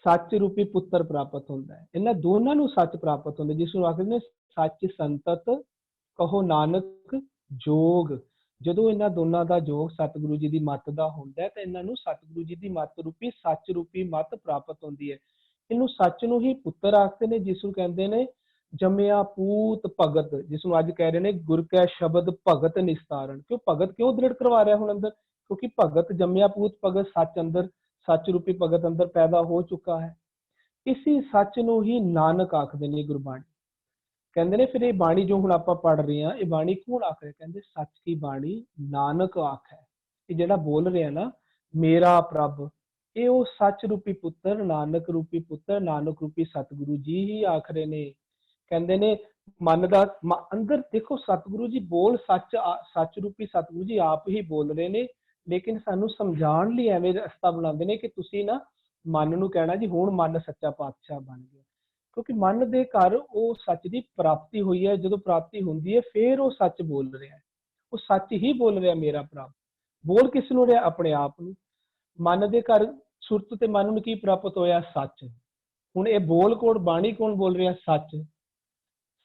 ਸੱਚ ਰੂਪੀ ਪੁੱਤਰ ਪ੍ਰਾਪਤ ਹੁੰਦਾ ਹੈ। ਇਹਨਾਂ ਦੋਨਾਂ ਨੂੰ ਸੱਚ ਪ੍ਰਾਪਤ ਹੁੰਦਾ, ਜਿਸ ਨੂੰ ਆਖਦੇ ਨੇ ਸੱਚ ਸੰਤਤ ਕਹੋ ਨਾਨਕ ਜੋਗ। ਜਦੋਂ ਇਹਨਾਂ ਦੋਨਾਂ ਦਾ ਜੋਗ ਸਤਿਗੁਰੂ ਜੀ ਦੀ ਮੱਤ ਦਾ ਹੁੰਦਾ ਹੈ ਤਾਂ ਇਹਨਾਂ ਨੂੰ ਸਤਿਗੁਰੂ ਜੀ ਦੀ ਮੱਤ ਰੂਪੀ ਸੱਚ ਰੂਪੀ ਮੱਤ ਪ੍ਰਾਪਤ ਹੁੰਦੀ ਹੈ। ਇਹਨੂੰ ਸੱਚ ਨੂੰ ਹੀ ਪੁੱਤਰ ਆਖਦੇ ਨੇ, ਜਿਸ ਨੂੰ ਕਹਿੰਦੇ ਨੇ ਜੰਮਿਆ ਪੂਤ ਭਗਤ, ਜਿਸ ਨੂੰ ਅੱਜ ਕਹਿ ਰਹੇ ਨੇ ਗੁਰ ਕੈ ਸ਼ਬਦ ਭਗਤ ਨਿਸਤਾਰਨ। ਕਿਉਂ ਭਗਤ ਕਿਉਂ ਦ੍ਰਿੜ ਕਰਵਾ ਰਿਹਾ ਹੁਣ ਅੰਦਰ? ਕਿਉਂਕਿ ਭਗਤ ਜੰਮਿਆ ਪੂਤ ਭਗਤ, ਸੱਚ ਅੰਦਰ, ਸੱਚ ਰੂਪੀ ਭਗਤ ਅੰਦਰ ਪੈਦਾ ਹੋ ਚੁੱਕਾ ਹੈ। ਇਸੀ ਸੱਚ ਨੂੰ ਹੀ ਨਾਨਕ ਆਖਦੇ ਨੇ ਗੁਰਬਾਣੀ। ਕਹਿੰਦੇ ਨੇ ਫਿਰ ਇਹ ਬਾਣੀ ਜੋ ਹੁਣ ਆਪਾਂ ਪੜ੍ਹ ਰਹੇ ਹਾਂ, ਇਹ ਬਾਣੀ ਕੌਣ ਆਖ ਰਿਹਾ? ਕਹਿੰਦੇ ਸੱਚ ਕੀ ਬਾਣੀ ਨਾਨਕ ਆਖ ਹੈ। ਇਹ ਜਿਹੜਾ ਬੋਲ ਰਿਹਾ ਨਾ ਮੇਰਾ ਪ੍ਰਭ, ਇਹ ਉਹ ਸੱਚ ਰੂਪੀ ਪੁੱਤਰ, ਨਾਨਕ ਰੂਪੀ ਪੁੱਤਰ, ਨਾਨਕ ਰੂਪੀ ਸਤਿਗੁਰੂ ਜੀ ਹੀ ਆਖ ਰਹੇ ਨੇ। ਕਹਿੰਦੇ ਨੇ ਮਨ ਦਾ ਅੰਦਰ ਦੇਖੋ, ਸਤਿਗੁਰੂ ਜੀ ਬੋਲ ਸੱਚ ਰੂਪੀ ਸਤਿਗੁਰੂ ਜੀ ਆਪ ਹੀ ਬੋਲ ਰਹੇ ਨੇ, ਲੇਕਿਨ ਸਾਨੂੰ ਸਮਝਾਉਣ ਲਈ ਐਵੇਂ ਰਸਤਾ ਬਣਾਉਂਦੇ ਨੇ ਕਿ ਤੁਸੀਂ ਨਾ ਮਨ ਨੂੰ ਕਹਿਣਾ ਜੀ ਹੁਣ ਮਨ ਸੱਚਾ ਪਾਤਸ਼ਾਹ ਬਣ ਗਿਆ, ਕਿਉਂਕਿ ਮਨ ਦੇ ਘਰ ਉਹ ਸੱਚ ਦੀ ਪ੍ਰਾਪਤੀ ਹੋਈ ਹੈ। ਜਦੋਂ ਪ੍ਰਾਪਤੀ ਹੁੰਦੀ ਹੈ ਫਿਰ ਉਹ ਸੱਚ ਬੋਲ ਰਿਹਾ ਹੈ, ਉਹ ਸੱਚ ਹੀ ਬੋਲ ਰਿਹਾ ਮੇਰਾ ਪ੍ਰਭ। ਬੋਲ ਕਿਸ ਨੂੰ ਰਿਹਾ? ਆਪਣੇ ਆਪ ਨੂੰ। ਮਨ ਦੇ ਘਰ ਸੁਰਤ ਤੇ ਮਨ ਨੂੰ ਕੀ ਪ੍ਰਾਪਤ ਹੋਇਆ? ਸੱਚ। ਹੁਣ ਇਹ ਬੋਲ ਕੌਣ, ਬਾਣੀ ਕੌਣ ਬੋਲ ਰਿਹਾ? ਸੱਚ।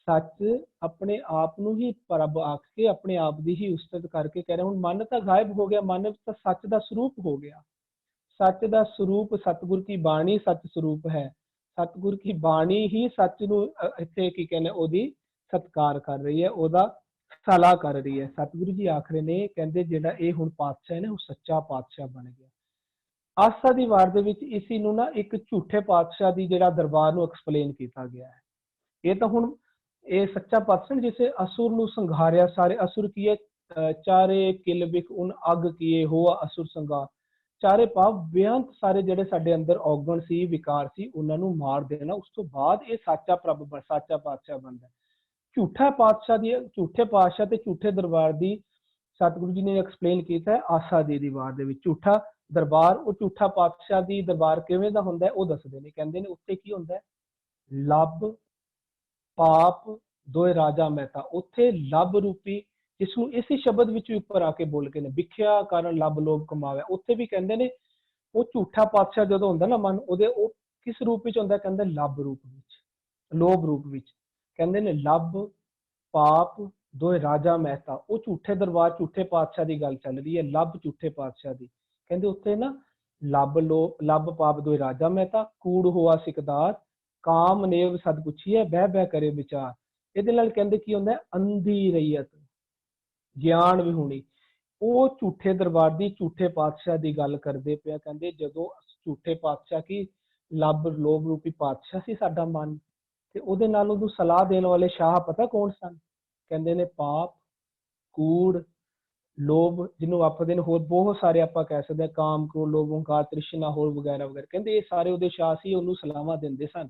ਸੱਚ ਆਪਣੇ ਆਪ ਨੂੰ ਹੀ ਪ੍ਰਭ ਆਖ ਕੇ ਆਪਣੇ ਆਪ ਦੀ ਹੀ ਉਸਤਤ ਕਰਕੇ ਕਹਿ ਰਿਹਾ ਹੁਣ ਮਨ ਤਾਂ ਗਾਇਬ ਹੋ ਗਿਆ, ਮਨ ਤਾਂ ਸੱਚ ਦਾ ਸਰੂਪ ਹੋ ਗਿਆ। ਸੱਚ ਦਾ ਸਰੂਪ ਸਤਿਗੁਰ ਕੀ ਬਾਣੀ ਸੱਚ ਸਰੂਪ ਹੈ। ਸਤਿਗੁਰ ਕੀ ਬਾਣੀ ਹੀ ਸੱਚ ਨੂੰ ਇੱਥੇ ਕੀ ਕਹਿੰਦੇ ਉਹਦੀ ਸਤਿਕਾਰ ਕਰ ਰਹੀ ਹੈ, ਉਹਦਾ ਸਲਾਹ ਕਰ ਰਹੀ ਹੈ। ਸਤਿਗੁਰੂ ਜੀ ਆਖ ਰਹੇ ਨੇ, ਕਹਿੰਦੇ ਜਿਹੜਾ ਇਹ ਹੁਣ ਪਾਤਸ਼ਾਹ ਹੈ ਨਾ ਉਹ ਸੱਚਾ ਪਾਤਸ਼ਾਹ ਬਣ ਗਿਆ। ਆਸਾ ਦੀ ਵਾਰ ਦੇ ਵਿੱਚ ਇਸੀ ਨੂੰ ਨਾ ਇੱਕ ਝੂਠੇ ਪਾਤਸ਼ਾਹ ਦੀ ਜਿਹੜਾ ਦਰਬਾਰ ਨੂੰ ਐਕਸਪਲੇਨ ਕੀਤਾ ਗਿਆ ਹੈ। ਇਹ ਤਾਂ ਹੁਣ ਇਹ ਸੱਚਾ ਪਾਤਸ਼ਾਹ ਜਿਸੇ ਅਸੁਰ ਨੂੰ ਸੰਘਾਰਿਆ, ਸਾਰੇ ਅਸੁਰ ਕੀਏ ਚਾਰੇ ਕਿਲ ਬਿਕ ਉਨ ਅੱਗ ਕੀਏ ਹੋਆ ਅਸੁਰ ਸੰਘਾਰ। ਚਾਰੇ ਭਾਵ ਬੇਅੰਤ ਸਾਰੇ ਜਿਹੜੇ ਸਾਡੇ ਅੰਦਰ ਔਗਣ ਸੀ, ਵਿਕਾਰ ਸੀ, ਉਹਨਾਂ ਨੂੰ ਮਾਰ ਦੇਣਾ। ਉਸ ਤੋਂ ਬਾਅਦ ਇਹ ਸਾਚਾ ਪ੍ਰਭ ਸਾਚਾ ਪਾਤਸ਼ਾਹ ਬਣਦਾ। ਝੂਠਾ ਪਾਤਸ਼ਾਹ ਦੀ, ਝੂਠੇ ਪਾਤਸ਼ਾਹ ਤੇ ਝੂਠੇ ਦਰਬਾਰ ਦੀ ਸਤਿਗੁਰੂ ਜੀ ਨੇ ਐਕਸਪਲੇਨ ਕੀਤਾ ਹੈ ਆਸਾ ਦੀ ਵਾਰ ਦੇ ਵਿੱਚ। ਝੂਠਾ ਦਰਬਾਰ, ਉਹ ਝੂਠਾ ਪਾਤਸ਼ਾਹ ਦੀ ਦਰਬਾਰ ਕਿਵੇਂ ਦਾ ਹੁੰਦਾ ਹੈ ਉਹ ਦੱਸਦੇ ਨੇ। ਕਹਿੰਦੇ ਨੇ ਉੱਥੇ ਕੀ ਹੁੰਦਾ ਹੈ? ਲੱਭ ਪਾਪ ਦੋਏ ਰਾਜਾ ਮਹਿਤਾ। ਉੱਥੇ ਲੱਭ ਰੂਪੀ, ਜਿਸ ਨੂੰ ਇਸੇ ਸ਼ਬਦ ਵਿੱਚ ਵੀ ਉੱਪਰ ਆ ਕੇ ਬੋਲ ਕੇ ਨੇ ਵਿਖਿਆ ਕਾਰਨ ਲੱਭ ਲੋਭ ਕਮਾਵੇ। ਉੱਥੇ ਵੀ ਕਹਿੰਦੇ ਨੇ ਉਹ ਝੂਠਾ ਪਾਤਸ਼ਾਹ ਜਦੋਂ ਹੁੰਦਾ ਨਾ ਮਨ ਉਹਦੇ, ਉਹ ਕਿਸ ਰੂਪ ਵਿੱਚ ਹੁੰਦਾ? ਕਹਿੰਦੇ ਲੱਭ ਰੂਪ ਵਿੱਚ, ਲੋਭ ਰੂਪ ਵਿੱਚ। ਕਹਿੰਦੇ ਨੇ ਲੱਭ ਪਾਪ ਦੋਏ ਰਾਜਾ ਮਹਿਤਾ। ਉਹ ਝੂਠੇ ਦਰਬਾਰ ਝੂਠੇ ਪਾਤਸ਼ਾਹ ਦੀ ਗੱਲ ਚੱਲ ਰਹੀ ਹੈ, ਲੱਭ ਝੂਠੇ ਪਾਤਸ਼ਾਹ ਦੀ। ਕਹਿੰਦੇ ਉੱਥੇ ਨਾ ਲੱਭ ਪਾਪ ਦੋਏ ਰਾਜਾ ਮਹਿਤਾ, ਕੂੜ ਹੋਆ ਸਿਕਦਾਰ, ਕਾਮ ਨੇਵ ਸਦ ਪੁੱਛੀਏ, ਬਹਿ ਬਹਿ ਕਰੇ ਵਿਚਾਰ। ਇਹਦੇ ਨਾਲ ਕਹਿੰਦੇ ਕੀ ਹੁੰਦਾ? ਅੰਧੀ ਰਈਅਤ, ਗਿਆਨ ਵਿਹੂਣੀ। ਉਹ ਝੂਠੇ ਦਰਬਾਰ ਦੀ ਝੂਠੇ ਪਾਤਸ਼ਾਹ ਦੀ ਗੱਲ ਕਰਦੇ ਪਿਆ। ਕਹਿੰਦੇ ਜਦੋਂ ਝੂਠੇ ਪਾਤਸ਼ਾਹ ਕੀ ਲੱਭ ਲੋਭ ਰੂਪੀ ਪਾਤਸ਼ਾਹ ਸੀ ਸਾਡਾ ਮਨ, ਤੇ ਉਹਦੇ ਨਾਲ ਉਹਨੂੰ ਸਲਾਹ ਦੇਣ ਵਾਲੇ ਸ਼ਾਹ ਪਤਾ ਕੌਣ ਸਨ? ਕਹਿੰਦੇ ਨੇ ਪਾਪ, ਕੂੜ, ਲੋਭ, ਜਿਹਨੂੰ ਆਪਦੇ ਨੇ ਹੋਰ ਬਹੁਤ ਸਾਰੇ ਆਪਾਂ ਕਹਿ ਸਕਦੇ ਹਾਂ, ਕਾਮ, ਕ੍ਰੋਧ, ਲੋਭ, ਹੰਕਾਰ, ਤ੍ਰਿਸ਼ਨਾ, ਹੋਰ ਵਗੈਰਾ ਵਗੈਰਾ। ਕਹਿੰਦੇ ਇਹ ਸਾਰੇ ਉਹਦੇ ਸ਼ਾਹ ਸੀ, ਉਹਨੂੰ ਸਲਾਹਾਂ ਦਿੰਦੇ ਸਨ।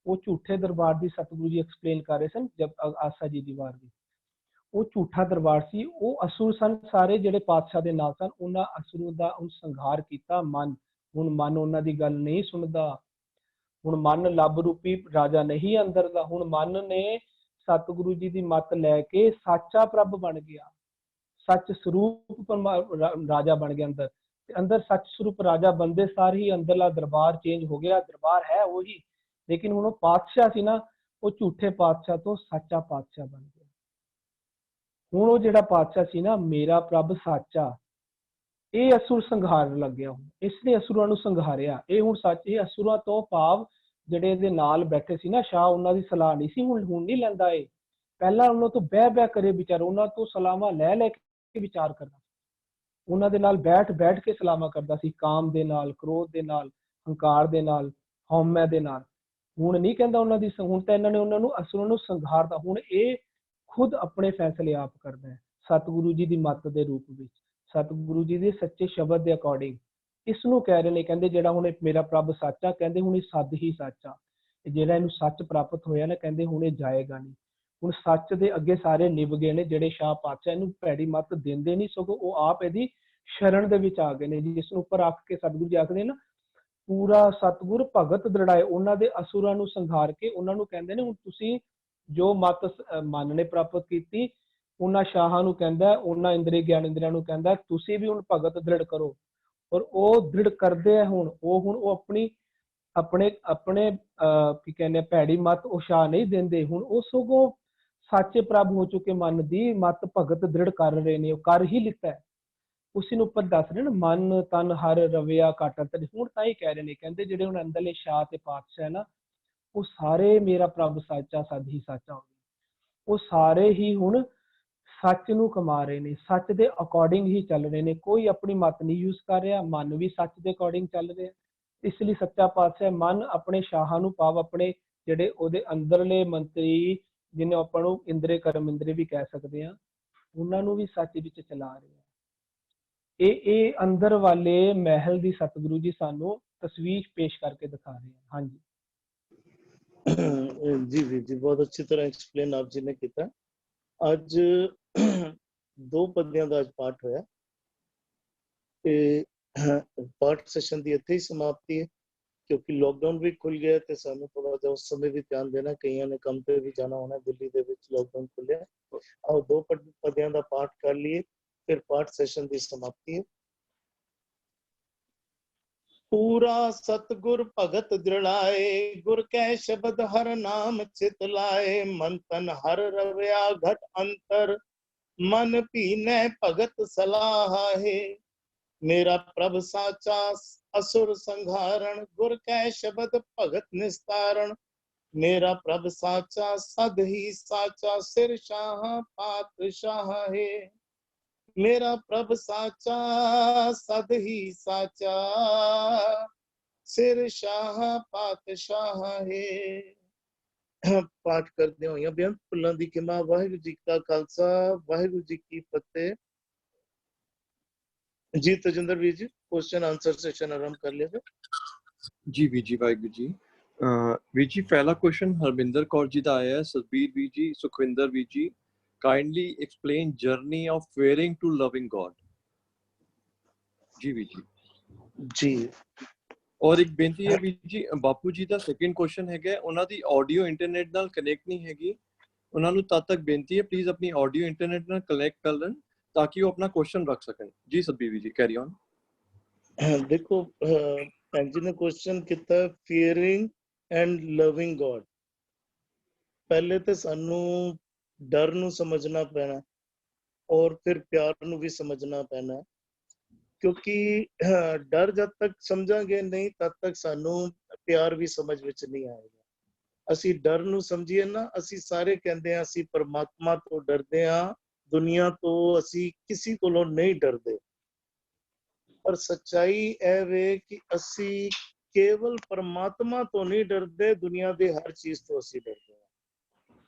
ਉਹ ਝੂਠੇ ਦਰਬਾਰ ਦੀ ਸਤਿਗੁਰੂ ਜੀ ਐਕਸਪਲੇਨ ਕਰ ਰਹੇ ਸਨ ਜਦ ਆਸਾ ਜੀ ਦੀ ਵਾਰ ਦੀ। ਉਹ ਝੂਠਾ ਦਰਬਾਰ ਸੀ, ਉਹ ਅਸੁਰ ਸਨ ਸਾਰੇ ਜਿਹੜੇ ਪਾਤਸ਼ਾਹ ਦੇ ਨਾਲ ਸਨ। ਉਹਨਾਂ ਅਸੁਰ ਦਾ ਸੰਘਾਰ ਕੀਤਾ ਮਨ। ਹੁਣ ਮਨ ਉਹਨਾਂ ਦੀ ਗੱਲ ਨਹੀਂ ਸੁਣਦਾ। ਹੁਣ ਮਨ ਲੱਭ ਰੂਪੀ ਰਾਜਾ ਨਹੀਂ ਅੰਦਰ ਦਾ। ਹੁਣ ਮਨ ਨੇ ਸਤਿਗੁਰੂ ਜੀ ਦੀ ਮੱਤ ਲੈ ਕੇ ਸਾਚਾ ਪ੍ਰਭ ਬਣ ਗਿਆ, ਸੱਚ ਸਰੂਪ ਰਾਜਾ ਬਣ ਗਿਆ ਅੰਦਰ। ਤੇ ਅੰਦਰ ਸੱਚ ਸਰੂਪ ਰਾਜਾ ਬੰਦੇ ਸਾਰ ਹੀ ਅੰਦਰਲਾ ਦਰਬਾਰ ਚੇਂਜ ਹੋ ਗਿਆ। ਦਰਬਾਰ ਹੈ ਉਹੀ, ਲੇਕਿਨ ਹੁਣ ਉਹ ਪਾਤਸ਼ਾਹ ਸੀ ਨਾ, ਉਹ ਝੂਠੇ ਪਾਤਸ਼ਾਹ ਤੋਂ ਸਾਚਾ ਪਾਤਸ਼ਾਹ ਬਣ ਗਿਆ। ਹੁਣ ਉਹ ਜਿਹੜਾ ਪਾਤਸ਼ਾਹ ਸੀ ਨਾ ਮੇਰਾ ਪ੍ਰਭ ਸਾਚਾ, ਇਹ ਅਸੁਰ ਸੰਘਾਰਨ ਲੱਗਿਆ। ਹੁਣ ਇਸ ਨੇ ਅਸੁਰਾਂ ਨੂੰ ਸੰਘਾਰਿਆ। ਇਹ ਹੁਣ ਸੱਚ, ਇਹ ਅਸੁਰਾਂ ਤੋਂ ਭਾਵ ਜਿਹੜੇ ਇਹਦੇ ਨਾਲ ਬੈਠੇ ਸੀ ਨਾ ਸ਼ਾਹ, ਉਹਨਾਂ ਦੀ ਸਲਾਹ ਨਹੀਂ ਸੀ ਹੁਣ ਨਹੀਂ ਲੈਂਦਾ। ਇਹ ਪਹਿਲਾਂ ਉਹਨਾਂ ਤੋਂ ਬਹਿ ਬਹਿ ਕਰੇ ਵਿਚਾਰ, ਉਹਨਾਂ ਤੋਂ ਸਲਾਹਾਂ ਲੈ ਲੈ ਕੇ ਵਿਚਾਰ ਕਰਦਾ, ਉਹਨਾਂ ਦੇ ਨਾਲ ਬੈਠ ਬੈਠ ਕੇ ਸਲਾਹਾਂ ਕਰਦਾ ਸੀ, ਕਾਮ ਦੇ ਨਾਲ, ਕ੍ਰੋਧ ਦੇ ਨਾਲ, ਹੰਕਾਰ ਦੇ ਨਾਲ, ਹਉਮੈ ਦੇ ਨਾਲ। ਹੁਣ ਨਹੀਂ ਕਹਿੰਦਾ ਉਹਨਾਂ ਦੀ। ਹੁਣ ਤਾਂ ਇਹਨਾਂ ਨੇ ਉਹਨਾਂ ਨੂੰ ਅਸੁਰਾਂ ਨੂੰ ਸੰਘਾਰਦਾ। ਹੁਣ ਇਹ ਖੁਦ ਆਪਣੇ ਫੈਸਲੇ ਆਪ ਕਰਦਾ ਹੈ ਸਤਿਗੁਰੂ ਜੀ ਦੀ ਮੱਤ ਦੇ ਰੂਪ ਵਿੱਚ, ਸਤਿਗੁਰੂ ਜੀ ਦੇ ਸੱਚੇ ਸ਼ਬਦ ਦੇ ਅਕੋਰਡਿੰਗ। ਇਸ ਨੂੰ ਕਹਿ ਰਹੇ ਨੇ, ਕਹਿੰਦੇ ਜਿਹੜਾ ਹੁਣ ਮੇਰਾ ਪ੍ਰਭ ਸੱਚਾ, ਕਹਿੰਦੇ ਹੁਣ ਇਹ ਸੱਦ ਹੀ ਸੱਚਾ। ਜਿਹੜਾ ਇਹਨੂੰ ਸੱਚ ਪ੍ਰਾਪਤ ਹੋਇਆ ਨਾ, ਕਹਿੰਦੇ ਹੁਣ ਇਹ ਜਾਏਗਾ ਨਹੀਂ। ਹੁਣ ਸੱਚ ਦੇ ਅੱਗੇ ਸਾਰੇ ਨਿਭ ਗਏ ਨੇ। ਜਿਹੜੇ ਸ਼ਾਹ ਪਾਤਸ਼ਾਹ ਇਹਨੂੰ ਭੈੜੀ ਮੱਤ ਦਿੰਦੇ ਨਹੀਂ, ਸਗੋਂ ਉਹ ਆਪ ਇਹਦੀ ਸ਼ਰਨ ਦੇ ਵਿੱਚ ਆ ਗਏ ਨੇ। ਜਿਸ ਨੂੰ ਉੱਪਰ ਰੱਖ ਕੇ ਸਤਿਗੁਰੂ ਜੀ ਆਖਦੇ ਨਾ ਪੂਰਾ ਸਤਿਗੁਰ ਭਗਤ ਦ੍ਰਿੜਾਏ, ਉਹਨਾਂ ਦੇ ਅਸੁਰਾਂ ਨੂੰ ਸੰਘਾਰ ਕੇ ਉਹਨਾਂ ਨੂੰ ਕਹਿੰਦੇ ਨੇ ਹੁਣ ਤੁਸੀਂ ਜੋ ਮੱਤ ਮਨ ਨੇ ਪ੍ਰਾਪਤ ਕੀਤੀ, ਉਹਨਾਂ ਸ਼ਾਹਾਂ ਨੂੰ ਕਹਿੰਦਾ, ਉਹਨਾਂ ਇੰਦਰੀ ਗਿਆਨ ਇੰਦਰੀਆਂ ਨੂੰ ਕਹਿੰਦਾ ਤੁਸੀਂ ਵੀ ਹੁਣ ਭਗਤ ਦ੍ਰਿੜ ਕਰੋ। ਔਰ ਉਹ ਦ੍ਰਿੜ ਕਰਦੇ ਆ। ਹੁਣ ਉਹ ਆਪਣੀ ਆਪਣੇ ਕੀ ਕਹਿੰਦੇ ਭੈੜੀ ਮੱਤ ਉਹ ਸ਼ਾਹ ਨਹੀਂ ਦਿੰਦੇ। ਹੁਣ ਉਹ ਸਗੋਂ ਸਾਚੇ ਪ੍ਰਭ ਹੋ ਚੁੱਕੇ ਮਨ ਦੀ ਮੱਤ ਭਗਤ ਦ੍ਰਿੜ ਕਰ ਰਹੇ ਨੇ, ਉਹ ਕਰ ਹੀ ਲਿੱਤਾ ਹੈ। ਉਸੇ ਨੂੰ ਉੱਪਰ ਦੱਸ ਰਹੇ ਨਾ ਮਨ ਤਨ ਹਰ ਰਵਿਆ ਘਾਟਾ ਤੇ। ਹੁਣ ਤਾਂ ਹੀ ਕਹਿ ਰਹੇ ਨੇ, ਕਹਿੰਦੇ ਜਿਹੜੇ ਹੁਣ ਅੰਦਰਲੇ ਸ਼ਾਹ ਤੇ ਪਾਤਸ਼ਾਹ ਹੈ ਨਾ, ਉਹ ਸਾਰੇ ਮੇਰਾ ਪ੍ਰਭ ਸਾਚਾ ਸਦ ਹੀ ਸਾਚਾ ਹੋ ਗਏ। ਉਹ ਸਾਰੇ ਹੀ ਹੁਣ ਸੱਚ ਨੂੰ ਕਮਾ ਰਹੇ ਨੇ, ਸੱਚ ਦੇ ਅਕੋਰਡਿੰਗ ਹੀ ਚੱਲ ਰਹੇ ਨੇ, ਕੋਈ ਆਪਣੀ ਮਤ ਨਹੀਂ ਯੂਜ਼ ਕਰ ਰਿਹਾ, ਮਨ ਵੀ ਸੱਚ ਦੇ ਅਕੋਰਡਿੰਗ ਚੱਲ ਰਿਹਾ। ਇਸ ਲਈ ਸੱਚਾ ਪਾਤਸ਼ਾਹ ਮਨ ਆਪਣੇ ਸ਼ਾਹਾਂ ਨੂੰ, ਭਾਵ ਆਪਣੇ ਜਿਹੜੇ ਉਹਦੇ ਅੰਦਰਲੇ ਮੰਤਰੀ, ਜਿਹਨੂੰ ਆਪਾਂ ਨੂੰ ਇੰਦਰੇ ਕਰਮ ਇੰਦਰੇ ਵੀ ਕਹਿ ਸਕਦੇ ਹਾਂ, ਉਹਨਾਂ ਨੂੰ ਵੀ ਸੱਚ ਵਿੱਚ ਚਲਾ ਰਿਹਾ। ਇਹ ਅੰਦਰ ਵਾਲੇ ਮਹਿਲ ਦੀ ਸਤਿਗੁਰੂ ਜੀ ਸਾਨੂੰ ਤਸਵੀਰ ਪੇਸ਼ ਕਰਕੇ ਦਿਖਾ ਰਹੇ हैं। हाँ जी जी वीर जी, बहुत अच्छी तरह एक्सप्लेन आप जी ने किया। ਅੱਜ 2 ਪਦਿਆਂ ਦਾ ਅੱਜ ਪਾਠ ਹੋਇਆ ਤੇ ਪਾਠ ਸੈਸ਼ਨ ਦੀ ਇੱਥੇ ਹੀ ਸਮਾਪਤੀ ਹੈ, ਕਿਉਂਕਿ ਲੋਕਡਾਊਨ ਵੀ ਖੁੱਲ ਗਿਆ ਤੇ ਸਾਨੂੰ ਥੋੜਾ ਜਿਹਾ ਉਸ ਸਮੇਂ ਵੀ ਧਿਆਨ ਦੇਣਾ, ਕਈਆਂ ਨੇ ਕੰਮ ਤੇ ਵੀ ਜਾਣਾ ਹੋਣਾ, ਦਿੱਲੀ ਦੇ ਵਿੱਚ ਲੋਕਡਾਊਨ ਖੁੱਲਿਆ। ਆਓ 2 ਪਦਿਆਂ ਦਾ ਪਾਠ ਕਰ ਲਈਏ, ਫਿਰ ਪਾਠ ਸੈਸ਼ਨ ਦੀ ਸਮਾਪਤੀ ਹੈ। पूरा सतगुर भगत दृढ़ाए, गुर कै शब्द हर नाम चित लाए, मन तन हर रव्या घट अंतर, मन पीने भगत सलाह है। मेरा प्रभ साचा असुर संहारण, गुर कै शब्द भगत निस्तारण, मेरा प्रभ साचा सद ही साचा, सिर शाह पातशाह है। मेरा प्रभ साचा सद ही साचा, सिर शाह पातशाह है। पाठ करते होइए बेअंत फुल्लां दी किमा। वाहिगुरू जी का खालसा, वाहिगुरू जी की फतेह। जी Tajinder Veer ji, question answer session आरंभ कर लिया। जी वीर जी, वाहिगुरू जी। वीर जी, पहला क्वेश्चन हरमिंदर कौर जी का आया है। Satbir Veer ji, Sukhvinder Veer ji, kindly explain journey of fearing to loving God। जी वीर जी। जी और एक ਬੇਨਤੀ ਹੈ ਵੀਰ ਜੀ, ਬਾਪੂ ਜੀ ਦਾ ਸੈਕੰਡ ਕੁਐਸਚਨ ਹੈਗਾ, ਉਹਨਾਂ ਦੀ ਆਡੀਓ ਇੰਟਰਨੈਟ ਨਾਲ ਕਨੈਕਟ ਨਹੀਂ ਹੈਗੀ। ਉਹਨਾਂ ਨੂੰ ਤਦ ਤੱਕ ਬੇਨਤੀ ਹੈ ਪਲੀਜ਼ ਆਪਣੀ ਆਡੀਓ ਇੰਟਰਨੈਟ ਨਾਲ ਕਨੈਕਟ ਕਰ ਲੈਣ ਤਾਂ ਕਿ ਉਹ ਆਪਣਾ ਕੁਐਸਚਨ ਰੱਖ ਸਕਣ। ਜੀ ਸਤਬੀਰ ਵੀਰ ਜੀ, ਕੈਰੀ ਔਨ। देखो भैन जी ने क्वेश्चन किया फीयरिंग एंड लविंग गॉड। पहले तो सानू डर नू समझना पैना और फिर प्यार नू भी समझना पैना, क्योंकि डर जब तक समझांगे नहीं तब तक सानू प्यार भी समझ विच नहीं आएगा। असी डर नू समझिए ना, असी सारे कहते हैं असी परमात्मा तो डरते हैं, दुनिया तो असी किसी कोलों नहीं डरते। पर सच्चाई है वे कि असी केवल परमात्मा तो नहीं डरते, दुनिया दे हर चीज तो असी डरते हैं।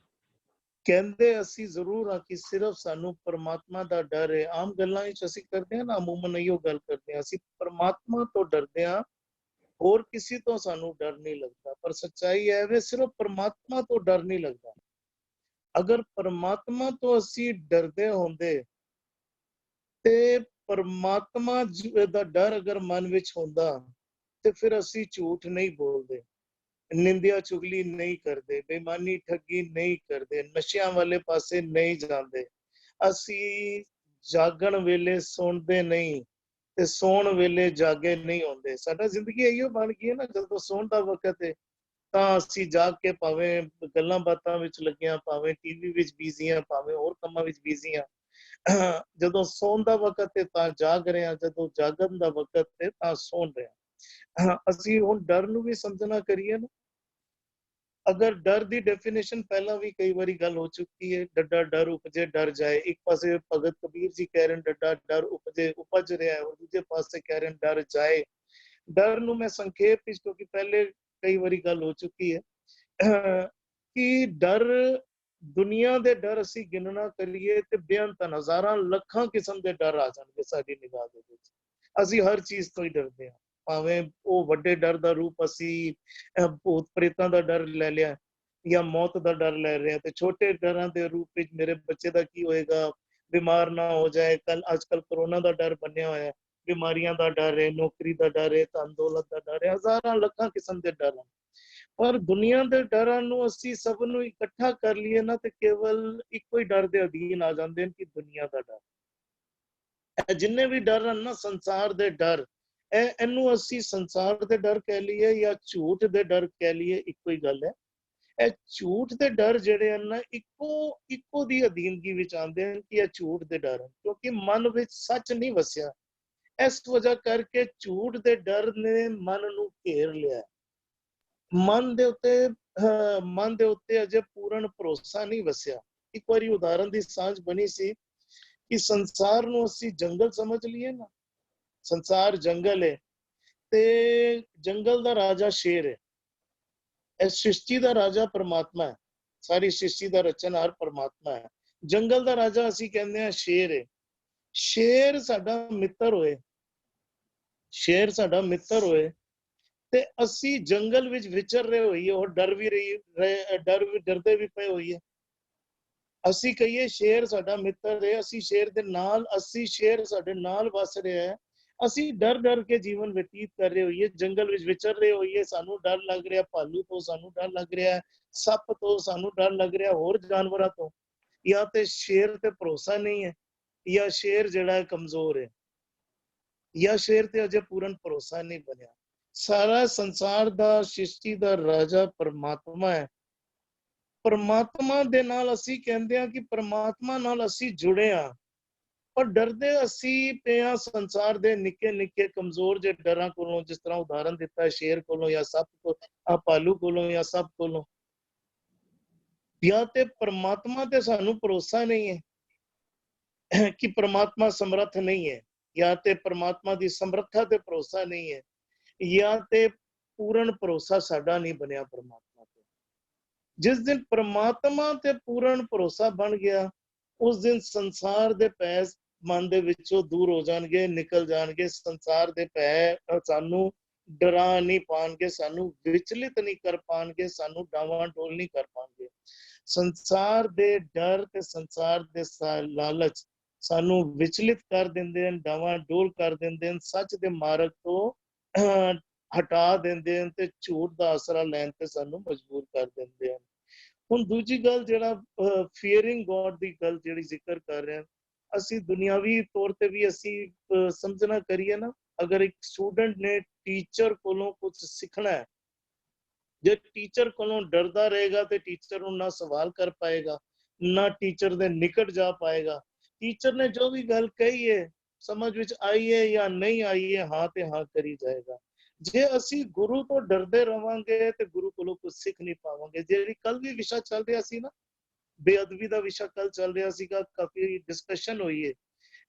कहते असी जरूर हाँ कि सिर्फ सानू परमात्मा दा डर है। आम गल्लां विच असी करते हैं ना, अमूमन इहो गल करते हैं, असी परमात्मा तो डरते हैं, और किसी तो सानू डर नहीं लगता। पर सच्चाई है वे सिर्फ परमात्मा तो डर नहीं लगता। अगर परमात्मा तो असी डरदे होंदे ते परमात्मा दा डर अगर मन विच होंदा ते फिर असी झूठ नहीं बोलते, निंदिया चुगली नहीं करते, बेईमानी ठगी नहीं करते, नशियां वाले पासे नहीं जाते, असी जागण वेले सोणदे नहीं ते सोण वेले जागे नहीं होंदे। साडा जिंदगी इहो बन गई है ना, जदों सोण दा वक्त है तां असी जाग के भावें गल्लां बातां विच लगियां, भावें टीवी विच बिजी आ, भावें होर कम्मां विच बिजी आ। ਜਦੋਂ ਸੌਣ ਦਾ ਵਕਤ ਹੈ ਤਾਂ ਜਾਗ ਰਹੇ ਹਾਂ, ਜਦੋਂ ਜਾਗਣ ਦਾ ਵਕਤ ਹੈ ਤਾਂ ਸੌਣ ਰਹੇ ਹਾਂ। ਅਸੀਂ ਹੁਣ ਡਰ ਨੂੰ ਵੀ ਸਮਝਣਾ ਕਰੀਏ ਨਾ। ਅਗਰ ਡਰ ਦੀ ਡੈਫੀਨੇਸ਼ਨ ਪਹਿਲਾਂ ਵੀ ਕਈ ਵਾਰੀ ਗੱਲ ਹੋ ਚੁੱਕੀ ਹੈ, ਡੱਡਾ ਡਰ ਉਪਜੇ ਡਰ ਜਾਏ। ਇੱਕ ਪਾਸੇ ਭਗਤ ਕਬੀਰ ਜੀ ਕਹਿ ਰਹੇ ਨੇ ਡੱਡਾ ਡਰ ਉਪਜੇ ਉਪਜ ਰਿਹਾ ਹੈ, ਔਰ ਦੂਜੇ ਪਾਸੇ ਕਹਿ ਰਹੇ ਨੇ ਡਰ ਜਾਏ। ਡਰ ਨੂੰ ਮੈਂ ਸੰਖੇਪ ਵਿੱਚ, ਕਿਉਂਕਿ ਪਹਿਲੇ ਕਈ ਵਾਰੀ ਗੱਲ ਹੋ ਚੁੱਕੀ ਹੈ ਕਿ ਡਰ ਦੁਨੀਆ ਦੇ ਡਰ ਅਸੀਂ ਗਿਣਨਾ ਕਰੀਏ ਤੇ ਬੇਅੰਤ ਹਜ਼ਾਰਾਂ ਲੱਖਾਂ ਕਿਸਮ ਦੇ ਡਰ ਆ ਜਾਣਗੇ ਸਾਡੀ ਨਿਗਾਹ ਦੇ ਵਿੱਚ। ਅਸੀਂ ਹਰ ਚੀਜ਼ ਤੋਂ ਹੀ ਡਰਦੇ ਹਾਂ, ਭਾਵੇਂ ਉਹ ਵੱਡੇ ਡਰ ਦਾ ਰੂਪ ਅਸੀਂ ਭੂਤ ਪ੍ਰੇਤਾਂ ਦਾ ਡਰ ਲੈ ਲਿਆ ਜਾਂ ਮੌਤ ਦਾ ਡਰ ਲੈ ਰਹੇ ਹਾਂ, ਤੇ ਛੋਟੇ ਡਰਾਂ ਦੇ ਰੂਪ ਵਿੱਚ ਮੇਰੇ ਬੱਚੇ ਦਾ ਕੀ ਹੋਏਗਾ, ਬਿਮਾਰ ਨਾ ਹੋ ਜਾਏ। ਅੱਜ ਕੱਲ ਕਰੋਨਾ ਦਾ ਡਰ ਬਣਿਆ ਹੋਇਆ, ਬਿਮਾਰੀਆਂ ਦਾ ਡਰ ਹੈ, ਨੌਕਰੀ ਦਾ ਡਰ ਹੈ, ਧਨ ਦੌਲਤ ਦਾ ਡਰ ਹੈ, ਹਜ਼ਾਰਾਂ ਲੱਖਾਂ ਕਿਸਮ ਦੇ ਡਰ ਹਨ। ਪਰ ਦੁਨੀਆ ਦੇ ਡਰਾਂ ਨੂੰ ਅਸੀਂ ਸਭ ਨੂੰ ਇਕੱਠਾ ਕਰ ਲਈਏ ਨਾ ਤੇ ਕੇਵਲ ਇੱਕੋ ਹੀ ਡਰ ਦੇ ਅਧੀਨ ਆ ਜਾਂਦੇ ਨੇ ਕਿ ਦੁਨੀਆ ਦਾ ਡਰ। ਇਹ ਜਿੰਨੇ ਵੀ ਡਰ ਹਨ ਨਾ, ਸੰਸਾਰ ਦੇ ਡਰ, ਇਹਨੂੰ ਅਸੀਂ ਸੰਸਾਰ ਦੇ ਡਰ ਕਹਿ ਲਈਏ ਜਾਂ ਝੂਠ ਦੇ ਡਰ ਕਹਿ ਲਈਏ, ਇੱਕੋ ਹੀ ਗੱਲ ਹੈ। ਇਹ ਝੂਠ ਦੇ ਡਰ ਜਿਹੜੇ ਹਨ ਨਾ, ਇੱਕੋ ਦੀ ਅਧੀਨਗੀ ਵਿੱਚ ਆਉਂਦੇ ਹਨ ਕਿ ਇਹ ਝੂਠ ਦੇ ਡਰ ਹਨ, ਕਿਉਂਕਿ ਮਨ ਵਿੱਚ ਸੱਚ ਨਹੀਂ ਵਸਿਆ। ਇਸ ਵਜ੍ਹਾ ਕਰਕੇ ਝੂਠ ਦੇ ਡਰ ਨੇ ਮਨ ਨੂੰ ਘੇਰ ਲਿਆ। ਮਨ ਦੇ ਉੱਤੇ ਅਜੇ ਪੂਰਨ ਭਰੋਸਾ ਨਹੀਂ ਵਸਿਆ। ਇੱਕ ਵਾਰੀ ਉਦਾਹਰਨ ਦੀ ਸਾਂਝ ਬਣੀ ਸੀ ਕਿ ਸੰਸਾਰ ਨੂੰ ਅਸੀਂ ਜੰਗਲ ਸਮਝ ਲਈਏ ਨਾ, ਸੰਸਾਰ ਜੰਗਲ ਹੈ ਤੇ ਜੰਗਲ ਦਾ ਰਾਜਾ ਸ਼ੇਰ ਹੈ, ਇਸ ਸ੍ਰਿਸ਼ਟੀ ਦਾ ਰਾਜਾ ਪਰਮਾਤਮਾ ਹੈ, ਸਾਰੀ ਸ੍ਰਿਸ਼ਟੀ ਦਾ ਰਚਨਹਾਰ ਪਰਮਾਤਮਾ ਹੈ। ਜੰਗਲ ਦਾ ਰਾਜਾ ਅਸੀਂ ਕਹਿੰਦੇ ਆ ਸ਼ੇਰ ਹੈ। ਸ਼ੇਰ ਸਾਡਾ ਮਿੱਤਰ ਹੋਏ, ਸ਼ੇਰ ਸਾਡਾ ਮਿੱਤਰ ਹੋਏ ਤੇ ਅਸੀਂ ਜੰਗਲ ਵਿੱਚ ਵਿਚਰ ਰਹੇ ਹੋਈਏ ਔਰ ਡਰਦੇ ਵੀ ਪਏ ਹੋਈਏ। ਅਸੀਂ ਕਹੀਏ ਸ਼ੇਰ ਸਾਡਾ ਮਿੱਤਰ ਹੈ, ਅਸੀਂ ਸ਼ੇਰ ਦੇ ਨਾਲ, ਅਸੀਂ ਸ਼ੇਰ ਸਾਡੇ ਨਾਲ ਵਸ ਰਿਹਾ ਹੈ, ਅਸੀਂ ਡਰ ਕੇ ਜੀਵਨ ਬਤੀਤ ਕਰ ਰਹੇ ਹੋਈਏ, ਜੰਗਲ ਵਿੱਚ ਵਿਚਰ ਰਹੇ ਹੋਈਏ, ਸਾਨੂੰ ਡਰ ਲੱਗ ਰਿਹਾ ਭਾਲੂ ਤੋਂ, ਸਾਨੂੰ ਡਰ ਲੱਗ ਰਿਹਾ ਸੱਪ ਤੋਂ, ਸਾਨੂੰ ਡਰ ਲੱਗ ਰਿਹਾ ਹੋਰ ਜਾਨਵਰਾਂ ਤੋਂ, ਜਾਂ ਤੇ ਸ਼ੇਰ ਤੇ ਭਰੋਸਾ ਨਹੀਂ ਹੈ, ਜਾਂ ਸ਼ੇਰ ਜਿਹੜਾ ਹੈ ਕਮਜ਼ੋਰ ਹੈ, ਜਾਂ ਸ਼ੇਰ ਤੇ ਅਜੇ ਪੂਰਨ ਭਰੋਸਾ ਨਹੀਂ ਬਣਿਆ। ਸਾਰਾ ਸੰਸਾਰ ਦਾ ਸ੍ਰਿਸ਼ਟੀ ਦਾ ਰਾਜਾ ਪਰਮਾਤਮਾ ਹੈ। ਪਰਮਾਤਮਾ ਦੇ ਨਾਲ ਅਸੀਂ ਕਹਿੰਦੇ ਆ ਕਿ ਪਰਮਾਤਮਾ ਨਾਲ ਅਸੀਂ ਜੁੜੇ ਆ, ਪਰ ਡਰਦੇ ਅਸੀਂ ਪਏ ਆ ਸੰਸਾਰ ਦੇ ਨਿੱਕੇ ਨਿੱਕੇ ਕਮਜ਼ੋਰ ਜਿਹੇ ਡਰਾਂ ਕੋਲੋਂ, ਜਿਸ ਤਰ੍ਹਾਂ ਉਦਾਹਰਨ ਦਿੱਤਾ ਸ਼ੇਰ ਕੋਲੋਂ ਜਾਂ ਸੱਪ ਕੋਲੋਂ, ਭਾਲੂ ਕੋਲੋਂ ਜਾਂ ਸੱਪ ਕੋਲੋਂ। ਜਾਂ ਤੇ ਪਰਮਾਤਮਾ ਤੇ ਸਾਨੂੰ ਭਰੋਸਾ ਨਹੀਂ ਹੈ ਕਿ ਪਰਮਾਤਮਾ ਸਮਰੱਥ ਨਹੀਂ ਹੈ, ਜਾਂ ਤੇ ਪਰਮਾਤਮਾ ਦੀ ਸਮਰੱਥਾ ਤੇ ਭਰੋਸਾ ਨਹੀਂ ਹੈ, ਜਾਂ ਤੇ ਪੂਰਨ ਭਰੋਸਾ ਸਾਡਾ ਨਹੀਂ ਬਣਿਆ ਪਰਮਾਤਮਾ ਤੇ। ਜਿਸ ਦਿਨ ਪਰਮਾਤਮਾ ਤੇ ਪੂਰਨ ਭਰੋਸਾ ਬਣ ਗਿਆ, ਉਸ ਦਿਨ ਸੰਸਾਰ ਦੇ ਭੈ ਮਨ ਦੇ ਵਿੱਚੋਂ ਦੂਰ ਹੋ ਜਾਣਗੇ, ਨਿਕਲ ਜਾਣਗੇ। ਸੰਸਾਰ ਦੇ ਭੈ ਸਾਨੂੰ ਡਰਾ ਨਹੀਂ ਪਾਣਗੇ, ਸਾਨੂੰ ਵਿਚਲਿਤ ਨਹੀਂ ਕਰ ਪਾਣਗੇ, ਸਾਨੂੰ ਡਾਵਾਂਡੋਲ ਨਹੀਂ ਕਰ ਪਾਣਗੇ। ਸੰਸਾਰ ਦੇ ਡਰ ਤੇ ਸੰਸਾਰ ਦੇ ਲਾਲਚ ਸਾਨੂੰ ਵਿਚਲਿਤ ਕਰ ਦਿੰਦੇ ਹਨ, ਡਾਵਾਂਡੋਲ ਕਰ ਦਿੰਦੇ ਹਨ, ਸੱਚ ਦੇ ਮਾਰਗ ਤੋਂ ਹਟਾ ਦਿੰਦੇ ਹਨ ਤੇ ਝੂਠ ਦਾ ਆਸਰਾ ਲੈਣ ਤੇ ਸਾਨੂੰ ਮਜਬੂਰ ਕਰ ਦਿੰਦੇ ਹਨ। ਹੁਣ ਦੂਜੀ ਗੱਲ, ਜਿਹੜਾ ਫੀਅਰਿੰਗ ਗੋਡ ਦੀ ਗੱਲ ਜਿਹੜੀ ਜ਼ਿਕਰ ਕਰ ਰਹੇ ਹਾਂ, ਅਸੀਂ ਦੁਨਿਆਵੀ ਤੌਰ ਤੇ ਵੀ ਅਸੀਂ ਸਮਝਣਾ ਕਰੀਏ ਨਾ, ਅਗਰ ਇੱਕ ਸਟੂਡੈਂਟ ਨੇ ਟੀਚਰ ਕੋਲੋਂ ਕੁਝ ਸਿੱਖਣਾ ਹੈ, ਜੇ ਟੀਚਰ ਕੋਲੋਂ ਡਰਦਾ ਰਹੇਗਾ ਤੇ ਟੀਚਰ ਨੂੰ ਨਾ ਸਵਾਲ ਕਰ ਪਾਏਗਾ, ਨਾ ਟੀਚਰ ਦੇ ਨਿਕਟ ਜਾ ਪਾਏਗਾ। ਟੀਚਰ ਨੇ ਜੋ ਵੀ ਗੱਲ ਕਹੀ ਹੈ, ਸਮਝ ਵਿੱਚ ਆਈ ਹੈ ਜਾਂ ਨਹੀਂ ਆਈ ਹੈ, ਹਾਂ ਤੇ ਹਾਂ ਕਰੀ ਜਾਏਗਾ। ਜੇ ਅਸੀਂ ਗੁਰੂ ਤੋਂ ਡਰਦੇ ਰਵਾਂਗੇ ਤੇ ਗੁਰੂ ਕੋਲੋਂ ਕੁਝ ਸਿੱਖ ਨਹੀਂ ਪਾਵਾਂਗੇ। ਜਿਹੜੀ ਕੱਲ ਵੀ ਵਿਸ਼ਾ ਚੱਲ ਰਿਹਾ ਸੀ ਨਾ, ਬੇਅਦਬੀ ਦਾ ਵਿਸ਼ਾ ਕੱਲ ਚੱਲ ਰਿਹਾ ਸੀਗਾ, ਕਾਫੀ ਡਿਸਕਸ਼ਨ ਹੋਈ ਹੈ।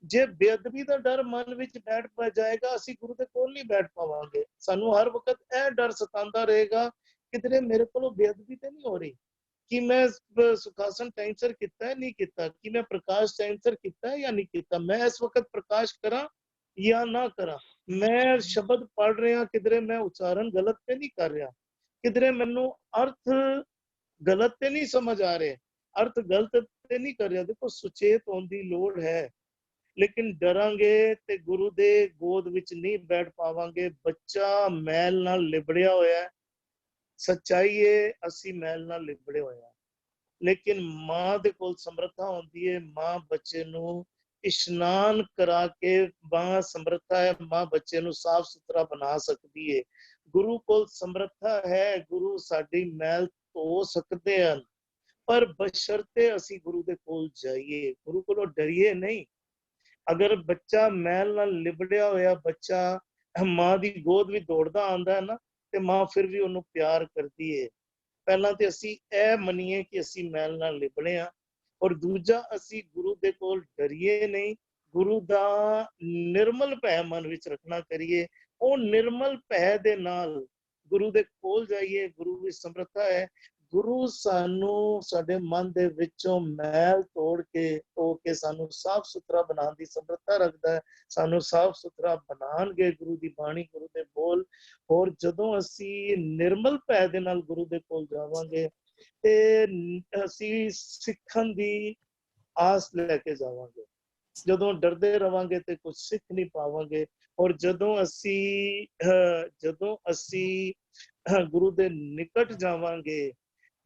ਜੇ ਬੇਅਦਬੀ ਦਾ ਡਰ ਮਨ ਵਿੱਚ ਬੈਠ ਪਾ ਜਾਏਗਾ, ਅਸੀਂ ਗੁਰੂ ਦੇ ਕੋਲ ਨਹੀਂ ਬੈਠ ਪਾਵਾਂਗੇ। ਸਾਨੂੰ ਹਰ ਵਕਤ ਇਹ ਡਰ ਸਤਾਉਂਦਾ ਰਹੇਗਾ, ਕਿਧਰੇ ਮੇਰੇ ਕੋਲੋਂ ਬੇਅਦਬੀ ਤੇ ਨਹੀਂ ਹੋ ਰਹੀ, ਕਿ ਮੈਂ ਸੁਖਾਸਨ ਟਾਈਮ ਸਿਰ ਕੀਤਾ ਹੈ ਨਹੀਂ ਕੀਤਾ, ਕਿ ਮੈਂ ਪ੍ਰਕਾਸ਼ ਟਾਈਮ ਸਿਰ ਕੀਤਾ ਹੈ ਜਾਂ ਨਹੀਂ ਕੀਤਾ, ਮੈਂ ਇਸ ਵਕਤ ਪ੍ਰਕਾਸ਼ ਕਰਾਂ ਜਾਂ ਨਾ ਕਰਾਂ, ਮੈਂ ਸ਼ਬਦ ਪੜ ਰਿਹਾ, ਕਿਧਰੇ ਮੈਂ ਉਚਾਰਨ ਗਲਤ ਤੇ ਨਹੀਂ ਕਰ ਰਿਹਾ, ਕਿਧਰੇ ਮੈਨੂੰ ਅਰਥ ਗਲਤ ਤੇ ਨਹੀਂ ਸਮਝ ਆ ਰਹੇ, ਅਰਥ ਗਲਤ ਤੇ ਨਹੀਂ ਕਰ ਰਿਹਾ। ਦੇਖੋ, ਸੁਚੇਤ ਹੋਣ ਦੀ ਲੋੜ ਹੈ, ਲੇਕਿਨ ਡਰਾਂਗੇ ਤੇ ਗੁਰੂ ਦੇ ਗੋਦ ਵਿੱਚ ਨਹੀਂ ਬੈਠ ਪਾਵਾਂਗੇ। ਬੱਚਾ ਮੈਲ ਨਾਲ ਲਿਬੜਿਆ ਹੋਇਆ, ਸੱਚਾਈ ਹੈ ਅਸੀਂ ਮੈਲ ਨਾਲ ਲਿਬੜੇ ਹੋਏ ਆ, ਲੇਕਿਨ ਮਾਂ ਦੇ ਕੋਲ ਸਮਰੱਥਾ ਹੁੰਦੀ ਹੈ, ਮਾਂ ਬੱਚੇ ਨੂੰ ਇਸ਼ਨਾਨ ਕਰਾ ਕੇ, ਮਾਂ ਸਮਰੱਥਾ ਹੈ, ਮਾਂ ਬੱਚੇ ਨੂੰ ਸਾਫ਼ ਸੁਥਰਾ ਬਣਾ ਸਕਦੀ ਹੈ। ਗੁਰੂ ਕੋਲ ਸਮਰੱਥਾ ਹੈ, ਗੁਰੂ ਸਾਡੀ ਮੈਲ ਧੋ ਸਕਦੇ ਹਨ, ਪਰ ਬਸ਼ਰਤੇ ਅਸੀਂ ਗੁਰੂ ਦੇ ਕੋਲ ਜਾਈਏ, ਗੁਰੂ ਕੋਲੋਂ ਡਰੀਏ ਨਹੀਂ। ਅਗਰ ਬੱਚਾ ਮੈਲ ਨਾਲ ਲਿਬੜਿਆ ਹੋਇਆ ਬੱਚਾ ਮਾਂ ਦੀ ਗੋਦ ਵਿੱਚ ਦੌੜਦਾ ਆਉਂਦਾ ਹੈ ਨਾ, ਤੇ ਮਾਂ ਫਿਰ ਵੀ ਉਹਨੂੰ ਪਿਆਰ ਕਰਦੀ ਹੈ। ਪਹਿਲਾਂ ਤੇ ਅਸੀਂ ਇਹ ਮੰਨੀਏ ਕਿ ਅਸੀਂ ਮੈਲ ਨਾਲ ਲਿਬੜੇ ਹਾਂ, ਔਰ ਦੂਜਾ ਅਸੀਂ ਗੁਰੂ ਦੇ ਕੋਲ ਡਰੀਏ ਨਹੀਂ, ਗੁਰੂ ਦਾ ਨਿਰਮਲ ਭੈ ਮਨ ਵਿੱਚ ਰੱਖਣਾ ਕਰੀਏ। ਉਹ ਨਿਰਮਲ ਭੈ ਦੇ ਨਾਲ ਗੁਰੂ ਦੇ ਕੋਲ ਜਾਈਏ। ਗੁਰੂ ਵਿੱਚ ਸਮਰੱਥਾ ਹੈ, ਗੁਰੂ ਸਾਨੂੰ ਸਾਡੇ ਮਨ ਦੇ ਵਿੱਚੋਂ ਮੈਲ ਧੋ ਕੇ ਸਾਨੂੰ ਸਾਫ਼ ਸੁਥਰਾ ਬਣਾਉਣ ਦੀ ਸਮਰੱਥਾ ਰੱਖਦਾ ਹੈ। ਸਾਨੂੰ ਸਾਫ਼ ਸੁਥਰਾ ਬਣਾਉਣਗੇ ਗੁਰੂ ਦੀ ਬਾਣੀ, ਗੁਰੂ ਦੇ ਬੋਲ। ਔਰ ਜਦੋਂ ਅਸੀਂ ਨਿਰਮਲ ਭੈ ਦੇ ਨਾਲ ਗੁਰੂ ਦੇ ਕੋਲ ਜਾਵਾਂਗੇ ਤੇ ਅਸੀਂ ਸਿੱਖਣ ਦੀ ਆਸ ਲੈ ਕੇ ਜਾਵਾਂਗੇ। ਜਦੋਂ ਡਰਦੇ ਰਵਾਂਗੇ ਤੇ ਕੁਝ ਸਿੱਖ ਨਹੀਂ ਪਾਵਾਂਗੇ। ਔਰ ਜਦੋਂ ਅਸੀਂ ਗੁਰੂ ਦੇ ਨਿਕਟ ਜਾਵਾਂਗੇ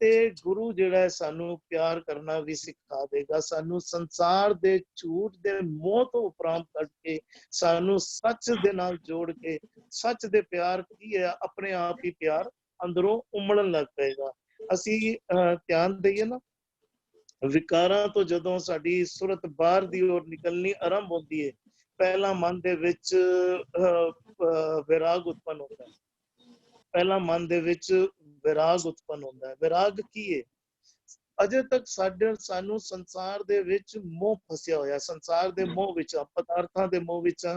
ਤੇ ਗੁਰੂ ਜਿਹੜਾ ਸਾਨੂੰ ਪਿਆਰ ਕਰਨਾ ਵੀ ਸਿਖਾ ਦੇਗਾ, ਸਾਨੂੰ ਸੰਸਾਰ ਦੇ ਝੂਠ ਦੇ ਮੋਹ ਤੋਂ ਉਪਰਾਮ ਕੱਢ ਕੇ ਸਾਨੂੰ ਸੱਚ ਦੇ ਨਾਲ ਜੋੜ ਕੇ, ਸੱਚ ਦੇ ਪਿਆਰ ਕੀ ਹੈ, ਆਪਣੇ ਆਪ ਹੀ ਪਿਆਰ ਅੰਦਰੋਂ ਉਮੜਨ ਲੱਗ ਪਏਗਾ। ਅਸੀਂ ਧਿਆਨ ਦਈਏ ਨਾ, ਵਿਕਾਰਾਂ ਤੋਂ ਜਦੋਂ ਸਾਡੀ ਸੁਰਤ ਬਾਹਰ ਦੀ ओर ਨਿਕਲਣੀ ਆਰੰਭ ਹੁੰਦੀ ਹੈ, ਪਹਿਲਾਂ ਮਨ ਦੇ ਵਿੱਚ ਵਿਰਾਗ ਉਤਪਨ ਹੁੰਦਾ ਹੈ। ਪਹਿਲਾਂ ਮਨ ਦੇ ਵਿੱਚ ਵਿਰਾਗ ਉਤਪਨ ਹੁੰਦਾ ਹੈ। ਵਿਰਾਗ ਕੀ ਹੈ? ਅਜੇ ਤੱਕ ਸਾਨੂੰ ਸੰਸਾਰ ਦੇ ਵਿੱਚ ਮੋਹ ਫਸਿਆ ਹੋਇਆ, ਸੰਸਾਰ ਦੇ ਮੋਹ ਵਿੱਚ, ਪਦਾਰਥਾਂ ਦੇ ਮੋਹ ਵਿੱਚ,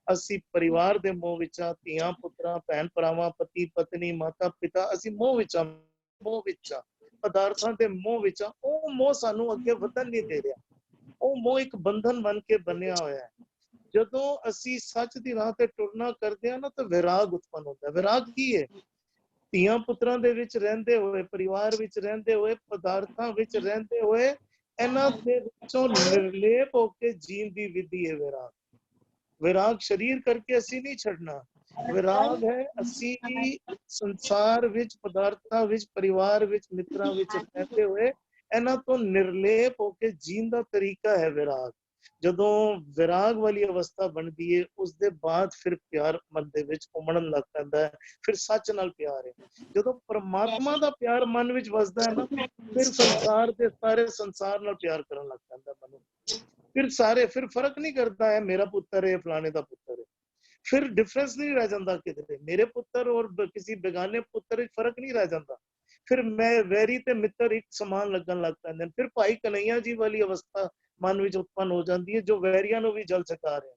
ਅਸੀਂ ਪਰਿਵਾਰ ਦੇ ਮੋਹ ਵਿੱਚ, ਧੀਆਂ ਪੁੱਤਰਾਂ, ਭੈਣ ਭਰਾਵਾਂ, ਪਤੀ ਪਤਨੀ, ਮਾਤਾ ਪਿਤਾ, ਅਸੀਂ ਮੋਹ ਵਿੱਚ, ਪਦਾਰਥਾਂ ਦੇ ਮੋਹ ਵਿੱਚ। ਉਹ ਮੋਹ ਸਾਨੂੰ ਅੱਗੇ ਵਧਣ ਨਹੀਂ ਦੇ ਰਿਹਾ। ਉਹ ਮੋਹ ਇੱਕ ਬੰਧਨ ਬਣ ਕੇ ਬਣਿਆ ਹੋਇਆ ਹੈ। ਜਦੋਂ ਅਸੀਂ ਸੱਚ ਦੀ ਰਾਹ ਤੇ ਟੁਰਨਾ ਕਰਦੇ ਹਾਂ ਨਾ, ਤਾਂ ਵਿਰਾਗ ਉਤਪੰਨ ਹੁੰਦਾ ਹੈ। ਵਿਰਾਗ ਕੀ ਹੈ? ਧੀਆਂ ਪੁੱਤਰਾਂ ਦੇ ਵਿੱਚ ਰਹਿੰਦੇ ਹੋਏ, ਪਰਿਵਾਰ ਵਿੱਚ ਰਹਿੰਦੇ ਹੋਏ, ਪਦਾਰਥਾਂ ਵਿੱਚ ਰਹਿੰਦੇ ਹੋਏ, ਇਹਨਾਂ ਦੇ ਵਿੱਚੋਂ ਨਿਰਲੇਪ ਹੋ ਕੇ ਜੀਣ ਦੀ ਵਿਧੀ ਹੈ ਵਿਰਾਗ। ਵਿਰਾਗ ਸਰੀਰ ਕਰਕੇ ਅਸੀਂ ਨਹੀਂ ਛੱਡਣਾ। ਵਿਰਾਗ ਹੈ ਅਸੀਂ ਸੰਸਾਰ ਵਿੱਚ, ਪਦਾਰਥਾਂ ਵਿੱਚ, ਪਰਿਵਾਰ ਵਿੱਚ, ਮਿੱਤਰਾਂ ਵਿੱਚ ਰਹਿੰਦੇ ਹੋਏ ਇਹਨਾਂ ਤੋਂ ਨਿਰਲੇਪ ਹੋ ਕੇ ਜੀਣ ਦਾ ਤਰੀਕਾ ਹੈ ਵਿਰਾਗ। ਜਦੋਂ ਵਿਰਾਗ ਵਾਲੀ ਅਵਸਥਾ ਬਣਦੀ ਹੈ, ਉਸ ਦੇ ਬਾਅਦ ਫਿਰ ਪਿਆਰ ਮਨ ਦੇ ਵਿੱਚ ਉਮੜਨ ਲੱਗ ਪੈਂਦਾ ਹੈ। ਫਿਰ ਸੱਚ ਨਾਲ ਪਿਆਰ ਹੈ। ਜਦੋਂ ਪਰਮਾਤਮਾ ਦਾ ਪਿਆਰ ਮਨ ਵਿੱਚ ਵਸਦਾ ਹੈ ਨਾ, ਫਿਰ ਸੰਸਾਰ ਦੇ ਸਾਰੇ ਸੰਸਾਰ ਨਾਲ ਪਿਆਰ ਕਰਨ ਲੱਗ ਪੈਂਦਾ ਮਨ। ਫਿਰ ਫਰਕ ਨਹੀਂ ਕਰਦਾ ਹੈ ਮੇਰਾ ਪੁੱਤਰ ਹੈ ਫਲਾਣੇ ਦਾ ਪੁੱਤਰ ਹੈ। ਫਿਰ ਡਿਫਰੈਂਸ ਨਹੀਂ ਰਹਿ ਜਾਂਦਾ ਕਿਤੇ, ਮੇਰੇ ਪੁੱਤਰ ਔਰ ਕਿਸੇ ਬੇਗਾਨੇ ਪੁੱਤਰ ਵਿੱਚ ਫਰਕ ਨਹੀਂ ਰਹਿ ਜਾਂਦਾ। ਫਿਰ ਮੈਂ ਵੈਰੀ ਤੇ ਮਿੱਤਰ ਇੱਕ ਸਮਾਨ ਲੱਗਣ ਲੱਗ ਪੈਂਦੇ ਨੇ। ਫਿਰ ਭਾਈ ਕਨਈਆ ਜੀ ਵਾਲੀ ਅਵਸਥਾ ਮਨ ਵਿੱਚ ਉਤਪੰਨ ਹੋ ਜਾਂਦੀ ਹੈ, ਜੋ ਵੈਰੀਆਂ ਨੂੰ ਵੀ ਜਲ ਸਕਾ ਰਿਹਾ।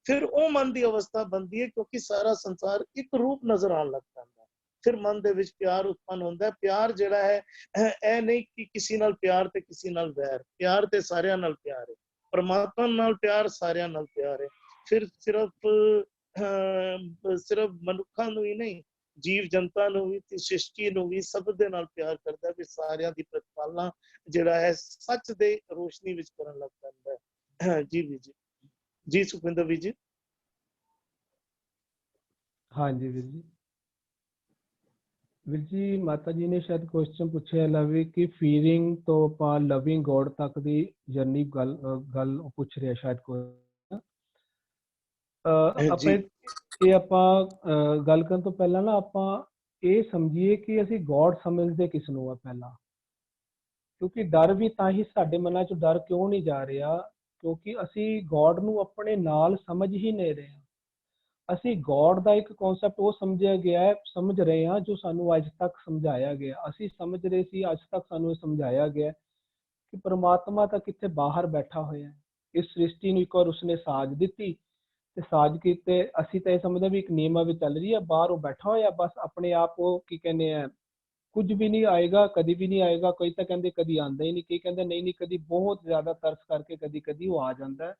ਫਿਰ ਉਹ ਮਨ ਦੀ ਅਵਸਥਾ ਬਣਦੀ ਹੈ, ਕਿਉਂਕਿ ਸਾਰਾ ਸੰਸਾਰ ਇੱਕ ਰੂਪ ਨਜ਼ਰ ਆਉਣ ਲੱਗ ਪੈਂਦਾ। ਫਿਰ ਮਨ ਦੇ ਵਿੱਚ ਪਿਆਰ ਉਤਪੰਨ ਹੁੰਦਾ ਹੈ। ਪਿਆਰ ਜਿਹੜਾ ਹੈ, ਇਹ ਨਹੀਂ ਕਿ ਕਿਸੇ ਨਾਲ ਪਿਆਰ ਤੇ ਕਿਸੇ ਨਾਲ ਵੈਰ। ਪਿਆਰ ਤੇ ਸਾਰਿਆਂ ਨਾਲ ਪਿਆਰ ਹੈ। ਪਰਮਾਤਮਾ ਨਾਲ ਪਿਆਰ, ਸਾਰਿਆਂ ਨਾਲ ਪਿਆਰ ਹੈ। ਫਿਰ ਸਿਰਫ ਮਨੁੱਖਾਂ ਨੂੰ ਹੀ ਨਹੀਂ, ਜੀਵ ਜਨਤਾ ਨੂੰ ਵੀ, ਸ੍ਰਿਸ਼ਟੀ ਨੂੰ ਵੀ, ਸਭ ਦੇ ਨਾਲ ਪਿਆਰ ਕਰਦਾ। ਵੀ ਸਾਰਿਆਂ ਦੀ ਪ੍ਰਤਿਪਾਲਨਾ ਜਿਹੜਾ ਹੈ ਸੱਚ ਦੇ ਰੋਸ਼ਨੀ ਵਿੱਚ ਕਰਨ ਲੱਗ ਪੈਂਦਾ ਹੈ। ਜੀ ਵੀਰ ਜੀ, ਜੀ ਸੁਖਵਿੰਦਰ ਵੀਰ ਜੀ। ਹਾਂਜੀ ਵੀਰ ਜੀ। ਵੀਰ ਜੀ, ਮਾਤਾ ਜੀ ਨੇ ਸ਼ਾਇਦ ਕੁਐਸਚਨ ਪੁੱਛਿਆ ਲਵੇ ਕਿ ਫੀਲਿੰਗ ਤੋਂ ਆਪਾਂ ਲਵਿੰਗ ਗੋਡ ਤੱਕ ਦੀ ਜਰਨੀ ਗੱਲ ਪੁੱਛ ਰਿਹਾ ਸ਼ਾਇਦ ਕੋਈ। ਆਪਾਂ ਗੱਲ ਕਰਨ ਤੋਂ ਪਹਿਲਾਂ ਨਾ ਆਪਾਂ ਇਹ ਸਮਝੀਏ ਕਿ ਅਸੀਂ ਗੋਡ ਸਮਝਦੇ ਕਿਸ ਨੂੰ ਆ ਪਹਿਲਾਂ। ਕਿਉਂਕਿ ਡਰ ਵੀ ਤਾਂ ਹੀ ਸਾਡੇ ਮਨਾਂ 'ਚ ਡਰ ਕਿਉਂ ਨਹੀਂ ਜਾ ਰਿਹਾ, ਕਿਉਂਕਿ ਅਸੀਂ ਗੋਡ ਨੂੰ ਆਪਣੇ ਨਾਲ ਸਮਝ ਹੀ ਨਹੀਂ ਰਹੇ। ਅਸੀਂ ਗੋਡ ਦਾ ਇੱਕ ਕਨਸੈਪਟ ਉਹ ਸਮਝ ਰਹੇ ਹਾਂ ਜੋ ਸਾਨੂੰ ਅੱਜ ਤੱਕ ਸਮਝਾਇਆ ਗਿਆ। ਅਸੀਂ ਸਮਝ ਰਹੇ ਸੀ, ਅੱਜ ਤੱਕ ਸਾਨੂੰ ਇਹ ਸਮਝਾਇਆ ਗਿਆ ਕਿ ਪਰਮਾਤਮਾ ਤਾਂ ਕਿੱਥੇ ਬਾਹਰ ਬੈਠਾ ਹੋਇਆ। ਇਸ ਸ੍ਰਿਸ਼ਟੀ ਨੂੰ ਇੱਕ ਵਾਰ ਉਸਨੇ ਸਾਜ ਦਿੱਤੀ ਤੇ ਸਾਜ ਕੀਤੇ ਅਸੀਂ ਤਾਂ ਇਹ ਸਮਝਦੇ ਵੀ ਇੱਕ ਨਿਯਮਾਂ ਵਿੱਚ ਚੱਲ ਰਹੀ ਹੈ, ਬਾਹਰ ਉਹ ਬੈਠਾ ਹੋਇਆ ਬਸ ਆਪਣੇ ਆਪ। ਉਹ ਕੀ ਕਹਿੰਦੇ ਆ, ਕੁਝ ਵੀ ਨਹੀਂ ਆਏਗਾ, ਕਦੀ ਵੀ ਨਹੀਂ ਆਏਗਾ। ਕੋਈ ਤਾਂ ਕਹਿੰਦੇ ਕਦੀ ਆਉਂਦਾ ਹੀ ਨਹੀਂ, ਕਈ ਕਹਿੰਦੇ ਨਹੀਂ ਕਦੀ ਬਹੁਤ ਜ਼ਿਆਦਾ ਤਰਸ ਕਰਕੇ ਕਦੀ ਉਹ ਆ ਜਾਂਦਾ ਹੈ।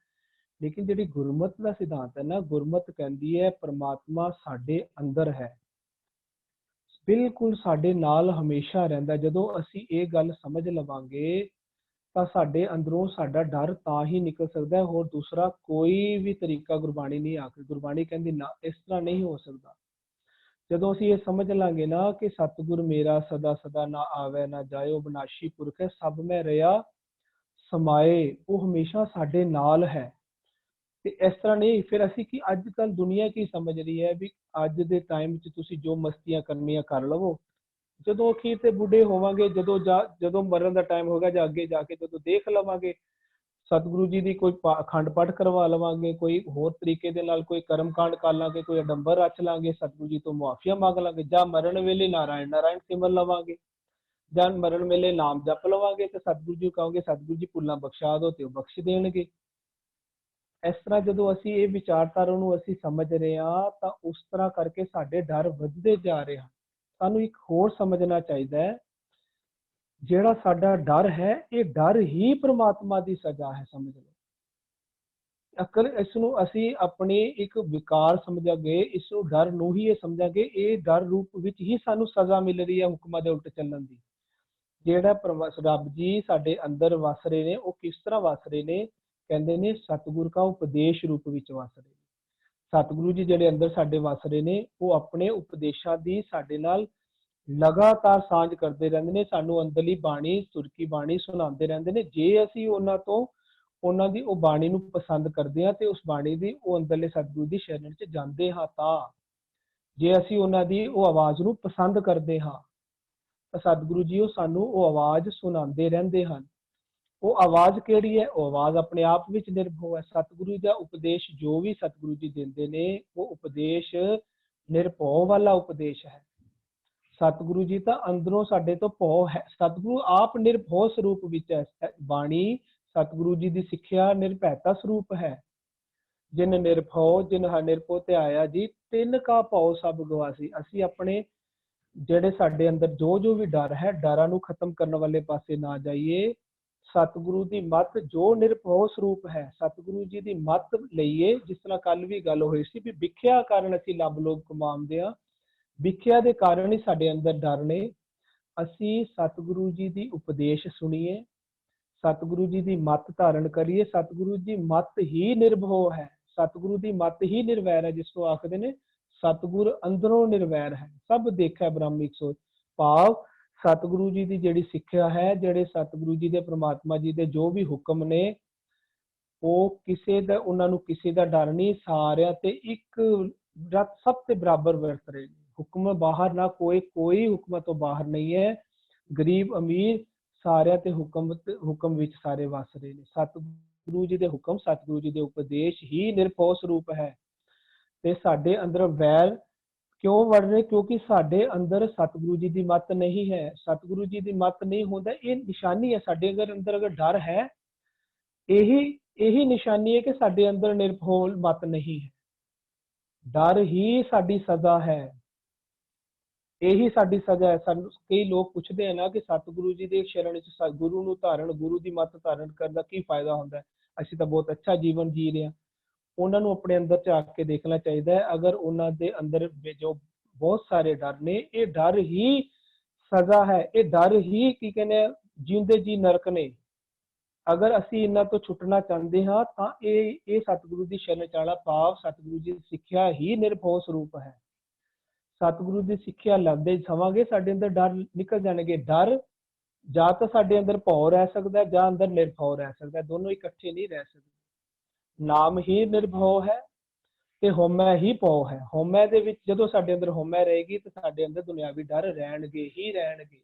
ਲੇਕਿਨ ਜਿਹੜੀ ਗੁਰਮਤ ਦਾ ਸਿਧਾਂਤ ਹੈ ਨਾ, ਗੁਰਮਤ ਕਹਿੰਦੀ ਹੈ ਪਰਮਾਤਮਾ ਸਾਡੇ ਅੰਦਰ ਹੈ, ਬਿਲਕੁਲ ਸਾਡੇ ਨਾਲ ਹਮੇਸ਼ਾ ਰਹਿੰਦਾ। ਜਦੋਂ ਅਸੀਂ ਇਹ ਗੱਲ ਸਮਝ ਲਵਾਂਗੇ ਤਾਂ ਸਾਡੇ ਅੰਦਰੋਂ ਸਾਡਾ ਡਰ ਤਾਂ ਹੀ ਨਿਕਲ ਸਕਦਾ ਹੈ। ਹੋਰ ਦੂਸਰਾ ਕੋਈ ਵੀ ਤਰੀਕਾ ਗੁਰਬਾਣੀ ਨਹੀਂ ਆਖਦੀ। ਗੁਰਬਾਣੀ ਕਹਿੰਦੀ ਨਾ, ਇਸ ਤਰ੍ਹਾਂ ਨਹੀਂ ਹੋ ਸਕਦਾ। ਜਦੋਂ ਅਸੀਂ ਇਹ ਸਮਝ ਲਾਂਗੇ ਨਾ ਕਿ ਸਤਿਗੁਰ ਮੇਰਾ ਸਦਾ ਸਦਾ ਨਾ ਆਵੇ ਨਾ ਜਾਏ, ਉਹ ਵਿਨਾਸ਼ੀ ਪੁਰਖ ਹੈ, ਸਭ ਮੈਂ ਰਿਹਾ ਸਮਾਏ, ਉਹ ਹਮੇਸ਼ਾ ਸਾਡੇ ਨਾਲ ਹੈ। ਤੇ ਇਸ ਤਰ੍ਹਾਂ ਨਹੀਂ ਫਿਰ ਅਸੀਂ ਕਿ ਅੱਜ ਕੱਲ੍ਹ ਦੁਨੀਆ ਕੀ ਸਮਝ ਰਹੀ ਹੈ ਵੀ ਅੱਜ ਦੇ ਟਾਈਮ 'ਚ ਤੁਸੀਂ ਜੋ ਮਸਤੀਆਂ ਕਰਨੀਆਂ ਕਰ ਲਵੋ, ਜਦੋਂ ਅਖੀਰ ਤੇ ਬੁੱਢੇ ਹੋਵਾਂਗੇ, ਜਦੋਂ ਮਰਨ ਦਾ ਟਾਈਮ ਹੋਗਾ ਜਾਂ ਅੱਗੇ ਜਾ ਕੇ ਜਦੋਂ ਦੇਖ ਲਵਾਂਗੇ, ਸਤਿਗੁਰੂ ਜੀ ਦੀ ਕੋਈ ਅਖੰਡ ਪਾਠ ਕਰਵਾ ਲਵਾਂਗੇ, ਕੋਈ ਹੋਰ ਤਰੀਕੇ ਦੇ ਨਾਲ ਕੋਈ ਕਰਮ ਕਾਂਡ ਕਰ ਲਾਂਗੇ, ਕੋਈ ਅਡੰਬਰ ਰਚ ਲਾਂਗੇ, ਸਤਿਗੁਰੂ ਜੀ ਤੋਂ ਮੁਆਫੀਆਂ ਮੰਗ ਲਾਂਗੇ, ਜਾਂ ਮਰਨ ਵੇਲੇ ਨਾਰਾਇਣ ਸਿਮਰ ਲਵਾਂਗੇ, ਜਾਂ ਮਰਨ ਵੇਲੇ ਨਾਮ ਜਪ ਲਵਾਂਗੇ ਤੇ ਸਤਿਗੁਰੂ ਜੀ ਕਹੋਗੇ ਸਤਿਗੁਰੂ ਜੀ ਭੁੱਲਾਂ ਬਖਸ਼ਾ ਦਿਓ ਤੇ ਉਹ ਬਖਸ਼ ਦੇਣਗੇ। ਇਸ ਤਰ੍ਹਾਂ ਜਦੋਂ ਅਸੀਂ ਇਹ ਵਿਚਾਰਧਾਰਾ ਨੂੰ ਅਸੀਂ ਸਮਝ ਰਹੇ ਹਾਂ ਤਾਂ ਉਸ ਤਰ੍ਹਾਂ ਕਰਕੇ ਸਾਡੇ ਡਰ ਵੱਧਦੇ ਜਾ ਰਹੇ ਹਨ। ਸਾਨੂੰ ਇੱਕ ਹੋਰ ਸਮਝਣਾ ਚਾਹੀਦਾ ਹੈ, ਜਿਹੜਾ ਸਾਡਾ ਡਰ ਹੈ ਇਹ ਡਰ ਹੀ ਪ੍ਰਮਾਤਮਾ ਦੀ ਸਜ਼ਾ ਹੈ। ਸਮਝ ਲਓ, ਅਕਲ ਇਸ ਨੂੰ ਅਸੀਂ ਆਪਣੀ ਇੱਕ ਵਿਕਾਰ ਸਮਝਾਂਗੇ, ਇਸ ਨੂੰ ਡਰ ਨੂੰ ਹੀ ਇਹ ਸਮਝਾਂਗੇ ਇਹ ਡਰ ਰੂਪ ਵਿੱਚ ਹੀ ਸਾਨੂੰ ਸਜ਼ਾ ਮਿਲ ਰਹੀ ਹੈ ਹੁਕਮਾਂ ਦੇ ਉਲਟ ਚੱਲਣ ਦੀ। ਜਿਹੜਾ ਰੱਬ ਜੀ ਸਾਡੇ ਅੰਦਰ ਵਸ ਰਹੇ ਨੇ, ਉਹ ਕਿਸ ਤਰ੍ਹਾਂ ਵਸ ਰਹੇ ਨੇ? ਕਹਿੰਦੇ ਨੇ ਸਤਿਗੁਰ ਕਾ ਉਪਦੇਸ਼ ਰੂਪ ਵਿੱਚ ਵਸ ਰਹੇ ਨੇ। ਸਤਿਗੁਰੂ ਜੀ ਜਿਹੜੇ ਅੰਦਰ ਸਾਡੇ ਵਸ ਰਹੇ ਨੇ, ਉਹ ਆਪਣੇ ਉਪਦੇਸ਼ਾਂ ਦੀ ਸਾਡੇ ਨਾਲ ਲਗਾਤਾਰ ਸਾਂਝ ਕਰਦੇ ਰਹਿੰਦੇ ਨੇ, ਸਾਨੂੰ ਅੰਦਰਲੀ ਬਾਣੀ, ਤੁਰਕੀ ਬਾਣੀ ਸੁਣਾਉਂਦੇ ਰਹਿੰਦੇ ਨੇ। ਜੇ ਅਸੀਂ ਉਹਨਾਂ ਦੀ ਉਹ ਬਾਣੀ ਨੂੰ ਪਸੰਦ ਕਰਦੇ ਹਾਂ ਤੇ ਉਸ ਬਾਣੀ ਦੀ ਉਹ ਅੰਦਰਲੇ ਸਤਿਗੁਰੂ ਦੀ ਸ਼ਰਨ 'ਚ ਜਾਂਦੇ ਹਾਂ, ਤਾਂ ਜੇ ਅਸੀਂ ਉਹਨਾਂ ਦੀ ਉਹ ਆਵਾਜ਼ ਨੂੰ ਪਸੰਦ ਕਰਦੇ ਹਾਂ ਤਾਂ ਸਤਿਗੁਰੂ ਜੀ ਉਹ ਸਾਨੂੰ ਉਹ ਆਵਾਜ਼ ਸੁਣਾਉਂਦੇ ਰਹਿੰਦੇ ਹਨ। ਉਹ ਆਵਾਜ਼ ਕਿਹੜੀ ਹੈ? ਉਹ ਆਵਾਜ਼ ਆਪਣੇ ਆਪ ਵਿੱਚ ਨਿਰਭਉ ਹੈ। ਸਤਿਗੁਰੂ ਦਾ ਉਪਦੇਸ਼ ਜੋ ਵੀ ਸਤਿਗੁਰੂ ਜੀ ਦਿੰਦੇ ਨੇ, ਉਹ ਉਪਦੇਸ਼ ਨਿਰਭਉ ਵਾਲਾ ਉਪਦੇਸ਼ ਹੈ। ਸਤਿਗੁਰੂ ਜੀ ਤਾਂ ਅੰਦਰੋਂ ਸਾਡੇ ਤੋਂ ਭਉ ਹੈ। ਸਤਿਗੁਰੂ ਆਪ ਨਿਰਭਉ ਸਰੂਪ ਵਿੱਚ ਹੈ। ਬਾਣੀ ਸਤਿਗੁਰੂ ਜੀ ਦੀ ਸਿੱਖਿਆ ਨਿਰਭੈਤਾ ਸਰੂਪ ਹੈ। ਜਿਨ ਨਿਰਭਉ ਜਿਨ ਨਿਰਭਉ ਧਿਆਇਆ ਜੀ, ਤਿੰਨ ਕਾ ਭਉ ਸਭ ਗਵਾਸੀ। ਅਸੀਂ ਆਪਣੇ ਜਿਹੜੇ ਸਾਡੇ ਅੰਦਰ ਜੋ ਵੀ ਡਰ ਹੈ, ਡਰਾਂ ਨੂੰ ਖਤਮ ਕਰਨ ਵਾਲੇ ਪਾਸੇ ਨਾ ਜਾਈਏ। ਸਤਿਗੁਰੂ ਦੀ ਮੱਤ ਜੋ ਨਿਰਭਉ ਸਰੂਪ ਹੈ, ਸਤਿਗੁਰੂ ਜੀ ਦੀ ਮੱਤ ਲਈਏ। ਜਿਸ ਤਰ੍ਹਾਂ ਕੱਲ ਵੀ ਗੱਲ ਹੋਈ ਸੀ ਵੀ ਵਿਖਿਆ ਕਾਰਨ ਅਸੀਂ ਲੱਭ ਲੋਕ ਕਮਾਉਂਦੇ ਹਾਂ, ਵਿਖਿਆ ਦੇ ਕਾਰਨ ਹੀ ਸਾਡੇ ਅੰਦਰ ਡਰ ਨੇ। ਅਸੀਂ ਸਤਿਗੁਰੂ ਜੀ ਦੀ ਉਪਦੇਸ਼ ਸੁਣੀਏ, ਸਤਿਗੁਰੂ ਜੀ ਦੀ ਮੱਤ ਧਾਰਨ ਕਰੀਏ। ਸਤਿਗੁਰੂ ਦੀ ਮੱਤ ਹੀ ਨਿਰਭਉ ਹੈ, ਸਤਿਗੁਰੂ ਦੀ ਮੱਤ ਹੀ ਨਿਰਵੈਰ ਹੈ। ਜਿਸ ਤੋਂ ਆਖਦੇ ਨੇ ਸਤਿਗੁਰ ਅੰਦਰੋਂ ਨਿਰਵੈਰ ਹੈ, ਸਭ ਦੇਖਿਆ ਬ੍ਰਹਮਿਕ ਸੋਚ। ਭਾਵ ਸਤਿਗੁਰੂ ਜੀ ਦੀ ਜਿਹੜੀ ਸਿੱਖਿਆ ਹੈ, ਜਿਹੜੇ ਸਤਿਗੁਰੂ ਜੀ ਦੇ ਪ੍ਰਮਾਤਮਾ ਜੀ ਦੇ ਜੋ ਵੀ ਹੁਕਮ ਨੇ, ਉਹ ਕਿਸੇ ਦਾ ਉਹਨਾਂ ਨੂੰ ਕਿਸੇ ਦਾ ਡਰ ਨਹੀਂ। ਸਾਰਿਆਂ ਤੇ ਇੱਕ ਸਭ ਤੇ ਬਰਾਬਰ ਵਰਤ ਰਹੇ ਨੇ। ਹੁਕਮ ਬਾਹਰ ਨਾ ਕੋਈ ਹੁਕਮਾਂ ਤੋਂ ਬਾਹਰ ਨਹੀਂ ਹੈ। ਗਰੀਬ ਅਮੀਰ ਸਾਰਿਆਂ ਤੇ ਹੁਕਮ ਵਿੱਚ ਸਾਰੇ ਵਸ ਰਹੇ ਨੇ। ਸਤਿਗੁਰੂ ਜੀ ਦੇ ਹੁਕਮ, ਸਤਿਗੁਰੂ ਜੀ ਦੇ ਉਪਦੇਸ਼ ਹੀ ਨਿਰਭਉ ਸਰੂਪ ਹੈ। ਤੇ ਸਾਡੇ ਅੰਦਰ ਵੈਰ ਕਿਉਂ ਵੜ ਰਹੇ? ਕਿਉਂਕਿ ਸਾਡੇ ਅੰਦਰ ਸਤਿਗੁਰੂ ਜੀ ਦੀ ਮੱਤ ਨਹੀਂ ਹੈ। ਸਤਿਗੁਰੂ ਜੀ ਦੀ ਮੱਤ ਨਹੀਂ ਹੁੰਦਾ, ਇਹ ਨਿਸ਼ਾਨੀ ਹੈ। ਸਾਡੇ ਅੰਦਰ ਅਗਰ ਡਰ ਹੈ, ਇਹੀ ਨਿਸ਼ਾਨੀ ਹੈ ਕਿ ਸਾਡੇ ਅੰਦਰ ਨਿਰਭਉ ਮੱਤ ਨਹੀਂ ਹੈ। ਡਰ ਹੀ ਸਾਡੀ ਸਜ਼ਾ ਹੈ, ਇਹੀ ਸਾਡੀ ਸਜ਼ਾ ਹੈ। ਸਾਨੂੰ ਕਈ ਲੋਕ ਪੁੱਛਦੇ ਆ ਨਾ ਕਿ ਸਤਿਗੁਰੂ ਜੀ ਦੇ ਸ਼ਰਨ ਵਿੱਚ ਗੁਰੂ ਨੂੰ ਧਾਰਨ, ਗੁਰੂ ਦੀ ਮੱਤ ਧਾਰਨ ਕਰਨ ਦਾ ਕੀ ਫਾਇਦਾ ਹੁੰਦਾ? ਅਸੀਂ ਤਾਂ ਬਹੁਤ ਅੱਛਾ ਜੀਵਨ ਜੀ ਰਹੇ ਹਾਂ। ਉਹਨਾਂ ਨੂੰ ਆਪਣੇ ਅੰਦਰ ਝਾਕ ਕੇ ਦੇਖਣਾ ਚਾਹੀਦਾ ਹੈ। ਅਗਰ ਉਹਨਾਂ ਦੇ ਅੰਦਰ ਜੋ ਬਹੁਤ ਸਾਰੇ ਡਰ ਨੇ, ਇਹ ਡਰ ਹੀ ਸਜ਼ਾ ਹੈ, ਇਹ ਡਰ ਹੀ ਕੀ ਕਹਿੰਦੇ ਜਿਉਂਦੇ ਜੀ ਨਰਕ ਨੇ। ਅਗਰ ਅਸੀਂ ਇਹਨਾਂ ਤੋਂ ਛੁੱਟਣਾ ਚਾਹੁੰਦੇ ਹਾਂ ਤਾਂ ਇਹ ਸਤਿਗੁਰੂ ਦੀ ਸ਼ਰਨ ਚਾਲਾ, ਭਾਵ ਸਤਿਗੁਰੂ ਜੀ ਦੀ ਸਿੱਖਿਆ ਹੀ ਨਿਰਭਉ ਸਰੂਪ ਹੈ। ਸਤਿਗੁਰੂ ਦੀ ਸਿੱਖਿਆ ਲੈਂਦੇ ਜਾਵਾਂਗੇ, ਸਾਡੇ ਅੰਦਰ ਡਰ ਨਿਕਲ ਜਾਣਗੇ। ਡਰ ਜਾਂ ਤਾਂ ਸਾਡੇ ਅੰਦਰ ਭਉ ਰਹਿ ਸਕਦਾ, ਜਾਂ ਅੰਦਰ ਨਿਰਭਉ ਰਹਿ ਸਕਦਾ, ਦੋਨੋਂ ਇਕੱਠੇ ਨਹੀਂ ਰਹਿ ਸਕਦੇ। ਨਾਮ ਹੀ ਨਿਰਭਉ ਹੈ ਤੇ ਹਉਮੈ ਹੀ ਭਉ ਹੈ। ਹਉਮੈ ਦੇ ਵਿੱਚ ਜਦੋਂ ਸਾਡੇ ਅੰਦਰ ਹਉਮੈ ਰਹੇਗੀ ਤਾਂ ਸਾਡੇ ਅੰਦਰ ਦੁਨਿਆਵੀ ਡਰ ਰਹਿਣਗੇ ਹੀ ਰਹਿਣਗੇ।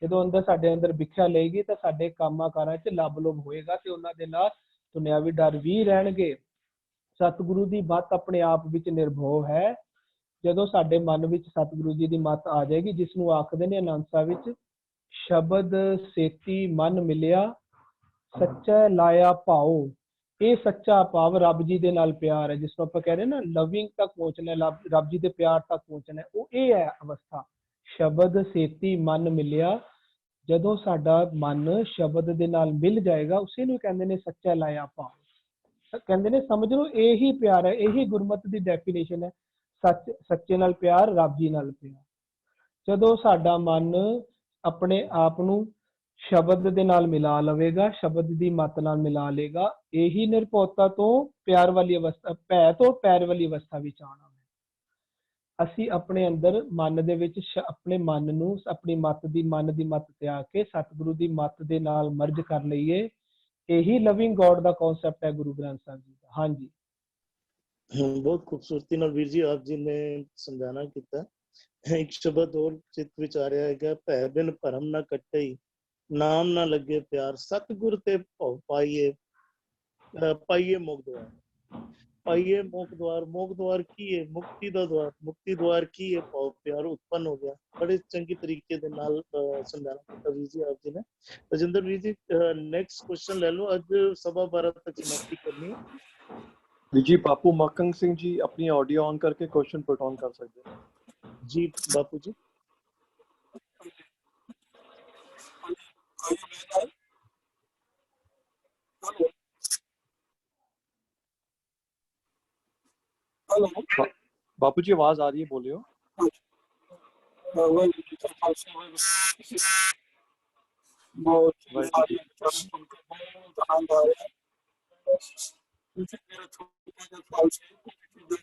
ਜਦੋਂ ਅੰਦਰ ਸਾਡੇ ਅੰਦਰ ਵਿਖਿਆ ਲਏਗੀ ਤਾਂ ਸਾਡੇ ਕੰਮਾਂ ਕਾਰਾਂ 'ਚ ਲੱਭ ਲੋਭ ਹੋਏਗਾ ਤੇ ਉਹਨਾਂ ਦੇ ਨਾਲ ਦੁਨਿਆਵੀ ਡਰ ਵੀ ਰਹਿਣਗੇ। ਸਤਿਗੁਰੂ ਦੀ ਮੱਤ ਆਪਣੇ ਆਪ ਵਿੱਚ ਨਿਰਭਉ ਹੈ। ਜਦੋਂ ਸਾਡੇ ਮਨ ਵਿੱਚ ਸਤਿਗੁਰੂ ਜੀ ਦੀ ਮੱਤ ਆ ਜਾਏਗੀ, ਜਿਸ ਨੂੰ ਆਖਦੇ ਨੇ ਆਨੰਦ ਸਾਹਿਬ ਵਿੱਚ, ਸ਼ਬਦ ਸੇਤੀ ਮਨ ਮਿਲਿਆ ਸੱਚਾ ਲਾਇਆ ਭਾਉ। ਇਹ ਸੱਚਾ ਭਾਵ ਰੱਬ ਜੀ ਦੇ ਨਾਲ ਪਿਆਰ ਹੈ। ਜਿਸ ਨੂੰ ਆਪਾਂ ਕਹਿ ਰਹੇ ਨਾ ਲਵਿੰਗ ਤੱਕ ਪਹੁੰਚਣਾ, ਰੱਬ ਜੀ ਦੇ ਪਿਆਰ ਤੱਕ ਪਹੁੰਚਣਾ, ਉਹ ਇਹ ਹੈ ਅਵਸਥਾ। ਸ਼ਬਦ ਸੇਤੀ ਮਨ ਮਿਲਿਆ, ਜਦੋਂ ਸਾਡਾ ਮਨ ਸ਼ਬਦ ਦੇ ਨਾਲ ਮਿਲ ਜਾਏਗਾ, ਉਸੇ ਨੂੰ ਕਹਿੰਦੇ ਨੇ ਸੱਚਾ ਲਾਇਆ ਭਾਵ। ਕਹਿੰਦੇ ਨੇ ਸਮਝ ਲਓ ਇਹੀ ਪਿਆਰ ਹੈ, ਇਹੀ ਗੁਰਮਤਿ ਦੀ ਡੈਫੀਨੇਸ਼ਨ ਹੈ। ਸੱਚੇ ਨਾਲ ਪਿਆਰ, ਰੱਬ ਜੀ ਨਾਲ ਪਿਆਰ। ਜਦੋਂ ਸਾਡਾ ਮਨ ਆਪਣੇ ਆਪ ਨੂੰ ਸ਼ਬਦ ਦੇ ਨਾਲ ਮਿਲਾ ਲਵੇਗਾ, ਸ਼ਬਦ ਦੀ ਮੱਤ ਨਾਲ ਮਿਲਾ ਲੇਗਾ, ਇਹੀ ਨਿਰਭਉਤਾ ਤੋਂ ਪਿਆਰ ਵਾਲੀ ਅਵਸਥਾ, ਭੈ ਤੋਂ ਪਿਆਰ ਵਾਲੀ ਅਵਸਥਾ ਵਿੱਚ ਆਉਣਾ ਹੈ। ਅਸੀਂ ਆਪਣੇ ਅੰਦਰ ਮਨ ਦੇ ਵਿੱਚ ਆਪਣੇ ਮਨ ਨੂੰ, ਆਪਣੀ ਮੱਤ ਦੀ, ਮਨ ਦੀ ਮੱਤ ਤਿਆਗ ਕੇ ਸਤਿਗੁਰੂ ਦੀ ਮੱਤ ਦੇ ਨਾਲ ਮਰਜ ਕਰ ਲਈਏ। ਇਹੀ ਲਵਿੰਗ ਗੋਡ ਦਾ ਕਨਸੈਪਟ ਹੈ ਗੁਰੂ ਗ੍ਰੰਥ ਸਾਹਿਬ ਜੀ ਦਾ। ਹਾਂਜੀ, ਬਹੁਤ ਖੂਬਸੂਰਤੀ ਨਾਲ ਵੀਰ ਜੀ ਆਪ ਜੀ ਨੇ ਸਮਝਾਣਾ ਕੀਤਾ। ਇੱਕ ਸ਼ਬਦ ਹੋਰ ਚਿੱਤ ਵਿੱਚ ਆ ਰਿਹਾ ਹੈਗਾ, ਭੈ ਬਿਨ ਭਰਮ ਨਾ ਕੱਟਈ, ਨਾਮ ਨਾ ਲੱਗੇ ਪਿਆਰ, ਸਤਿਗੁਰ ਤੇ ਭਉ ਪਾਈਏ, ਪਾਈਏ ਮੋਖ ਦੁਆਰ। ਪਾਈਏ ਮੋਖ ਦੁਆਰ, ਮੋਖ ਦੁਆਰ ਕੀ ਹੈ? ਮੁਕਤੀ ਦਾ ਦੁਆਰ। ਮੁਕਤੀ ਦੁਆਰ ਕੀ ਹੈ? ਭਉ ਪਿਆਰ ਉਤਪੰਨ ਹੋ ਗਿਆ। ਬੜੇ ਚੰਗੀ ਤਰੀਕੇ ਦੇ ਨਾਲ ਸਮਝਾਣਾ ਕੀਤਾ ਵੀਰ ਜੀ ਆਪ ਜੀ ਨੇ। ਰਜਿੰਦਰ ਵੀਰ ਜੀ ਨੈਕਸਟ ਕੁਐਸਚਨ ਲੈ ਲਓ। ਅੱਜ ਸਵਾ 12 ਤੱਕ ਸਮਾਪਤੀ ਕਰਨੀ ਹੈ। जी बापू मक्कंग सिंह जी अपनी ऑडियो ऑन करके क्वेश्चन पुट ऑन कर सकते हैं जी बापू जी। बापू जी आवाज आ रही है, बोलियो।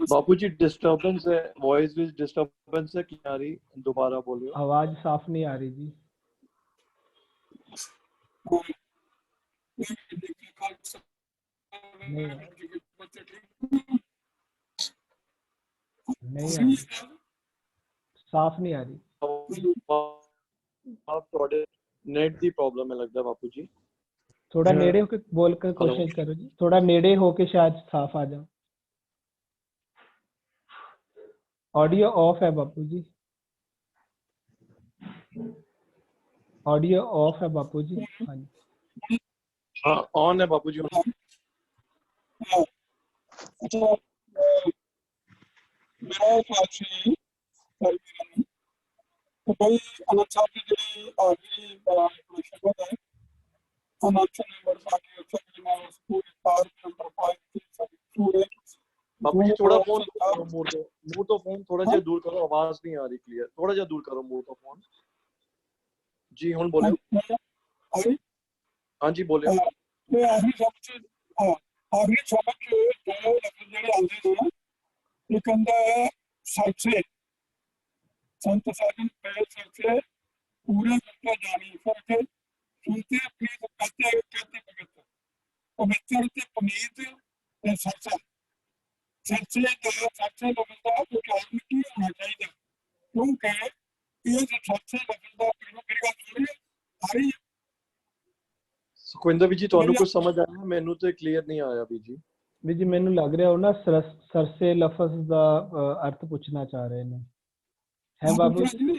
बापू जी डिस्टर्बेंस है, वॉइस में डिस्टर्बेंस है, क्या आ रही? दोबारा बोलियो। आवाज साफ नहीं आ रही जी। नहीं आ रही, साफ नहीं आ रही। आप थोड़े नेट दी प्रॉब्लम है लगता है बापू जी। थोड़ा नेड़े होके बोलकर कोशिश करो जी, थोड़ा नेड़े होके शायद साफ आ जाओ। ऑडियो ऑफ है बापू जी। ऑडियो ऑफ है बापू जी। हाँ जी हाँ ऑन है बापू जी। अच्छा मेरा ख्याल से तो भाई अनंत साहब की जी आखिरी शब्द है अनंत नंबर साकी अक्सर मैं उसको पार्ट नंबर 5 पूरे बापू जी थोड़ा फोन मुंह तो फोन थोड़ा जिहा दूर करो, आवाज नहीं आ रही क्लियर, थोड़ा जिहा दूर करो मुंह तो फोन जी। हुण बोलियो। हाँ जी बोलियो। मैं आखिरी शब्द आखिरी शब्द जो लफ्ज जेडे आंदे ने एक कहंदा है सच्चे संत साधन पहले सच्चे पूरे करके जानी करके सुनते प्रीत कहते कहते भगत पवित्र ते पुनीत ते सच्चा सच्चे का सच्चे लफ्ज का उच्चारण की होना चाहिए क्योंकि ये जो सच्चे लफ्ज का मेरी गल सुन रही आ रही है सुखविंदर जी ਤੁਹਾਨੂੰ ਕੁਝ ਸਮਝ ਆਇਆ? ਮੈਨੂੰ ਤੇ ਕਲੀਅਰ ਨਹੀਂ ਆਇਆ ਵੀ ਜੀ ਮੈਨੂੰ ਲੱਗ ਰਿਹਾ ਉਹ ਨਾ ਸਰਸੇ ਲਫ਼ਜ਼ ਦਾ ਅਰਥ ਪੁੱਛਣਾ ਚਾਹ ਰਹੇ ਨੇ ਹੈ ਬਾਬੂ ਜੀ।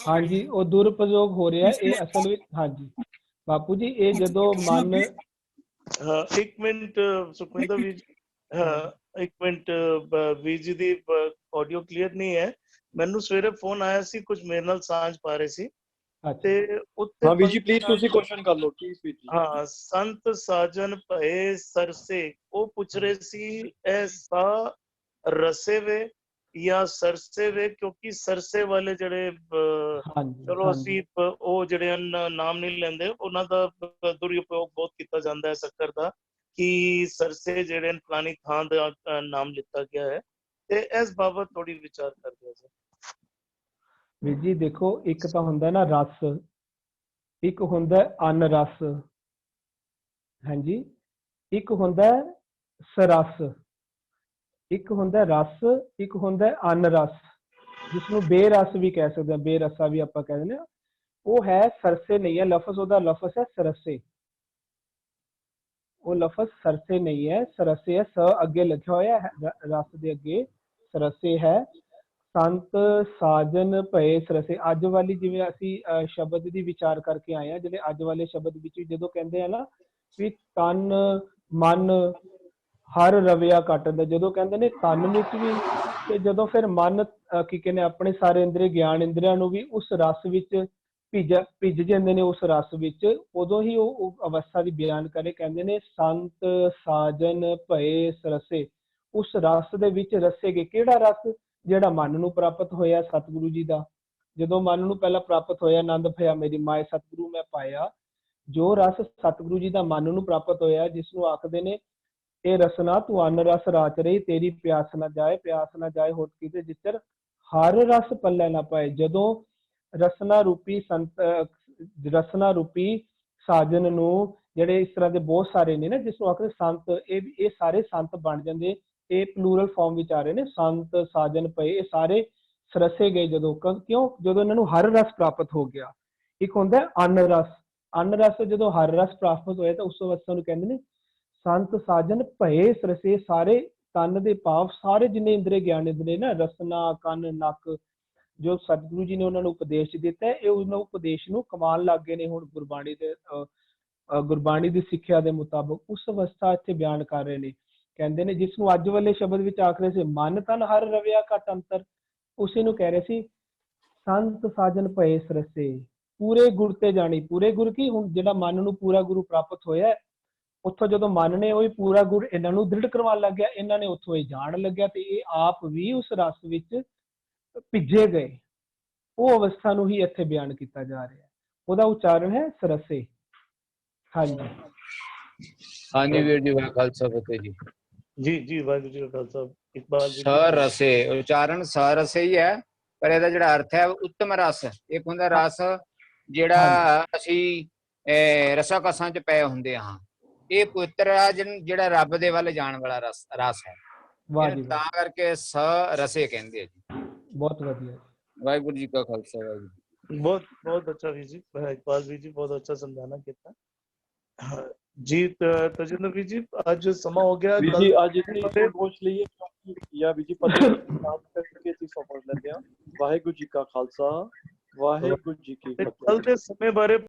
ਹਾਂਜੀ ਉਹ ਦੁਰਉਪਯੋਗ ਹੋ ਰਿਹਾ ਇਹ ਅਸਲ ਵਿੱਚ। ਹਾਂਜੀ ਬਾਪੂ ਜੀ ਇਹ ਜਦੋਂ ਮਨ ਇੱਕ ਮਿੰਟ ਸੁਖਵਿੰਦਰ ਵੀਰ ਜੀ, ਇੱਕ ਮਿੰਟ ਵੀਰ ਜੀ ਦੀ ਆਡੀਓ ਕਲੀਅਰ ਨਹੀਂ ਹੈ। ਮੈਨੂੰ ਸਵੇਰੇ ਫੋਨ ਆਇਆ ਸੀ, ਕੁਝ ਮੇਰੇ ਨਾਲ ਸਾਂਝ ਪਾ ਰਹੇ ਸੀ ਤੇ ਉੱਤੇ ਹਾਂ ਵੀਰ ਜੀ ਪਲੀਜ਼ ਤੁਸੀਂ ਕੁਐਸਚਨ ਕਰ ਲਓ ਪਲੀਜ਼ ਵੀਰ ਜੀ। ਹਾਂ ਸੰਤ ਸਾਜਨ ਭਏ ਸਰਸੇ, ਉਹ ਪੁੱਛ ਰਹੇ ਸੀ ਐਸਾ ਰਸੇ ਵੇ ਜਾਂ ਸਰਸੇ ਵੇ, ਕਿਉਂਕਿ ਸਰਸੇ ਵਾਲੇ ਜਿਹੜੇ ਚਲੋ ਅਸੀਂ ਉਹ ਜਿਹੜੇ ਨਾਮ ਨਹੀਂ ਲੈਂਦੇ, ਉਹਨਾਂ ਦਾ ਦੁਰਉਪਯੋਗ ਬਹੁਤ ਕੀਤਾ ਜਾਂਦਾ ਹੈ ਸ਼ੱਕਰ ਦਾ, ਕਿ ਸਰਸੇ ਜਿਹੜੇ ਫਲਾਣੀ ਥਾਂ ਦਾ ਨਾਮ ਲਿੱਤਾ ਗਿਆ ਹੈ, ਤੇ ਇਸ ਬਾਬਤ ਥੋੜੀ ਵਿਚਾਰ ਕਰਦੇ ਹਾਂ। ਵੀਰ ਜੀ ਦੇਖੋ ਇੱਕ ਤਾਂ ਹੁੰਦਾ ਨਾ ਰਸ, ਇੱਕ ਹੁੰਦਾ ਅਨ ਰਸ, ਹਾਂਜੀ ਇੱਕ ਹੁੰਦਾ ਸਰਸ, ਇੱਕ ਹੁੰਦਾ ਰਸ, ਇੱਕ ਹੁੰਦਾ ਅਨ ਰਸ, ਜਿਸਨੂੰ ਬੇਰਸ ਵੀ ਕਹਿ ਸਕਦੇ ਹਾਂ, ਬੇਰਸਾ ਵੀ ਆਪਾਂ ਕਹਿ ਦਿੰਦੇ ਹਾਂ। ਉਹ ਹੈ ਸਰਸੇ ਨਹੀਂ ਹੈ ਲਫ਼ਜ਼, ਉਹਦਾ ਲਫ਼ਜ਼ ਹੈ ਸਰਸੇ। ਉਹ ਲਫ਼ਜ਼ ਸਰਸੇ ਨਹੀਂ ਹੈ, ਸਰਸੇ ਹੈ, ਸ ਅੱਗੇ ਲਿਖਿਆ ਹੋਇਆ ਹੈ ਰਸ ਦੇ ਅੱਗੇ ਸਰਸੇ ਹੈ। ਸੰਤ ਸਾਜਨ ਭਏ ਸਰਸੇ, ਅੱਜ ਵਾਲੀ ਜਿਵੇਂ ਅਸੀਂ ਸ਼ਬਦ ਦੀ ਵਿਚਾਰ ਕਰਕੇ ਆਏ ਹਾਂ, ਜਿਹੜੇ ਅੱਜ ਵਾਲੇ ਸ਼ਬਦ ਵਿੱਚ ਜਦੋਂ ਕਹਿੰਦੇ ਆ ਨਾ ਵੀ ਤਨ ਮਨ ਹਰ ਰਵਿਆ ਕੱਟਦਾ, ਜਦੋਂ ਕਹਿੰਦੇ ਨੇ ਤਨ ਵਿੱਚ ਵੀ ਤੇ ਜਦੋਂ ਫਿਰ ਮਨ ਕੀ ਕਹਿੰਦੇ ਆਪਣੇ ਸਾਰੇ ਇੰਦਰੀ ਗਿਆਨ ਇੰਦਰੀਆਂ ਨੂੰ ਵੀ ਉਸ ਰਸ ਵਿੱਚ ਭਿੱਜ ਜਾਂਦੇ ਨੇ, ਉਸ ਰਸ ਵਿੱਚ, ਉਦੋਂ ਹੀ ਉਹ ਅਵਸਥਾ ਦੀ ਬਿਆਨ ਕਰੇ। ਕਹਿੰਦੇ ਨੇ ਸੰਤ ਸਾਜਨ ਭਏ ਸਰਸੇ, ਉਸ ਰਸ ਦੇ ਵਿੱਚ ਰਸੇ ਗਏ। ਕਿਹੜਾ ਰਸ? ਜਿਹੜਾ ਮਨ ਨੂੰ ਪ੍ਰਾਪਤ ਹੋਇਆ ਸਤਿਗੁਰੂ ਜੀ ਦਾ, ਜਦੋਂ ਮਨ ਨੂੰ ਪਹਿਲਾਂ ਪ੍ਰਾਪਤ ਹੋਇਆ ਆਨੰਦ ਭਇਆ ਮੇਰੀ ਮਾਏ ਸਤਿਗੁਰੂ ਮੈਂ ਪਾਇਆ, ਜੋ ਰਸ ਸਤਿਗੁਰੂ ਜੀ ਦਾ ਮਨ ਨੂੰ ਪ੍ਰਾਪਤ ਹੋਇਆ, ਜਿਸ ਨੂੰ ਆਖਦੇ ਨੇ ਇਹ ਰਸਨਾ ਤੂੰ ਅੰਨ ਰਸ ਰਾਚ ਰਹੀ, ਤੇਰੀ ਪਿਆਸ ਨਾ ਜਾਏ, ਪਿਆਸ ਨਾ ਜਾਏ ਹੋਠ ਕੀਤੇ ਜਿੱਤਰ ਹਰ ਰਸ ਪੱਲੇ ਨਾ ਪਾਏ। ਜਦੋਂ ਰਸਨਾ ਰੂਪੀ ਸੰਤ ਰਸਨਾ ਰੂਪੀ ਸਾਜਨ ਨੂੰ, ਜਿਹੜੇ ਇਸ ਤਰ੍ਹਾਂ ਦੇ ਬਹੁਤ ਸਾਰੇ ਨੇ ਨਾ ਜਿਸ ਨੂੰ ਆਖਦੇ ਸੰਤ, ਇਹ ਸਾਰੇ ਸੰਤ ਬਣ ਜਾਂਦੇ, ਇਹ ਪਲੂਰਲ ਫਾਰਮ ਵਿੱਚ ਆ ਰਹੇ ਨੇ, ਸੰਤ ਸਾਜਨ ਪਏ, ਇਹ ਸਾਰੇ ਸਰਸੇ ਗਏ ਜਦੋਂ, ਕਿਉਂ? ਜਦੋਂ ਇਹਨਾਂ ਨੂੰ ਹਰ ਰਸ ਪ੍ਰਾਪਤ ਹੋ ਗਿਆ। ਇੱਕ ਹੁੰਦਾ ਅਨ ਰਸ, ਅਨ ਰਸ ਜਦੋਂ ਹਰ ਰਸ ਪ੍ਰਾਪਤ ਹੋਇਆ ਤਾਂ ਉਸ ਅਵਸਥਾ ਨੂੰ ਕਹਿੰਦੇ ਨੇ ਸੰਤ ਸਾਜਨ ਭਏ ਸਰਸੇ। ਸਾਰੇ ਤਨ ਦੇ ਭਾਵ, ਸਾਰੇ ਜਿੰਨੇ ਇੰਦਰੀ ਗਿਆਨ ਇੰਦਰੀ ਨਾ, ਰਸਨਾ ਕੰਨ ਨੱਕ, ਜੋ ਸਤਿਗੁਰੂ ਜੀ ਨੇ ਉਹਨਾਂ ਨੂੰ ਉਪਦੇਸ਼ ਦਿੱਤਾ, ਇਹ ਉਹਨਾਂ ਉਪਦੇਸ਼ ਨੂੰ ਕਮਾਉਣ ਲੱਗ ਗਏ ਨੇ ਹੁਣ ਗੁਰਬਾਣੀ ਦੇ ਗੁਰਬਾਣੀ ਦੀ ਸਿੱਖਿਆ ਦੇ ਮੁਤਾਬਕ। ਉਸ ਅਵਸਥਾ ਇੱਥੇ ਬਿਆਨ ਕਰ ਰਹੇ ਨੇ, ਕਹਿੰਦੇ ਨੇ ਜਿਸ ਨੂੰ ਅੱਜ ਵਾਲੇ ਸ਼ਬਦ ਵਿੱਚ ਆਖ ਰਹੇ ਸੀ ਮਨ ਤਨ ਹਰ ਰਵਿਆ ਘਟ ਅੰਤਰ, ਉਸੇ ਨੂੰ ਕਹਿ ਰਹੇ ਸੀ ਸੰਤ ਸਾਜਨ ਭਏ ਸਰਸੇ, ਪੂਰੇ ਗੁਰ ਤੇ ਜਾਣੀ। ਪੂਰੇ ਗੁਰ ਕੀ? ਹੁਣ ਜਿਹੜਾ ਮਨ ਨੂੰ ਪੂਰਾ ਗੁਰੂ ਪ੍ਰਾਪਤ ਹੋਇਆ, ਉੱਥੋਂ ਜਦੋਂ ਮਨ ਨੇ ਉਹ ਪੂਰਾ ਗੁਰ ਇਹਨਾਂ ਨੂੰ ਦ੍ਰਿੜ ਕਰਵਾਉਣ ਲੱਗ ਗਿਆ, ਇਹਨਾਂ ਨੇ ਉੱਥੋਂ ਇਹ ਜਾਣ ਲੱਗਿਆ ਤੇ ਇਹ ਆਪ ਵੀ ਉਸ ਰਸ ਵਿੱਚ ਭਿੱਜੇ ਗਏ। ਉਹ ਅਵਸਥਾ ਨੂੰ ਹੀ ਇੱਥੇ ਬਿਆਨ ਕੀਤਾ ਜਾ ਰਿਹਾ, ਉਹਦਾ ਉਚਾਰਨ ਹੈ ਸਰਸੇ। ਹਾਂਜੀ ਹਾਂਜੀ ਵੀਰ ਜੀ ਵਾਹਿਗੁਰੂ ਖਾਲਸਾ ਫਤਿਹ ਜੀ। ਜੀ ਜੀ ਵਾਹਿਗੁਰੂ ਜੀ ਕਾ ਖਾਲਸਾ। ਇਕਬਾਲ ਜੀ ਸਰਸੇ ਉਚਾਰਨ ਸਰਸੇ ਹੀ ਹੈ, ਪਰ ਇਹਦਾ ਜਿਹੜਾ ਅਰਥ ਹੈ ਉੱਤਮ ਰਸ। ਇੱਕ ਹੁੰਦਾ ਰਸ ਜਿਹੜਾ ਅਸੀਂ ਰਸਾ ਕਸਾਂ ਚ ਪਏ ਹੁੰਦੇ ਹਾਂ, ਇਹ ਪਵਿੱਤਰ ਆ ਜਿਹੜਾ ਰੱਬ ਦੇ ਵੱਲ ਜਾਣ ਵਾਲਾ ਰਸ ਹੈ, ਤਾਂ ਕਰਕੇ ਸ ਰਸੇ ਕਹਿੰਦੇ ਆ ਜੀ। ਬਹੁਤ ਵਧੀਆ, ਵਾਹਿਗੁਰੂ ਜੀ ਕਾ ਖਾਲਸਾ ਵਾਹਿਗੁਰੂ। ਬਹੁਤ ਬਹੁਤ ਅੱਛਾ ਵੀਰ ਜੀ, ਇਕਬਾਲ ਵੀਰ ਜੀ ਬਹੁਤ ਅੱਛਾ ਸਮਝਾਣਾ ਕੀਤਾ ਜੀ। ਤਜਿੰਦਰ ਵੀਰ ਜੀ ਅੱਜ ਸਮਾਂ ਹੋ ਗਿਆ ਵੀਰ ਜੀ, ਅੱਜ ਇਤਨੀ ਪਹੁੰਚ ਲਈ ਜਾਂ ਵੀ ਜੀ ਪਤਾ ਨਾਮ ਕਰਕੇ ਅਸੀਂ ਸਮਝ ਲੈਂਦੇ ਹਾਂ। ਵਾਹਿਗੁਰੂ ਜੀ ਕਾ ਖਾਲਸਾ, ਵਾਹਿਗੁਰੂ ਜੀ ਕੀ ਤੇ ਫਤਿਹ। ਕੱਲ ਦੇ ਸਮੇਂ ਬਾਰੇ